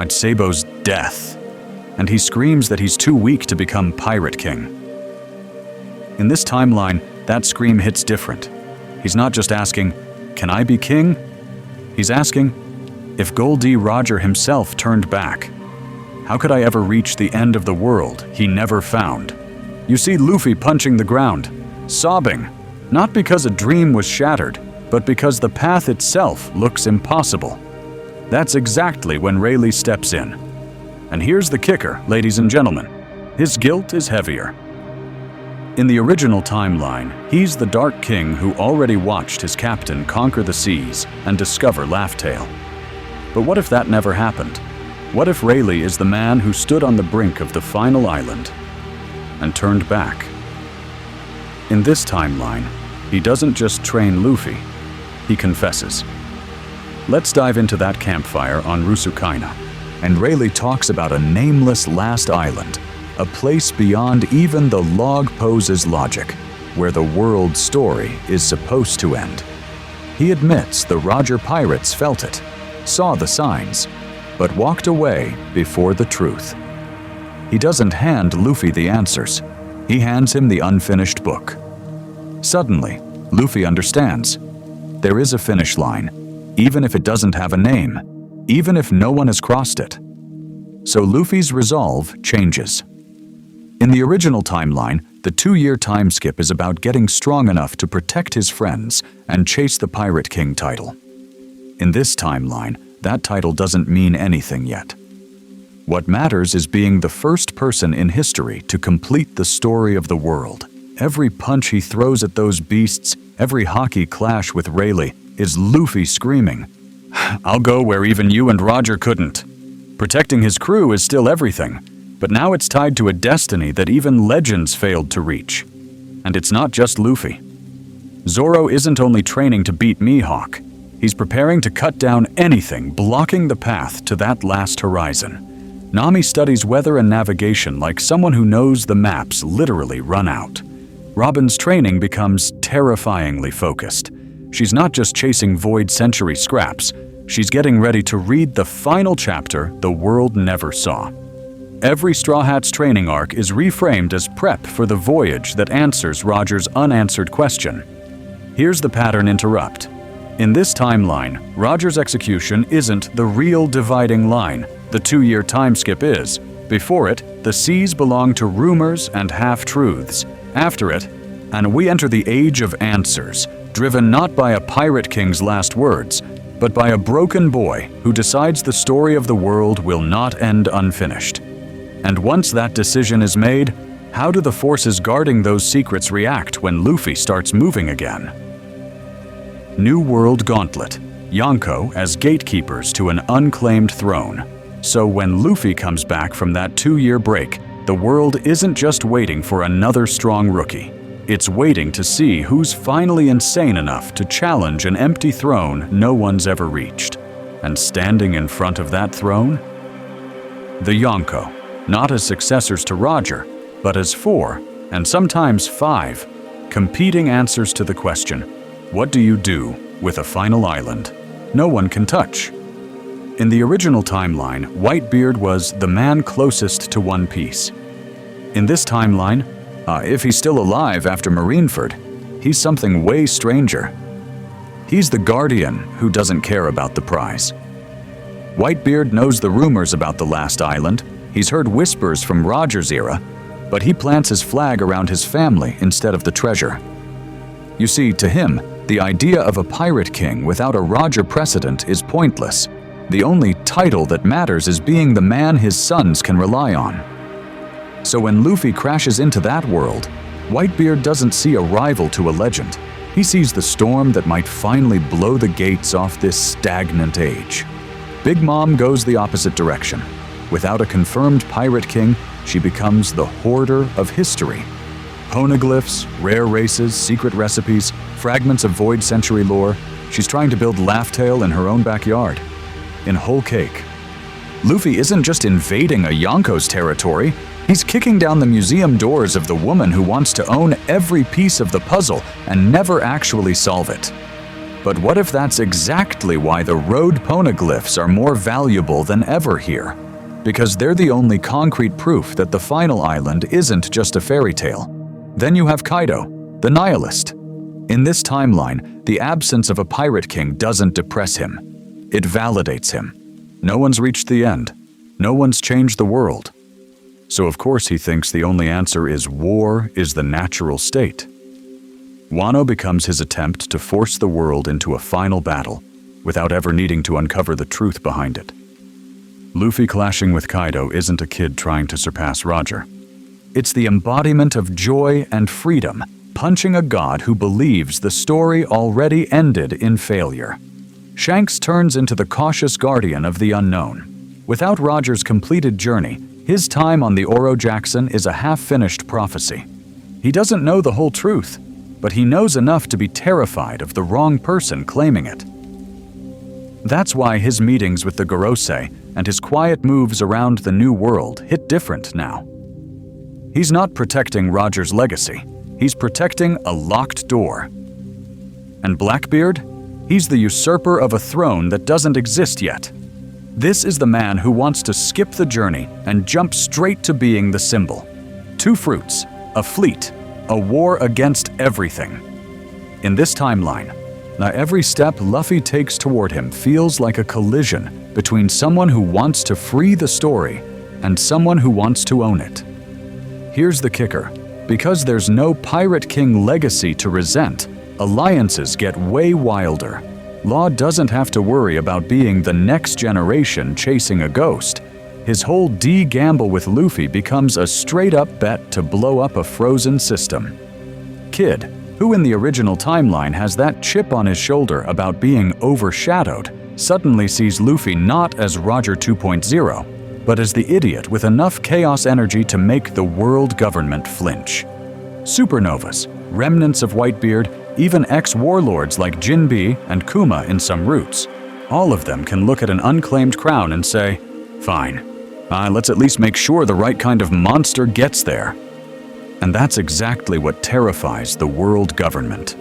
Sebo's death, and he screams that he's too weak to become Pirate King. In this timeline, that scream hits different. He's not just asking, "Can I be king?" He's asking, if Gol D. Roger himself turned back, how could I ever reach the end of the world he never found? You see Luffy punching the ground, sobbing, not because a dream was shattered, but because the path itself looks impossible. That's exactly when Rayleigh steps in. And here's the kicker, ladies and gentlemen. His guilt is heavier. In the original timeline, he's the Dark King who already watched his captain conquer the seas and discover Laugh Tale. But what if that never happened? What if Rayleigh is the man who stood on the brink of the final island and turned back? In this timeline, he doesn't just train Luffy, he confesses. Let's dive into that campfire on Rusukaina, and Rayleigh talks about a nameless last island, a place beyond even the log pose's logic, where the world's story is supposed to end. He admits the Roger pirates felt it, saw the signs, but walked away before the truth. He doesn't hand Luffy the answers. He hands him the unfinished book. Suddenly, Luffy understands. There is a finish line, even if it doesn't have a name, even if no one has crossed it. So Luffy's resolve changes. In the original timeline, the 2-year time skip is about getting strong enough to protect his friends and chase the Pirate King title. In this timeline, that title doesn't mean anything yet. What matters is being the first person in history to complete the story of the world. Every punch he throws at those beasts, every hockey clash with Rayleigh, is Luffy screaming, "I'll go where even you and Roger couldn't." Protecting his crew is still everything, but now it's tied to a destiny that even legends failed to reach. And it's not just Luffy. Zoro isn't only training to beat Mihawk, he's preparing to cut down anything blocking the path to that last horizon. Nami studies weather and navigation like someone who knows the maps literally run out. Robin's training becomes terrifyingly focused. She's not just chasing Void Century scraps, she's getting ready to read the final chapter the world never saw. Every Straw Hat's training arc is reframed as prep for the voyage that answers Roger's unanswered question. Here's the pattern interrupt. In this timeline, Roger's execution isn't the real dividing line. The 2-year time skip is. Before it, the seas belong to rumors and half-truths. After it, and we enter the Age of Answers, driven not by a pirate king's last words, but by a broken boy who decides the story of the world will not end unfinished. And once that decision is made, how do the forces guarding those secrets react when Luffy starts moving again? New World Gauntlet. Yonko as gatekeepers to an unclaimed throne. So when Luffy comes back from that 2-year break, the world isn't just waiting for another strong rookie. It's waiting to see who's finally insane enough to challenge an empty throne no one's ever reached. And standing in front of that throne? The Yonko, not as successors to Roger, but as 4, and sometimes 5, competing answers to the question, what do you do with a final island no one can touch? In the original timeline, Whitebeard was the man closest to One Piece. In this timeline, if he's still alive after Marineford, he's something way stranger. He's the guardian who doesn't care about the prize. Whitebeard knows the rumors about the last island. He's heard whispers from Roger's era, but he plants his flag around his family instead of the treasure. You see, to him, the idea of a pirate king without a Roger precedent is pointless. The only title that matters is being the man his sons can rely on. So when Luffy crashes into that world, Whitebeard doesn't see a rival to a legend. He sees the storm that might finally blow the gates off this stagnant age. Big Mom goes the opposite direction. Without a confirmed pirate king, she becomes the hoarder of history. Poneglyphs, rare races, secret recipes, fragments of Void Century lore. She's trying to build Laugh-Tale in her own backyard. In whole cake. Luffy isn't just invading a Yonko's territory, he's kicking down the museum doors of the woman who wants to own every piece of the puzzle and never actually solve it. But what if that's exactly why the road poneglyphs are more valuable than ever here? Because they're the only concrete proof that the final island isn't just a fairy tale. Then you have Kaido, the nihilist. In this timeline, the absence of a pirate king doesn't depress him. It validates him. No one's reached the end. No one's changed the world. So of course he thinks the only answer is war is the natural state. Wano becomes his attempt to force the world into a final battle without ever needing to uncover the truth behind it. Luffy clashing with Kaido isn't a kid trying to surpass Roger. It's the embodiment of joy and freedom, punching a god who believes the story already ended in failure. Shanks turns into the cautious guardian of the unknown. Without Roger's completed journey, his time on the Oro Jackson is a half-finished prophecy. He doesn't know the whole truth, but he knows enough to be terrified of the wrong person claiming it. That's why his meetings with the Gorosei and his quiet moves around the New World hit different now. He's not protecting Roger's legacy. He's protecting a locked door. And Blackbeard? He's the usurper of a throne that doesn't exist yet. This is the man who wants to skip the journey and jump straight to being the symbol. 2 fruits, a fleet, a war against everything. In this timeline, now every step Luffy takes toward him feels like a collision between someone who wants to free the story and someone who wants to own it. Here's the kicker. Because there's no Pirate King legacy to resent, alliances get way wilder. Law doesn't have to worry about being the next generation chasing a ghost. His whole D-gamble with Luffy becomes a straight-up bet to blow up a frozen system. Kid, who in the original timeline has that chip on his shoulder about being overshadowed, suddenly sees Luffy not as Roger 2.0, but as the idiot with enough chaos energy to make the world government flinch. Supernovas, remnants of Whitebeard, even ex-warlords like Jinbe and Kuma in some routes. All of them can look at an unclaimed crown and say, fine, let's at least make sure the right kind of monster gets there. And that's exactly what terrifies the world government.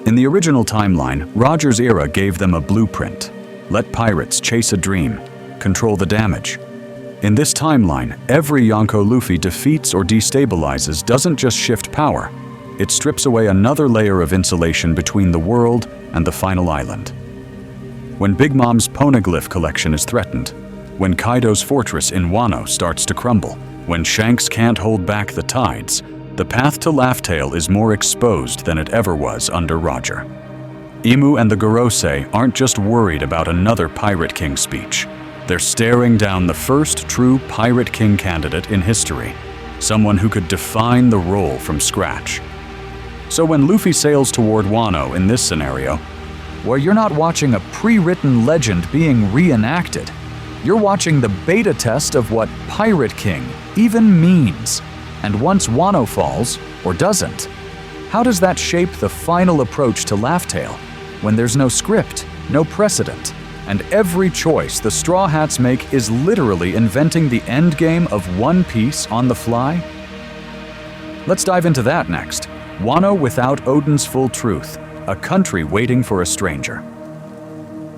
In the original timeline, Roger's era gave them a blueprint. Let pirates chase a dream, control the damage. In this timeline, every Yonko Luffy defeats or destabilizes doesn't just shift power, it strips away another layer of insulation between the world and the final island. When Big Mom's poneglyph collection is threatened, when Kaido's fortress in Wano starts to crumble, when Shanks can't hold back the tides, the path to Laugh Tale is more exposed than it ever was under Roger. Imu and the Gorosei aren't just worried about another Pirate King speech. They're staring down the first true Pirate King candidate in history, someone who could define the role from scratch. So when Luffy sails toward Wano in this scenario, well, you're not watching a pre-written legend being reenacted. You're watching the beta test of what Pirate King even means. And once Wano falls, or doesn't, how does that shape the final approach to Laugh Tale, when there's no script, no precedent, and every choice the Straw Hats make is literally inventing the endgame of One Piece on the fly? Let's dive into that next. Wano without Oden's full truth, a country waiting for a stranger.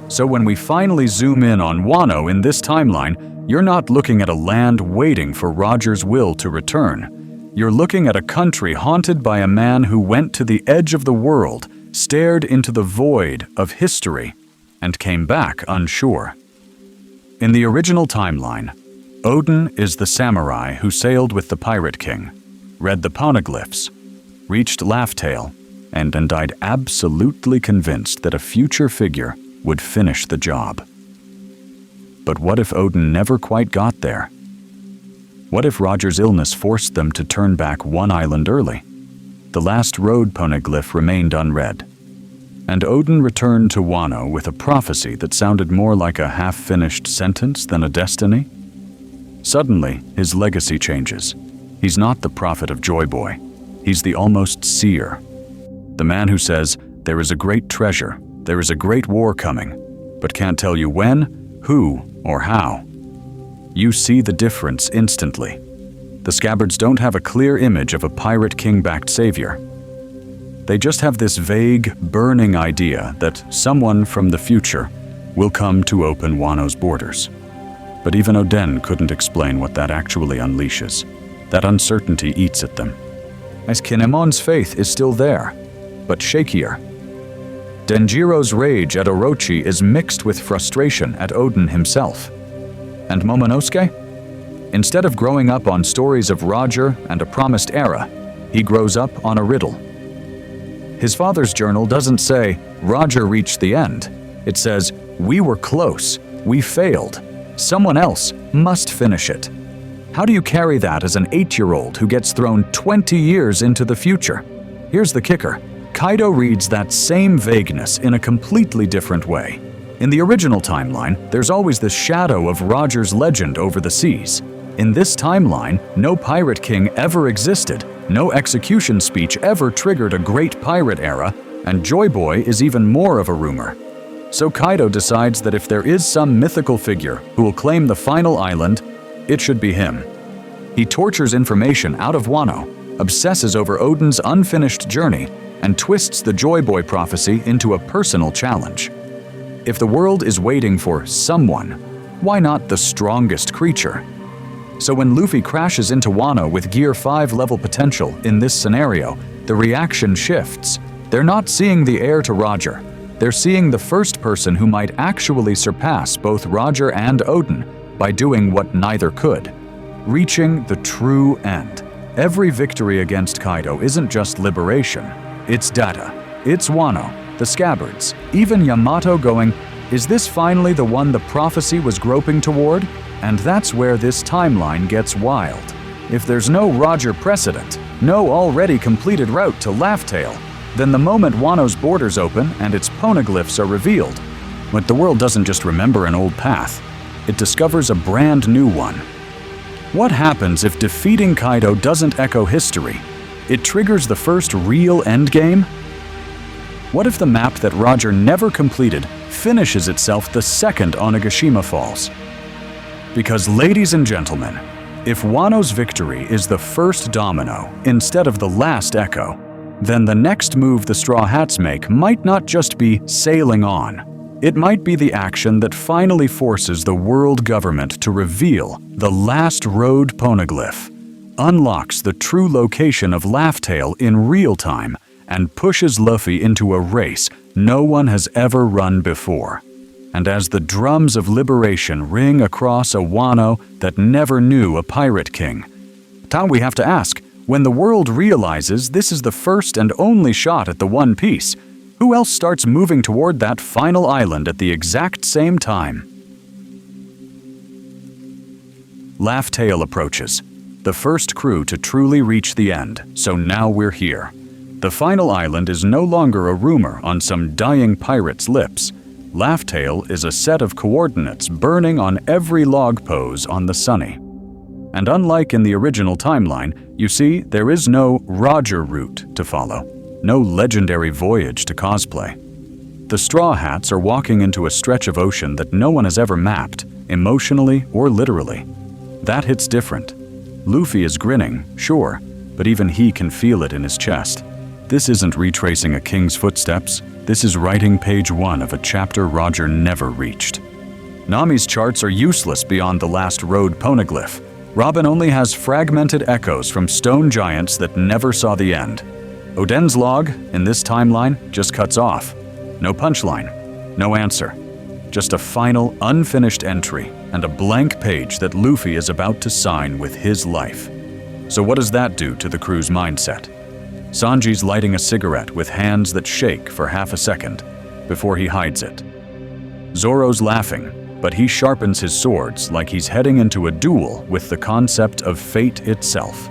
So when we finally zoom in on Wano in this timeline, you're not looking at a land waiting for Roger's will to return. You're looking at a country haunted by a man who went to the edge of the world, stared into the void of history, and came back unsure. In the original timeline, Oden is the samurai who sailed with the Pirate King, read the poneglyphs, reached Laugh Tale, and died absolutely convinced that a future figure would finish the job. But what if Oden never quite got there? What if Roger's illness forced them to turn back one island early? The last road poneglyph remained unread, and Oden returned to Wano with a prophecy that sounded more like a half-finished sentence than a destiny. Suddenly, his legacy changes. He's not the prophet of Joy Boy. He's the almost seer. The man who says, there is a great treasure, there is a great war coming, but can't tell you when, who, or how. You see the difference instantly. The Scabbards don't have a clear image of a Pirate King-backed savior. They just have this vague, burning idea that someone from the future will come to open Wano's borders. But even Oden couldn't explain what that actually unleashes. That uncertainty eats at them. As Kinemon's faith is still there, but shakier. Denjiro's rage at Orochi is mixed with frustration at Oden himself. And Momonosuke? Instead of growing up on stories of Roger and a promised era, he grows up on a riddle. His father's journal doesn't say, Roger reached the end. It says, we were close, we failed. Someone else must finish it. How do you carry that as an 8-year-old who gets thrown 20 years into the future? Here's the kicker. Kaido reads that same vagueness in a completely different way. In the original timeline, there's always the shadow of Roger's legend over the seas. In this timeline, no Pirate King ever existed, no execution speech ever triggered a great pirate era, and Joy Boy is even more of a rumor. So Kaido decides that if there is some mythical figure who will claim the final island, it should be him. He tortures information out of Wano, obsesses over Oden's unfinished journey, and twists the Joy Boy prophecy into a personal challenge. If the world is waiting for someone, why not the strongest creature? So when Luffy crashes into Wano with Gear 5 level potential in this scenario, the reaction shifts. They're not seeing the heir to Roger. They're seeing the first person who might actually surpass both Roger and Oden by doing what neither could, reaching the true end. Every victory against Kaido isn't just liberation. It's data. It's Wano, the Scabbards, even Yamato going, is this finally the one the prophecy was groping toward? And that's where this timeline gets wild. If there's no Roger precedent, no already completed route to Laugh Tale, then the moment Wano's borders open and its poneglyphs are revealed, but the world doesn't just remember an old path, it discovers a brand new one. What happens if defeating Kaido doesn't echo history? It triggers the first real endgame? What if the map that Roger never completed finishes itself the second Onigashima falls? Because, ladies and gentlemen, if Wano's victory is the first domino instead of the last echo, then the next move the Straw Hats make might not just be sailing on. It might be the action that finally forces the world government to reveal the last road poneglyph, unlocks the true location of Laugh-Tale in real time, and pushes Luffy into a race no one has ever run before. And as the drums of liberation ring across a Wano that never knew a pirate king, now we have to ask, when the world realizes this is the first and only shot at the One Piece, who else starts moving toward that final island at the exact same time? Laugh-Tale approaches, the first crew to truly reach the end, so now we're here. The final island is no longer a rumor on some dying pirate's lips. Laugh-Tale is a set of coordinates burning on every log pose on the Sunny. And unlike in the original timeline, you see, there is no Roger route to follow, no legendary voyage to cosplay. The Straw Hats are walking into a stretch of ocean that no one has ever mapped, emotionally or literally. That hits different. Luffy is grinning, sure, but even he can feel it in his chest. This isn't retracing a king's footsteps, this is writing page 1 of a chapter Roger never reached. Nami's charts are useless beyond the last road poneglyph. Robin only has fragmented echoes from stone giants that never saw the end. Oden's log, in this timeline, just cuts off. No punchline, no answer. Just a final, unfinished entry and a blank page that Luffy is about to sign with his life. So what does that do to the crew's mindset? Sanji's lighting a cigarette with hands that shake for half a second before he hides it. Zoro's laughing, but he sharpens his swords like he's heading into a duel with the concept of fate itself.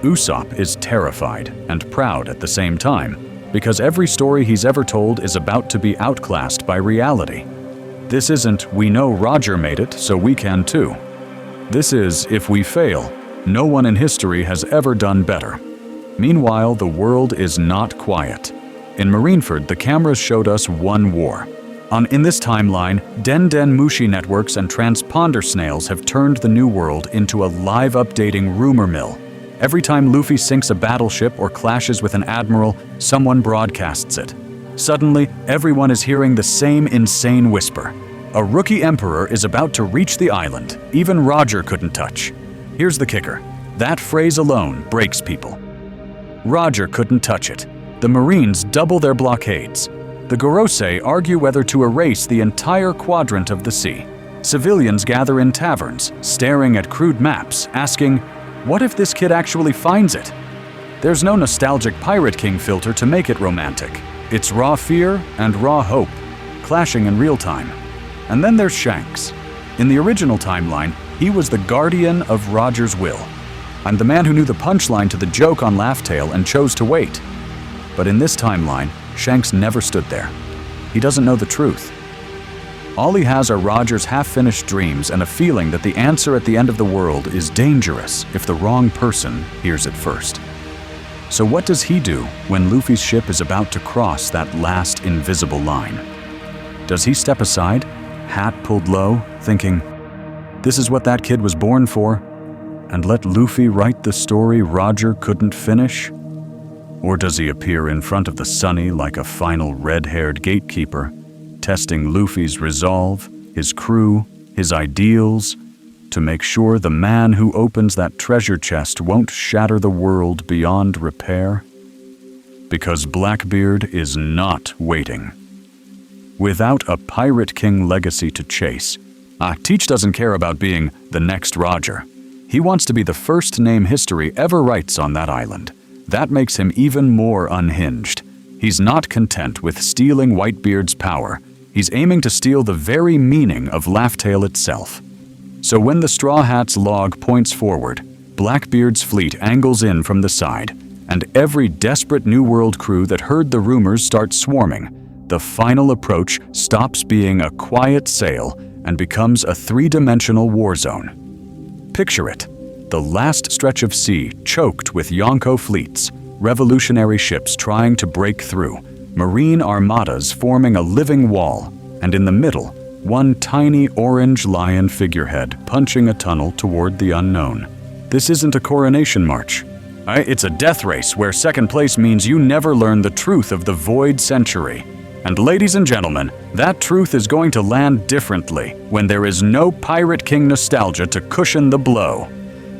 Usopp is terrified and proud at the same time, because every story he's ever told is about to be outclassed by reality. This isn't, we know Roger made it, so we can too. This is, if we fail, no one in history has ever done better. Meanwhile, the world is not quiet. In Marineford, the cameras showed us one war. In this timeline, Den Den Mushi networks and transponder snails have turned the New World into a live updating rumor mill. Every time Luffy sinks a battleship or clashes with an admiral, someone broadcasts it. Suddenly, everyone is hearing the same insane whisper. A rookie emperor is about to reach the island, even Roger couldn't touch. Here's the kicker. That phrase alone breaks people. Roger couldn't touch it. The Marines double their blockades. The Gorosei argue whether to erase the entire quadrant of the sea. Civilians gather in taverns, staring at crude maps, asking, what if this kid actually finds it? There's no nostalgic Pirate King filter to make it romantic. It's raw fear and raw hope, clashing in real time. And then there's Shanks. In the original timeline, he was the guardian of Roger's will. I'm the man who knew the punchline to the joke on Laugh-Tale and chose to wait. But in this timeline, Shanks never stood there. He doesn't know the truth. All he has are Roger's half-finished dreams and a feeling that the answer at the end of the world is dangerous if the wrong person hears it first. So what does he do when Luffy's ship is about to cross that last invisible line? Does he step aside, hat pulled low, thinking, this is what that kid was born for, and let Luffy write the story Roger couldn't finish? Or does he appear in front of the Sunny like a final red-haired gatekeeper, testing Luffy's resolve, his crew, his ideals, to make sure the man who opens that treasure chest won't shatter the world beyond repair? Because Blackbeard is not waiting. Without a Pirate King legacy to chase, Teach doesn't care about being the next Roger. He wants to be the first name history ever writes on that island. That makes him even more unhinged. He's not content with stealing Whitebeard's power. He's aiming to steal the very meaning of Laugh-Tale itself. So when the Straw Hat's log points forward, Blackbeard's fleet angles in from the side, and every desperate New World crew that heard the rumors starts swarming. The final approach stops being a quiet sail and becomes a three-dimensional war zone. Picture it, the last stretch of sea choked with Yonko fleets, revolutionary ships trying to break through, marine armadas forming a living wall, and in the middle, one tiny orange lion figurehead punching a tunnel toward the unknown. This isn't a coronation march. It's a death race where second place means you never learn the truth of the Void Century. And ladies and gentlemen, that truth is going to land differently when there is no Pirate King nostalgia to cushion the blow.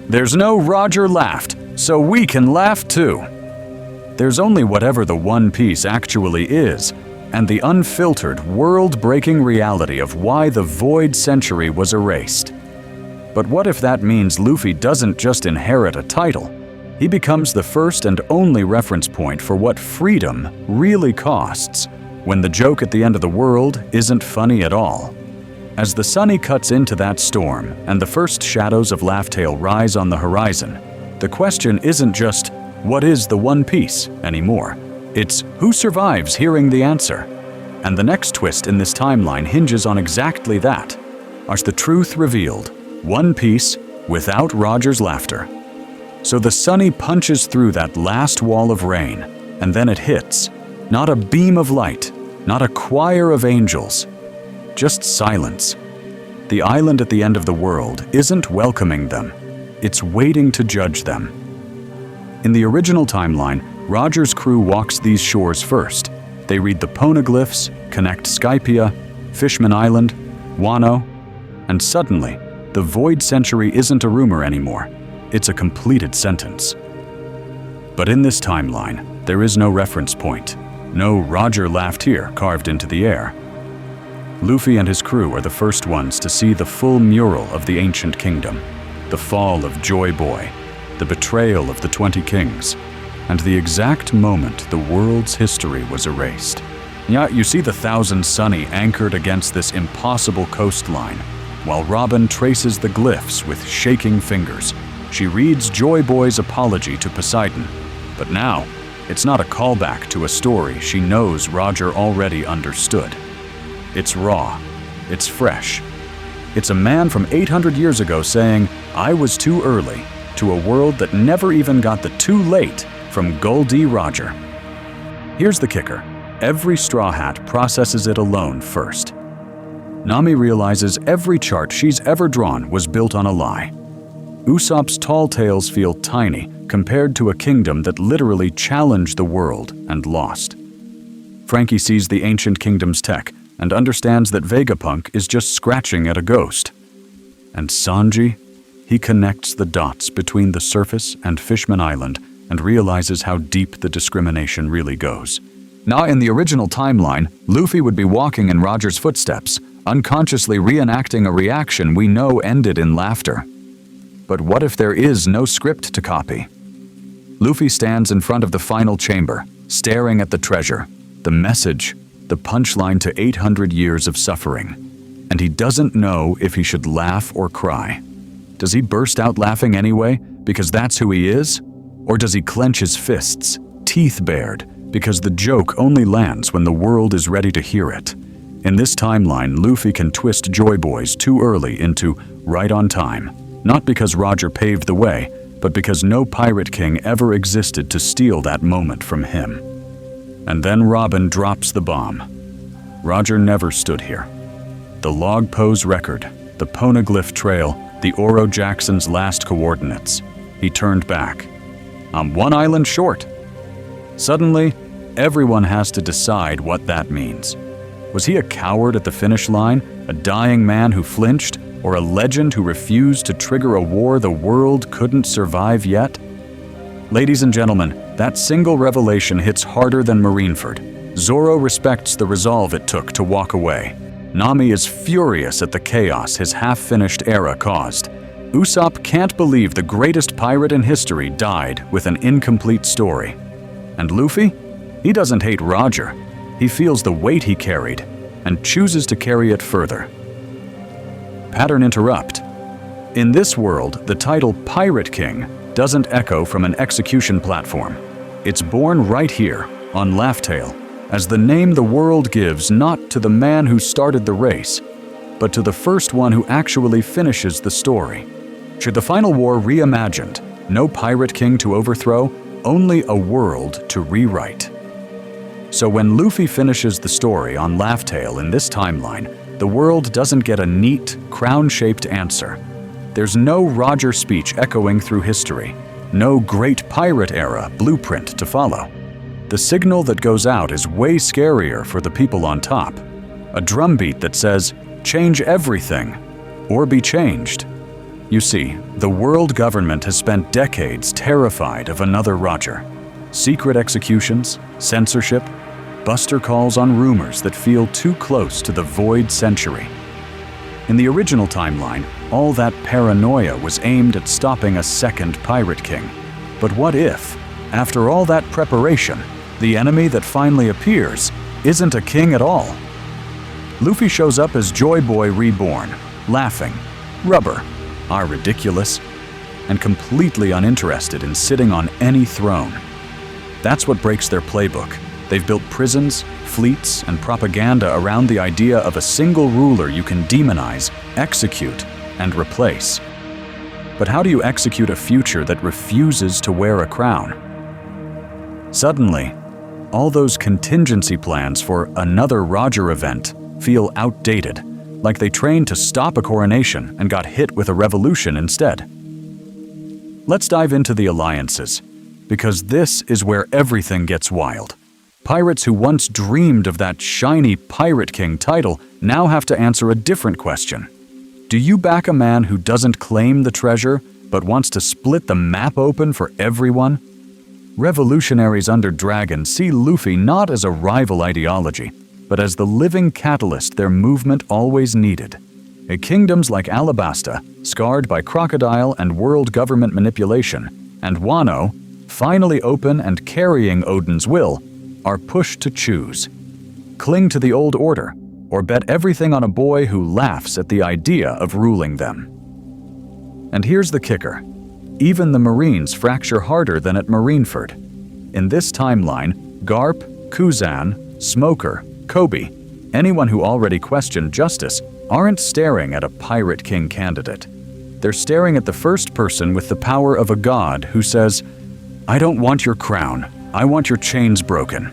There's no Roger laughed, so we can laugh too. There's only whatever the One Piece actually is, and the unfiltered, world-breaking reality of why the Void Century was erased. But what if that means Luffy doesn't just inherit a title? He becomes the first and only reference point for what freedom really costs, when the joke at the end of the world isn't funny at all. As the Sunny cuts into that storm and the first shadows of Laugh Tale rise on the horizon, the question isn't just, what is the One Piece anymore? It's who survives hearing the answer. And the next twist in this timeline hinges on exactly that. As the truth revealed, One Piece without Roger's laughter. So the Sunny punches through that last wall of rain, and then it hits. Not a beam of light, not a choir of angels, just silence. The island at the end of the world isn't welcoming them, it's waiting to judge them. In the original timeline, Roger's crew walks these shores first. They read the poneglyphs, connect Skypia, Fishman Island, Wano, and suddenly, the Void Century isn't a rumor anymore. It's a completed sentence. But in this timeline, there is no reference point. No Roger laughed here carved into the air. Luffy and his crew are the first ones to see the full mural of the ancient kingdom, the fall of Joy Boy, the betrayal of the 20 kings, and the exact moment the world's history was erased. Yeah, you see the Thousand Sunny anchored against this impossible coastline, while Robin traces the glyphs with shaking fingers. She reads Joy Boy's apology to Poseidon, but now, it's not a callback to a story she knows Roger already understood. It's raw. It's fresh. It's a man from 800 years ago saying, "I was too early," to a world that never even got the "too late" from Goldie Roger. Here's the kicker. Every Straw Hat processes it alone first. Nami realizes every chart she's ever drawn was built on a lie. Usopp's tall tales feel tiny compared to a kingdom that literally challenged the world and lost. Frankie sees the ancient kingdom's tech and understands that Vegapunk is just scratching at a ghost. And Sanji? He connects the dots between the surface and Fishman Island and realizes how deep the discrimination really goes. Now, in the original timeline, Luffy would be walking in Roger's footsteps, unconsciously reenacting a reaction we know ended in laughter. But what if there is no script to copy? Luffy stands in front of the final chamber, staring at the treasure, the message, the punchline to 800 years of suffering. And he doesn't know if he should laugh or cry. Does he burst out laughing anyway, because that's who he is? Or does he clench his fists, teeth bared, because the joke only lands when the world is ready to hear it? In this timeline, Luffy can twist Joy Boys too early into right on time. Not because Roger paved the way, but because no Pirate King ever existed to steal that moment from him. And then Robin drops the bomb. Roger never stood here. The log pose record, the poneglyph trail, the Oro Jackson's last coordinates. He turned back. I'm one island short. Suddenly, everyone has to decide what that means. Was he a coward at the finish line, a dying man who flinched, or a legend who refused to trigger a war the world couldn't survive yet? Ladies and gentlemen, that single revelation hits harder than Marineford. Zoro respects the resolve it took to walk away. Nami is furious at the chaos his half-finished era caused. Usopp can't believe the greatest pirate in history died with an incomplete story. And Luffy? He doesn't hate Roger. He feels the weight he carried and chooses to carry it further. Pattern interrupt. In this world, the title Pirate King doesn't echo from an execution platform. It's born right here, on Laugh Tale, as the name the world gives not to the man who started the race, but to the first one who actually finishes the story. Should the final war reimagined, no Pirate King to overthrow, only a world to rewrite. So when Luffy finishes the story on Laugh Tale in this timeline, the world doesn't get a neat, crown-shaped answer. There's no Roger speech echoing through history, no great pirate era blueprint to follow. The signal that goes out is way scarier for the people on top. A drumbeat that says, "Change everything," or be changed. You see, the world government has spent decades terrified of another Roger. Secret executions, censorship, buster calls on rumors that feel too close to the void century. In the original timeline, all that paranoia was aimed at stopping a second Pirate King. But what if, after all that preparation, the enemy that finally appears isn't a king at all? Luffy shows up as Joy Boy reborn, laughing, rubber, ridiculous, and completely uninterested in sitting on any throne. That's what breaks their playbook. They've built prisons, fleets, and propaganda around the idea of a single ruler you can demonize, execute, and replace. But how do you execute a future that refuses to wear a crown? Suddenly, all those contingency plans for another Roger event feel outdated, like they trained to stop a coronation and got hit with a revolution instead. Let's dive into the alliances, because this is where everything gets wild. Pirates who once dreamed of that shiny Pirate King title now have to answer a different question. Do you back a man who doesn't claim the treasure, but wants to split the map open for everyone? Revolutionaries under Dragon see Luffy not as a rival ideology, but as the living catalyst their movement always needed. Kingdoms like Alabasta, scarred by crocodile and world government manipulation, and Wano, finally open and carrying Odin's will, are pushed to choose. Cling to the old order, or bet everything on a boy who laughs at the idea of ruling them. And here's the kicker. Even the Marines fracture harder than at Marineford. In this timeline, Garp, Kuzan, Smoker, Kobe, anyone who already questioned justice, aren't staring at a Pirate King candidate. They're staring at the first person with the power of a god who says, "I don't want your crown, I want your chains broken."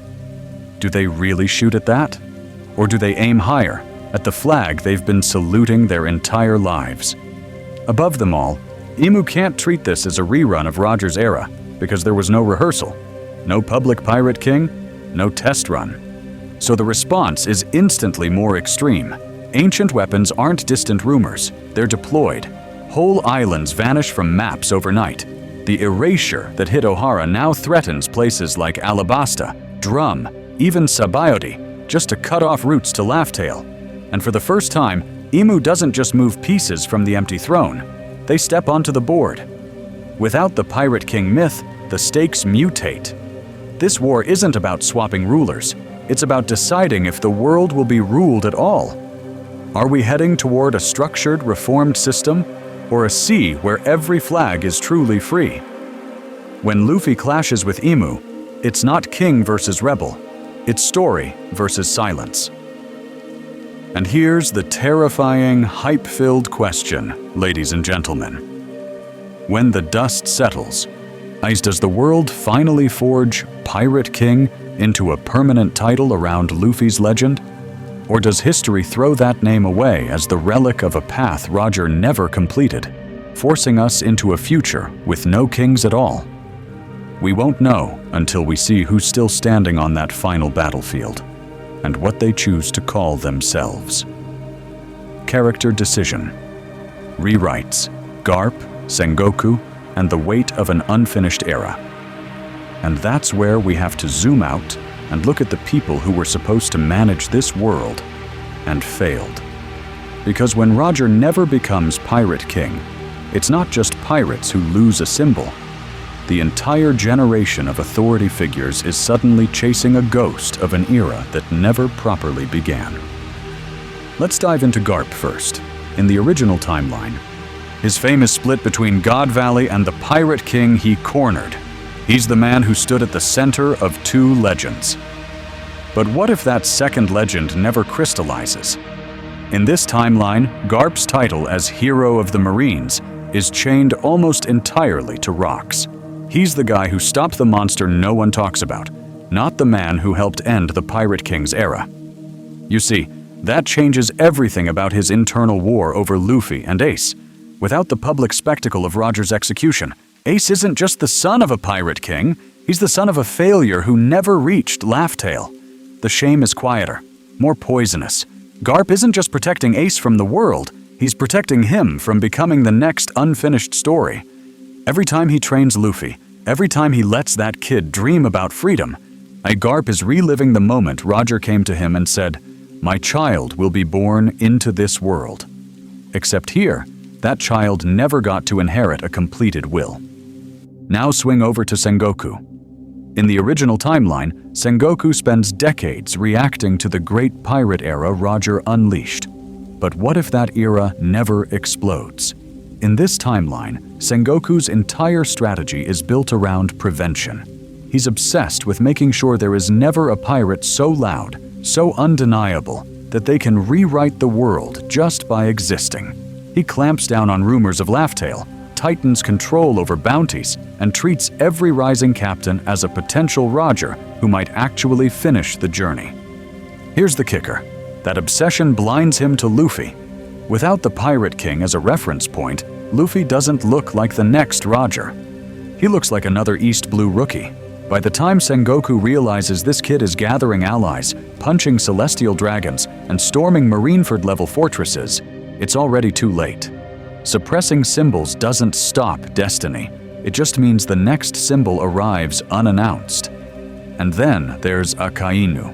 Do they really shoot at that? Or do they aim higher, at the flag they've been saluting their entire lives? Above them all, Imu can't treat this as a rerun of Roger's era, because there was no rehearsal, no public Pirate King, no test run. So the response is instantly more extreme. Ancient weapons aren't distant rumors, they're deployed. Whole islands vanish from maps overnight. The erasure that hit Ohara now threatens places like Alabasta, Drum, even Sabayoti, just to cut off routes to Laugh-Tale. And for the first time, Imu doesn't just move pieces from the empty throne, they step onto the board. Without the Pirate King myth, the stakes mutate. This war isn't about swapping rulers, it's about deciding if the world will be ruled at all. Are we heading toward a structured, reformed system, or a sea where every flag is truly free? When Luffy clashes with Imu, it's not king versus rebel, it's story versus silence. And here's the terrifying, hype-filled question, ladies and gentlemen. When the dust settles, does the world finally forge Pirate King into a permanent title around Luffy's legend? Or does history throw that name away as the relic of a path Roger never completed, forcing us into a future with no kings at all? We won't know until we see who's still standing on that final battlefield, and what they choose to call themselves. Character decision. Rewrites, Garp, Sengoku, and the weight of an unfinished era. And that's where we have to zoom out and look at the people who were supposed to manage this world and failed. Because when Roger never becomes Pirate King, it's not just pirates who lose a symbol. The entire generation of authority figures is suddenly chasing a ghost of an era that never properly began. Let's dive into Garp first. In the original timeline, his fame is split between God Valley and the Pirate King he cornered. He's the man who stood at the center of two legends. But what if that second legend never crystallizes? In this timeline, Garp's title as Hero of the Marines is chained almost entirely to rocks. He's the guy who stopped the monster no one talks about, not the man who helped end the Pirate King's era. You see, that changes everything about his internal war over Luffy and Ace. Without the public spectacle of Roger's execution, Ace isn't just the son of a Pirate King, He's the son of a failure who never reached Laugh-Tale. The shame is quieter, more poisonous. Garp isn't just protecting Ace from the world, he's protecting him from becoming the next unfinished story. Every time he trains Luffy, every time he lets that kid dream about freedom, Garp is reliving the moment Roger came to him and said, "My child will be born into this world." Except here, that child never got to inherit a completed will. Now swing over to Sengoku. In the original timeline, Sengoku spends decades reacting to the great pirate era Roger unleashed. But what if that era never explodes? In this timeline, Sengoku's entire strategy is built around prevention. He's obsessed with making sure there is never a pirate so loud, so undeniable, that they can rewrite the world just by existing. He clamps down on rumors of Laugh-Tale, tightens control over bounties, and treats every rising captain as a potential Roger who might actually finish the journey. Here's the kicker. That obsession blinds him to Luffy. Without the Pirate King as a reference point, Luffy doesn't look like the next Roger. He looks like another East Blue rookie. By the time Sengoku realizes this kid is gathering allies, punching celestial dragons, and storming Marineford-level fortresses, it's already too late. Suppressing symbols doesn't stop destiny. It just means the next symbol arrives unannounced. And then there's Akainu.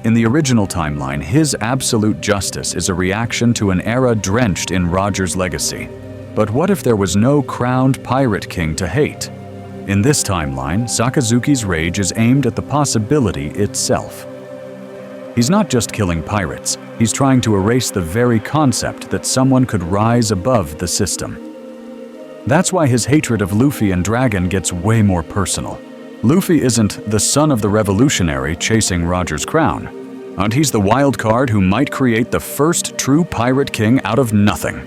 In the original timeline, his absolute justice is a reaction to an era drenched in Roger's legacy. But what if there was no crowned Pirate King to hate? In this timeline, Sakazuki's rage is aimed at the possibility itself. He's not just killing pirates, he's trying to erase the very concept that someone could rise above the system. That's why his hatred of Luffy and Dragon gets way more personal. Luffy isn't the son of the revolutionary chasing Roger's crown, and he's the wild card who might create the first true Pirate King out of nothing.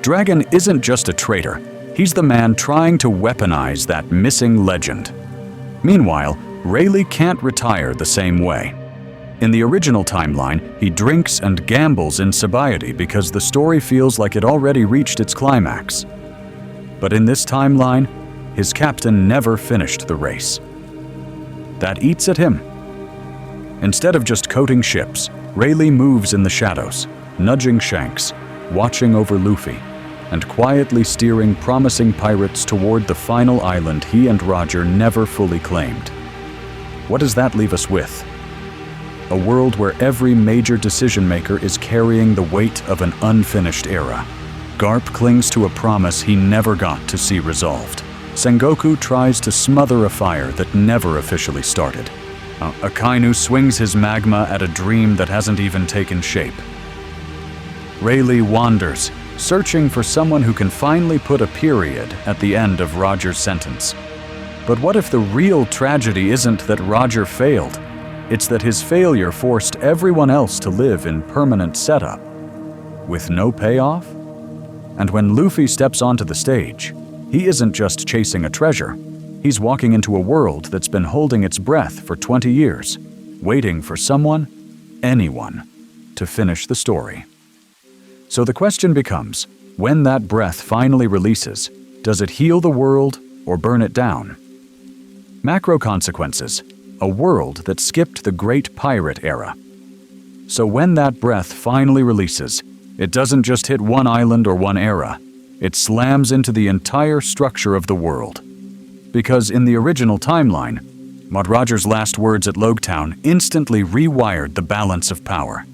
Dragon isn't just a traitor, he's the man trying to weaponize that missing legend. Meanwhile, Rayleigh can't retire the same way. In the original timeline, he drinks and gambles in sobriety because the story feels like it already reached its climax. But in this timeline, his captain never finished the race. That eats at him. Instead of just coating ships, Rayleigh moves in the shadows, nudging Shanks, watching over Luffy, and quietly steering promising pirates toward the final island he and Roger never fully claimed. What does that leave us with? A world where every major decision-maker is carrying the weight of an unfinished era. Garp clings to a promise he never got to see resolved. Sengoku tries to smother a fire that never officially started. Akainu swings his magma at a dream that hasn't even taken shape. Rayleigh wanders, searching for someone who can finally put a period at the end of Roger's sentence. But what if the real tragedy isn't that Roger failed? It's that his failure forced everyone else to live in permanent setup, with no payoff? And when Luffy steps onto the stage, he isn't just chasing a treasure. He's walking into a world that's been holding its breath for 20 years, waiting for someone, anyone, to finish the story. So the question becomes, when that breath finally releases, does it heal the world or burn it down? Macro consequences. A world that skipped the Great Pirate Era. So when that breath finally releases, it doesn't just hit one island or one era, it slams into the entire structure of the world. Because in the original timeline, Mud Roger's last words at Logetown instantly rewired the balance of power.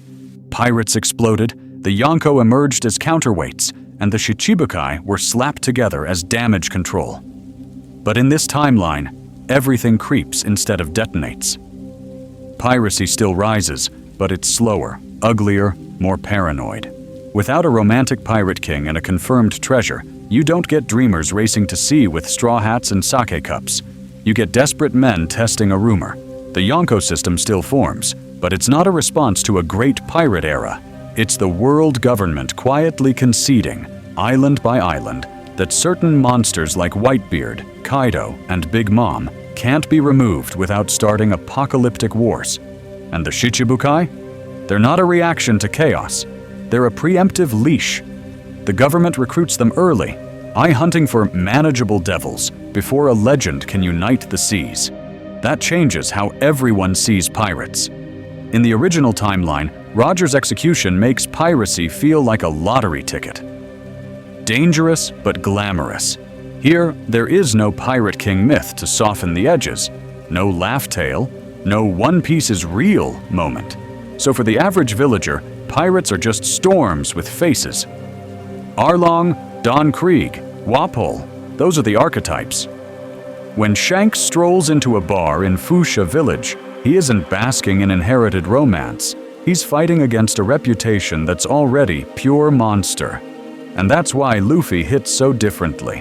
Pirates exploded, the Yonko emerged as counterweights, and the Shichibukai were slapped together as damage control. But in this timeline, everything creeps instead of detonates. Piracy still rises, but it's slower, uglier, more paranoid. Without a romantic pirate king and a confirmed treasure, you don't get dreamers racing to sea with straw hats and sake cups. You get desperate men testing a rumor. The Yonko system still forms, but it's not a response to a great pirate era. It's the world government quietly conceding, island by island, that certain monsters like Whitebeard, Kaido, and Big Mom can't be removed without starting apocalyptic wars. And the Shichibukai? They're not a reaction to chaos. They're a preemptive leash. The government recruits them early, I hunting for manageable devils before a legend can unite the seas. That changes how everyone sees pirates. In the original timeline, Roger's execution makes piracy feel like a lottery ticket. Dangerous but glamorous. Here, there is no Pirate King myth to soften the edges, no laugh tale, no One Piece is real moment. So for the average villager, pirates are just storms with faces. Arlong, Don Krieg, Wapol, those are the archetypes. When Shanks strolls into a bar in Fuchsia Village, he isn't basking in inherited romance. He's fighting against a reputation that's already pure monster. And that's why Luffy hits so differently.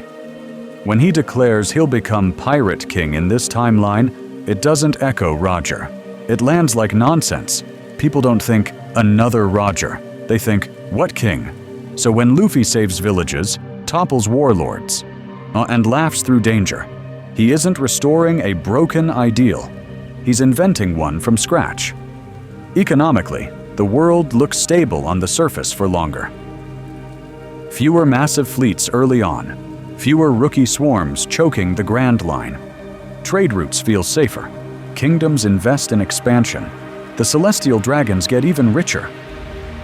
When he declares he'll become Pirate King in this timeline, it doesn't echo Roger. It lands like nonsense. People don't think, another Roger. They think, what king? So when Luffy saves villages, topples warlords, and laughs through danger, he isn't restoring a broken ideal. He's inventing one from scratch. Economically, the world looks stable on the surface for longer. Fewer massive fleets early on. Fewer rookie swarms choking the Grand Line. Trade routes feel safer. Kingdoms invest in expansion. The Celestial Dragons get even richer.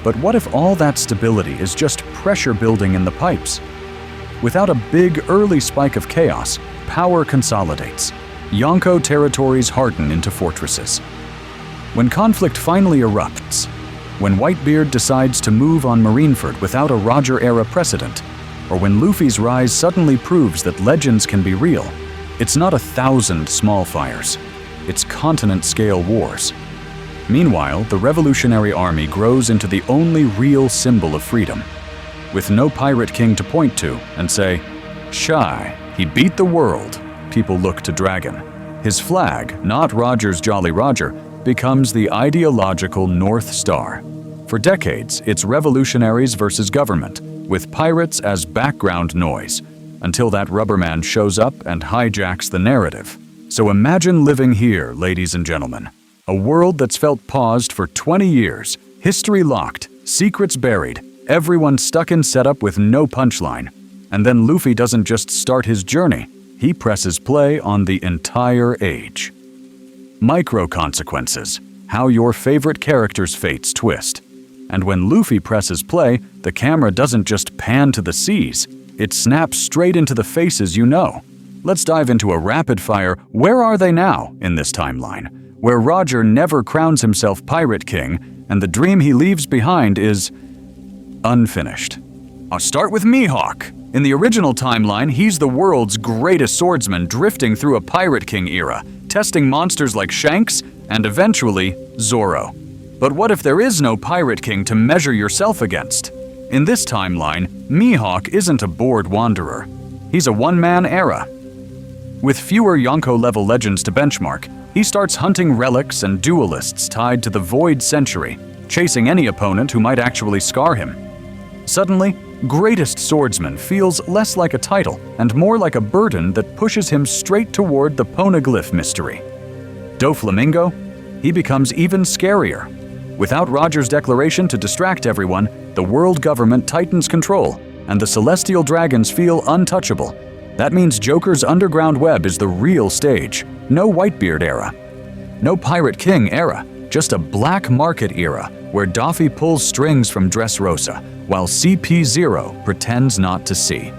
But what if all that stability is just pressure building in the pipes? Without a big early spike of chaos, power consolidates. Yonko territories harden into fortresses. When conflict finally erupts, when Whitebeard decides to move on Marineford without a Roger-era precedent, or when Luffy's rise suddenly proves that legends can be real, it's not 1,000 small fires. It's continent-scale wars. Meanwhile, the Revolutionary Army grows into the only real symbol of freedom. With no Pirate King to point to and say, "Shy, he beat the world," people look to Dragon. His flag, not Roger's Jolly Roger, becomes the ideological North Star. For decades, it's revolutionaries versus government, with pirates as background noise, until that rubberman shows up and hijacks the narrative. So imagine living here, ladies and gentlemen. A world that's felt paused for 20 years, history locked, secrets buried, everyone stuck in setup with no punchline. And then Luffy doesn't just start his journey, he presses play on the entire age. Micro consequences, how your favorite character's fates twist. And when Luffy presses play, the camera doesn't just pan to the seas, it snaps straight into the faces you know. Let's dive into a rapid-fire "Where are they now?" in this timeline, where Roger never crowns himself Pirate King, and the dream he leaves behind is unfinished. I'll start with Mihawk. In the original timeline, he's the world's greatest swordsman drifting through a Pirate King era, testing monsters like Shanks and eventually Zoro. But what if there is no Pirate King to measure yourself against? In this timeline, Mihawk isn't a bored wanderer. He's a one-man era. With fewer Yonko-level legends to benchmark, he starts hunting relics and duelists tied to the Void Century, chasing any opponent who might actually scar him. Suddenly, Greatest Swordsman feels less like a title and more like a burden that pushes him straight toward the Poneglyph mystery. Doflamingo? He becomes even scarier. Without Roger's declaration to distract everyone, the world government tightens control, and the Celestial Dragons feel untouchable. That means Joker's underground web is the real stage. No Whitebeard era. No Pirate King era. Just a black market era where Doffy pulls strings from Dressrosa, while CP0 pretends not to see.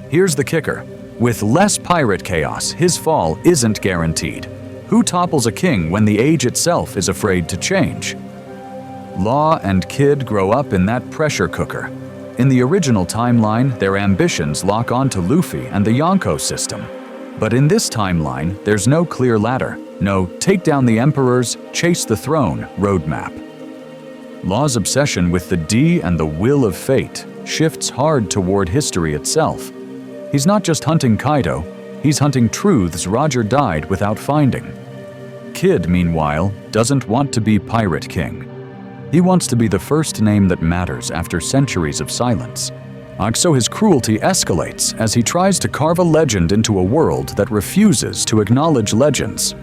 Here's the kicker. With less pirate chaos, his fall isn't guaranteed. Who topples a king when the age itself is afraid to change? Law and Kid grow up in that pressure cooker. In the original timeline, their ambitions lock onto Luffy and the Yonko system. But in this timeline, there's no clear ladder, no take down the emperors, chase the throne roadmap. Law's obsession with the D and the will of fate shifts hard toward history itself. He's not just hunting Kaido, he's hunting truths Roger died without finding. Kid, meanwhile, doesn't want to be Pirate King. He wants to be the first name that matters after centuries of silence. So his cruelty escalates as he tries to carve a legend into a world that refuses to acknowledge legends.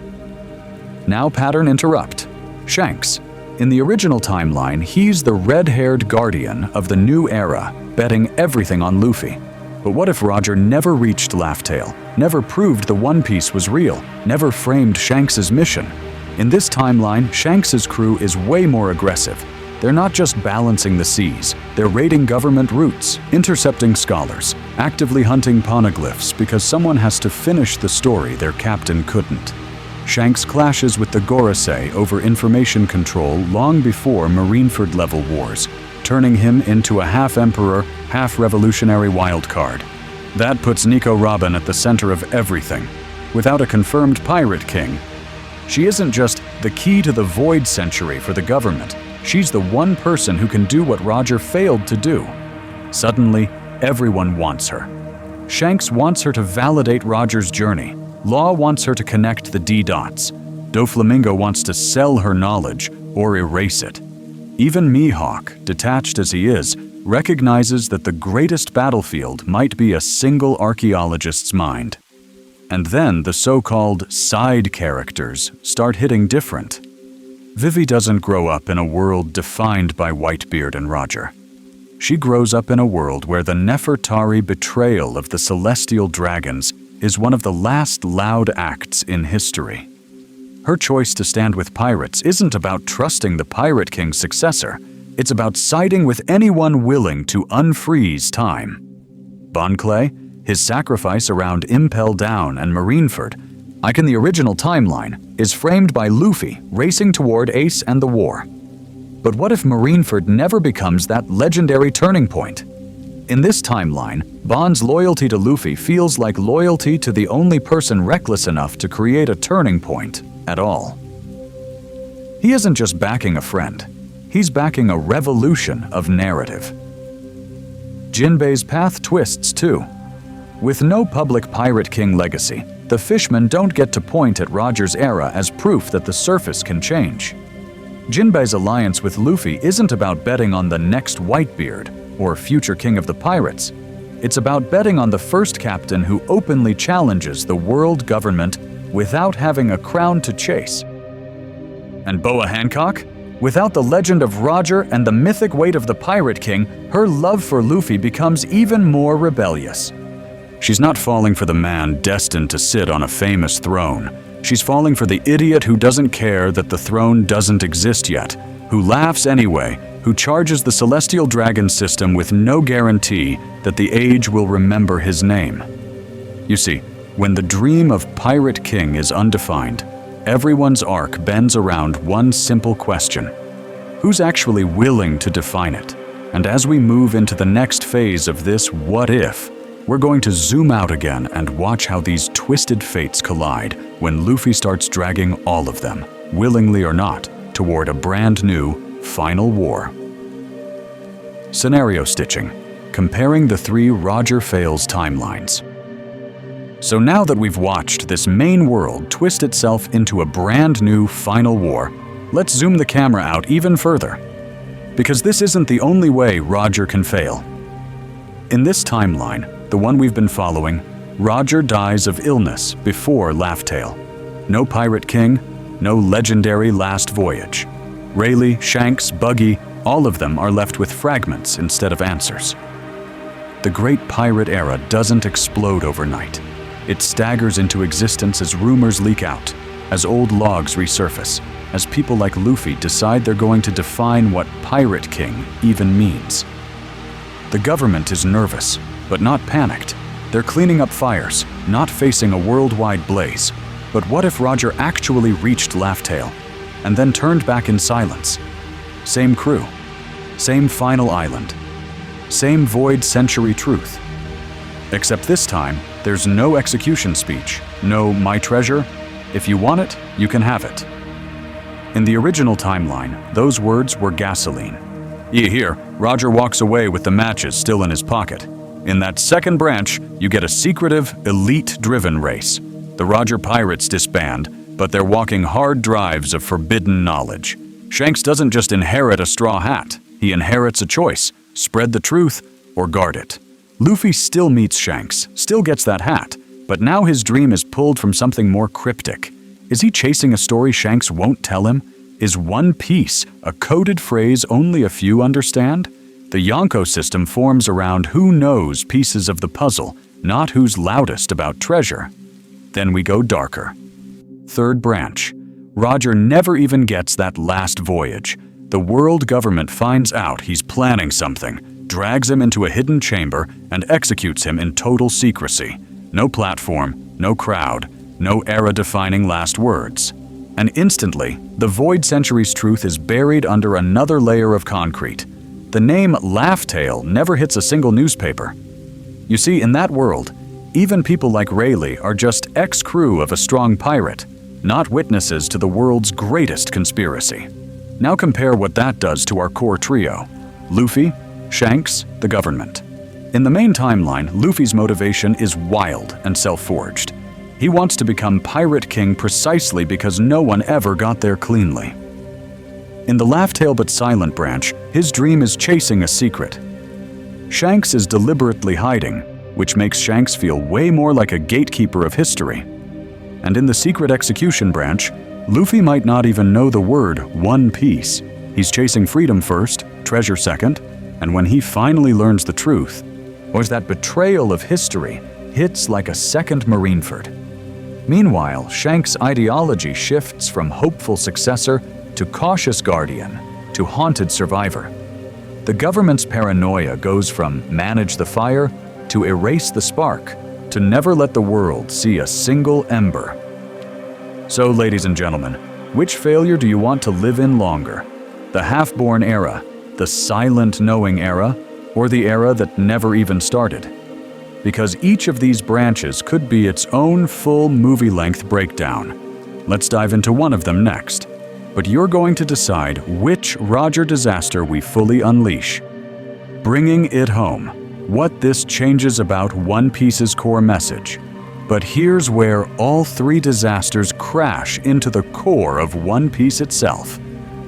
Now pattern interrupt. Shanks. In the original timeline, he's the red-haired guardian of the new era, betting everything on Luffy. But what if Roger never reached Laugh Tale, never proved the One Piece was real, never framed Shanks's mission? In this timeline, Shanks's crew is way more aggressive. They're not just balancing the seas, they're raiding government routes, intercepting scholars, actively hunting poneglyphs because someone has to finish the story their captain couldn't. Shanks clashes with the Gorosei over information control long before Marineford-level wars, turning him into a half-emperor, half-revolutionary wildcard. That puts Nico Robin at the center of everything. Without a confirmed pirate king, she isn't just the key to the Void Century for the government. She's the one person who can do what Roger failed to do. Suddenly, everyone wants her. Shanks wants her to validate Roger's journey. Law wants her to connect the D-dots. Doflamingo wants to sell her knowledge or erase it. Even Mihawk, detached as he is, recognizes that the greatest battlefield might be a single archaeologist's mind. And then the so-called side characters start hitting different. Vivi doesn't grow up in a world defined by Whitebeard and Roger. She grows up in a world where the Nefertari betrayal of the celestial dragons is one of the last loud acts in history. Her choice to stand with pirates isn't about trusting the Pirate King's successor. It's about siding with anyone willing to unfreeze time. Bon Clay, his sacrifice around Impel Down and Marineford, like in the original timeline, is framed by Luffy racing toward Ace and the war. But what if Marineford never becomes that legendary turning point? In this timeline, Bon's loyalty to Luffy feels like loyalty to the only person reckless enough to create a turning point at all. He isn't just backing a friend, he's backing a revolution of narrative. Jinbei's path twists too. With no public Pirate King legacy, the fishmen don't get to point at Roger's era as proof that the surface can change. Jinbei's alliance with Luffy isn't about betting on the next Whitebeard or future king of the pirates. It's about betting on the first captain who openly challenges the world government without having a crown to chase. And Boa Hancock? Without the legend of Roger and the mythic weight of the Pirate King, her love for Luffy becomes even more rebellious. She's not falling for the man destined to sit on a famous throne. She's falling for the idiot who doesn't care that the throne doesn't exist yet, who laughs anyway, who charges the Celestial Dragon system with no guarantee that the age will remember his name. You see, when the dream of Pirate King is undefined, everyone's arc bends around one simple question: who's actually willing to define it? And as we move into the next phase of this what if, we're going to zoom out again and watch how these twisted fates collide when Luffy starts dragging all of them, willingly or not, toward a brand new final war. Scenario stitching, comparing the three Roger Fails timelines. So now that we've watched this main world twist itself into a brand new final war, let's zoom the camera out even further. Because this isn't the only way Roger can fail. In this timeline, the one we've been following, Roger dies of illness before Laugh Tale. No Pirate King, no legendary last voyage. Rayleigh, Shanks, Buggy, all of them are left with fragments instead of answers. The Great Pirate Era doesn't explode overnight. It staggers into existence as rumors leak out, as old logs resurface, as people like Luffy decide they're going to define what Pirate King even means. The government is nervous, but not panicked. They're cleaning up fires, not facing a worldwide blaze. But what if Roger actually reached Laugh Tale, and then turned back in silence? Same crew, same final island, same Void Century truth. Except this time, there's no execution speech, no "my treasure, if you want it, you can have it." In the original timeline, those words were gasoline. Here, Roger walks away with the matches still in his pocket. In that second branch, you get a secretive, elite-driven race. The Roger Pirates disband, but they're walking hard drives of forbidden knowledge. Shanks doesn't just inherit a straw hat, he inherits a choice: spread the truth or guard it. Luffy still meets Shanks, still gets that hat, but now his dream is pulled from something more cryptic. Is he chasing a story Shanks won't tell him? Is One Piece a coded phrase only a few understand? The Yonko system forms around who knows pieces of the puzzle, not who's loudest about treasure. Then we go darker. Third branch. Roger never even gets that last voyage. The world government finds out he's planning something, drags him into a hidden chamber, and executes him in total secrecy. No platform, no crowd, no era-defining last words. And instantly, the Void Century's truth is buried under another layer of concrete. The name Laugh-Tale never hits a single newspaper. You see, in that world, even people like Rayleigh are just ex-crew of a strong pirate, not witnesses to the world's greatest conspiracy. Now compare what that does to our core trio: Luffy, Shanks, the government. In the main timeline, Luffy's motivation is wild and self-forged. He wants to become Pirate King precisely because no one ever got there cleanly. In the Laugh-Tale but Silent branch, his dream is chasing a secret. Shanks is deliberately hiding, which makes Shanks feel way more like a gatekeeper of history. And in the Secret Execution branch, Luffy might not even know the word One Piece. He's chasing freedom first, treasure second, and when he finally learns the truth, or that betrayal of history hits like a second Marineford. Meanwhile, Shanks' ideology shifts from hopeful successor to cautious guardian to haunted survivor. The government's paranoia goes from manage the fire to erase the spark to never let the world see a single ember. So, ladies and gentlemen, which failure do you want to live in longer? The half-born era, the silent knowing era, or the era that never even started? Because each of these branches could be its own full movie-length breakdown. Let's dive into one of them next. But you're going to decide which Roger disaster we fully unleash. Bringing it home. What this changes about One Piece's core message. But here's where all three disasters crash into the core of One Piece itself.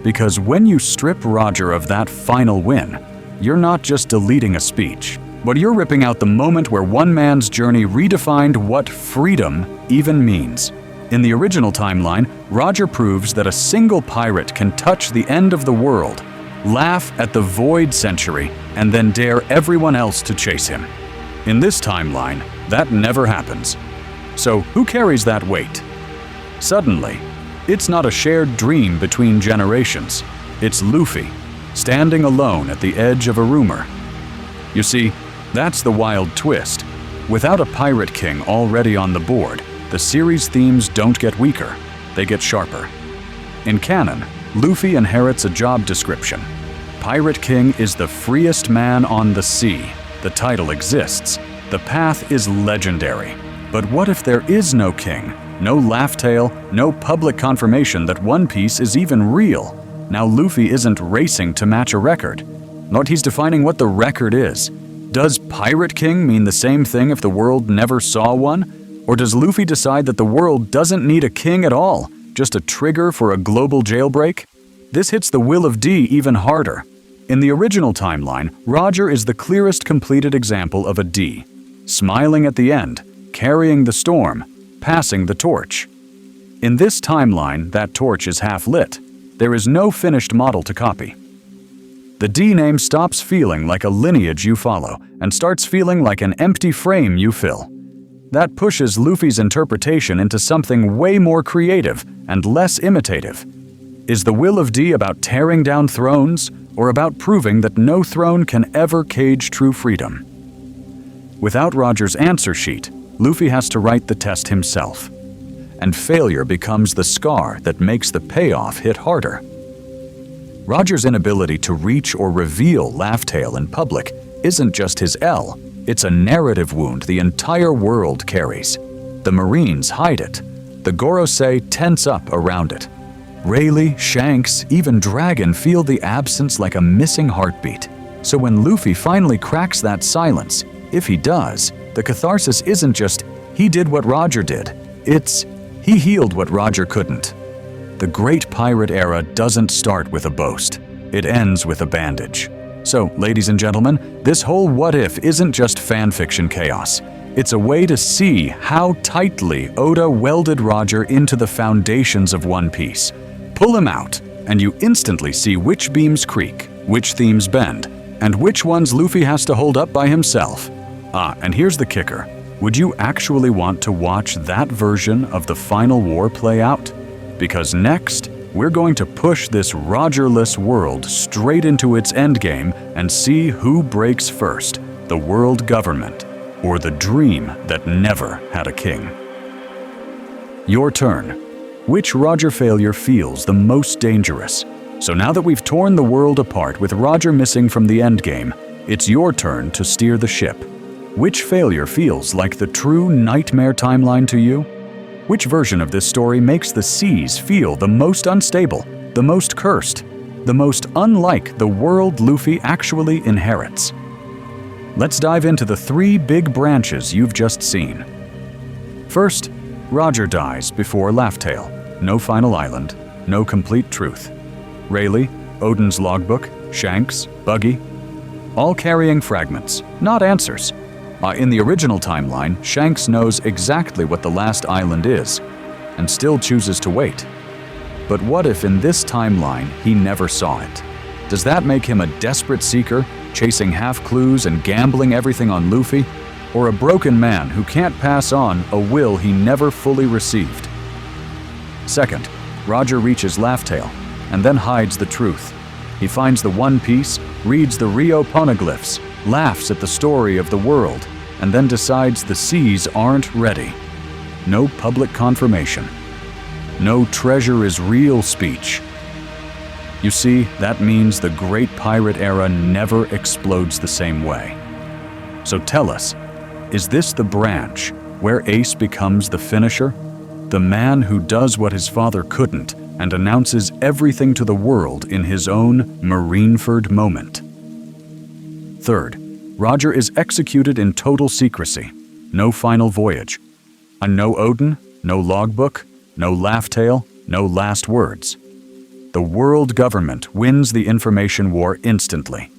Because when you strip Roger of that final win, you're not just deleting a speech, but you're ripping out the moment where one man's journey redefined what freedom even means. In the original timeline, Roger proves that a single pirate can touch the end of the world, laugh at the Void Century, and then dare everyone else to chase him. In this timeline, that never happens. So who carries that weight? Suddenly, it's not a shared dream between generations. It's Luffy, standing alone at the edge of a rumor. You see, that's the wild twist. Without a Pirate King already on the board, the series themes don't get weaker, they get sharper. In canon, Luffy inherits a job description. Pirate King is the freest man on the sea. The title exists. The path is legendary. But what if there is no king? No Laugh-Tale, no public confirmation that One Piece is even real. Now Luffy isn't racing to match a record. Not he's defining what the record is. Does Pirate King mean the same thing if the world never saw one? Or does Luffy decide that the world doesn't need a king at all, just a trigger for a global jailbreak? This hits the will of D even harder. In the original timeline, Roger is the clearest completed example of a D, smiling at the end, carrying the storm, passing the torch. In this timeline, that torch is half lit. There is no finished model to copy. The D name stops feeling like a lineage you follow and starts feeling like an empty frame you fill. That pushes Luffy's interpretation into something way more creative and less imitative. Is the will of D about tearing down thrones, or about proving that no throne can ever cage true freedom? Without Roger's answer sheet, Luffy has to write the test himself. And failure becomes the scar that makes the payoff hit harder. Roger's inability to reach or reveal Laugh-Tale in public isn't just his L, it's a narrative wound the entire world carries. The Marines hide it. The Gorosei tense up around it. Rayleigh, Shanks, even Dragon feel the absence like a missing heartbeat. So when Luffy finally cracks that silence, if he does, the catharsis isn't just, he did what Roger did. It's, he healed what Roger couldn't. The Great Pirate Era doesn't start with a boast. It ends with a bandage. So, ladies and gentlemen, this whole what if isn't just fanfiction chaos. It's a way to see how tightly Oda welded Roger into the foundations of One Piece. Pull him out, and you instantly see which beams creak, which themes bend, And which ones Luffy has to hold up by himself? And here's the kicker. Would you actually want to watch that version of the final war play out? Because next, we're going to push this Rogerless world straight into its endgame and see who breaks first, the world government, or the dream that never had a king. Your turn. Which Roger failure feels the most dangerous? So now that we've torn the world apart with Roger missing from the endgame, it's your turn to steer the ship. Which failure feels like the true nightmare timeline to you? Which version of this story makes the seas feel the most unstable, the most cursed, the most unlike the world Luffy actually inherits? Let's dive into the 3 big branches you've just seen. First, Roger dies before Laugh Tale. No final island, no complete truth. Rayleigh, Odin's logbook, Shanks, Buggy, all carrying fragments, not answers. In the original timeline, Shanks knows exactly what the last island is, and still chooses to wait. But what if in this timeline he never saw it? Does that make him a desperate seeker, chasing half-clues and gambling everything on Luffy? Or a broken man who can't pass on a will he never fully received? Second, Roger reaches Laugh Tale, and then hides the truth. He finds the One Piece, reads the Rio poneglyphs, laughs at the story of the world, and then decides the seas aren't ready. No public confirmation. No treasure is real speech. You see, that means the great pirate era never explodes the same way. So tell us, is this the branch where Ace becomes the finisher? The man who does what his father couldn't and announces everything to the world in his own Marineford moment. Third, Roger is executed in total secrecy. No final voyage. No Odin, no logbook, no Laugh Tale, no last words. The world government wins the information war instantly.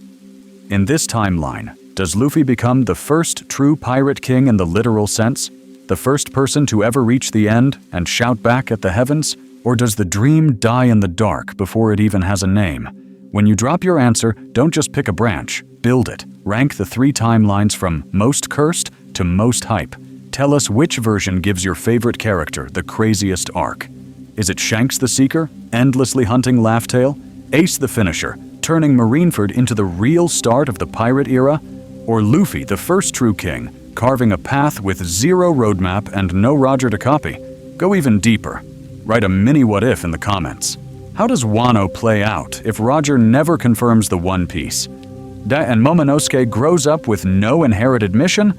In this timeline, does Luffy become the first true pirate king in the literal sense? The first person to ever reach the end and shout back at the heavens? Or does the dream die in the dark before it even has a name? When you drop your answer, don't just pick a branch, build it. Rank the 3 timelines from most cursed to most hype. Tell us which version gives your favorite character the craziest arc. Is it Shanks the Seeker, endlessly hunting Laugh Tale? Ace the Finisher, turning Marineford into the real start of the pirate era? Or Luffy, the first true king, carving a path with zero roadmap and no Roger to copy? Go even deeper. Write a mini what-if in the comments. How does Wano play out if Roger never confirms the One Piece? And Momonosuke grows up with no inherited mission?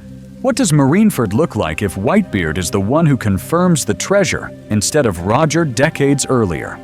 What does Marineford look like if Whitebeard is the one who confirms the treasure instead of Roger decades earlier?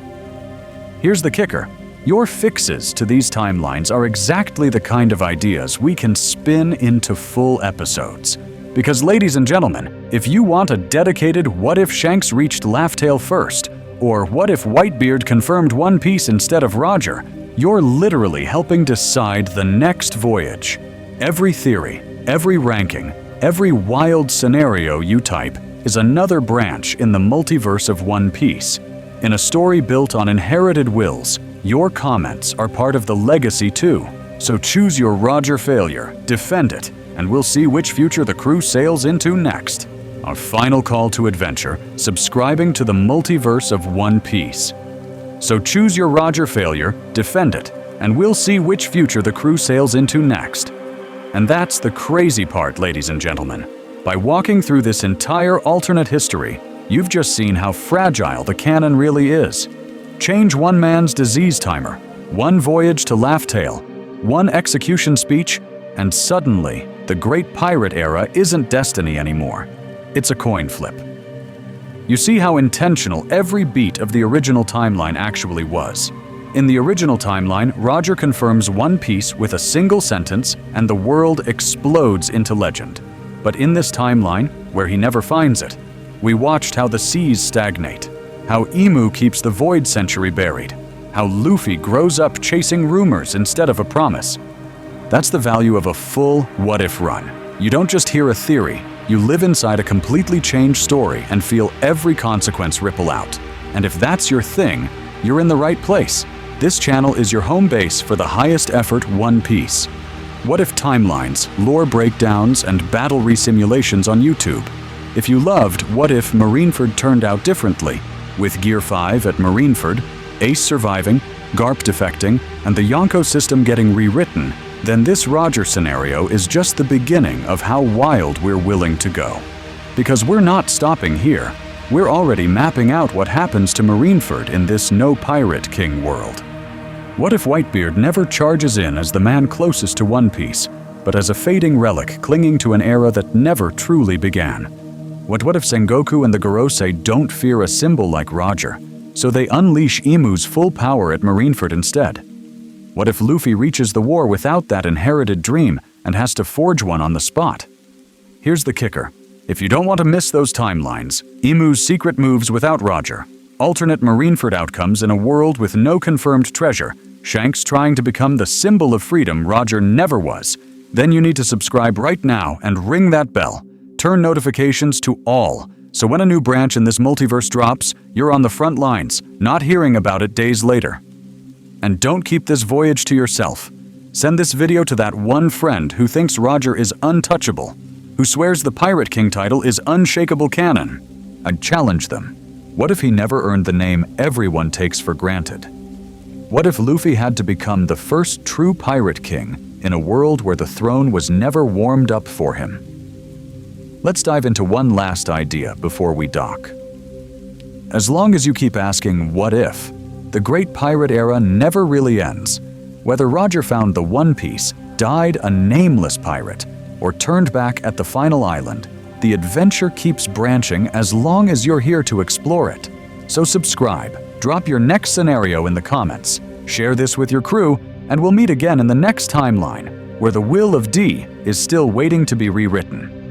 Here's the kicker. Your fixes to these timelines are exactly the kind of ideas we can spin into full episodes. Because ladies and gentlemen, if you want a dedicated what if Shanks reached Laugh Tale first, or what if Whitebeard confirmed One Piece instead of Roger, you're literally helping decide the next voyage. Every theory, every ranking, every wild scenario you type is another branch in the multiverse of One Piece. In a story built on inherited wills, your comments are part of the legacy too. So choose your Roger failure, defend it, and we'll see which future the crew sails into next. Our final call to adventure, subscribing to the multiverse of One Piece. So choose your Roger failure, defend it, and we'll see which future the crew sails into next. And that's the crazy part, ladies and gentlemen. By walking through this entire alternate history, you've just seen how fragile the canon really is. Change one man's disease timer, one voyage to Laugh Tale, one execution speech, and suddenly, the great pirate era isn't destiny anymore. It's a coin flip. You see how intentional every beat of the original timeline actually was. In the original timeline, Roger confirms One Piece with a single sentence and the world explodes into legend. But in this timeline, where he never finds it, we watched how the seas stagnate, how Emu keeps the Void Century buried, how Luffy grows up chasing rumors instead of a promise. That's the value of a full what-if run. You don't just hear a theory, you live inside a completely changed story and feel every consequence ripple out. And if that's your thing, you're in the right place. This channel is your home base for the highest effort One Piece. What if timelines, lore breakdowns, and battle resimulations on YouTube? If you loved What If Marineford turned out differently, with Gear 5 at Marineford, Ace surviving, Garp defecting, and the Yonko system getting rewritten, then this Roger scenario is just the beginning of how wild we're willing to go. Because we're not stopping here. We're already mapping out what happens to Marineford in this no Pirate King world. What if Whitebeard never charges in as the man closest to One Piece, but as a fading relic clinging to an era that never truly began? What if Sengoku and the Gorosei don't fear a symbol like Roger, so they unleash Imu's full power at Marineford instead? What if Luffy reaches the war without that inherited dream and has to forge one on the spot? Here's the kicker. If you don't want to miss those timelines, Imu's secret moves without Roger, alternate Marineford outcomes in a world with no confirmed treasure, Shanks trying to become the symbol of freedom Roger never was, then you need to subscribe right now and ring that bell. Turn notifications to all, so when a new branch in this multiverse drops, you're on the front lines, not hearing about it days later. And don't keep this voyage to yourself. Send this video to that one friend who thinks Roger is untouchable, who swears the Pirate King title is unshakable canon. I'd challenge them. What if he never earned the name everyone takes for granted? What if Luffy had to become the first true Pirate King in a world where the throne was never warmed up for him? Let's dive into one last idea before we dock. As long as you keep asking what if, the Great Pirate Era never really ends. Whether Roger found the One Piece, died a nameless pirate, or turned back at the final island, the adventure keeps branching as long as you're here to explore it. So subscribe, drop your next scenario in the comments, share this with your crew, and we'll meet again in the next timeline, where the will of D is still waiting to be rewritten.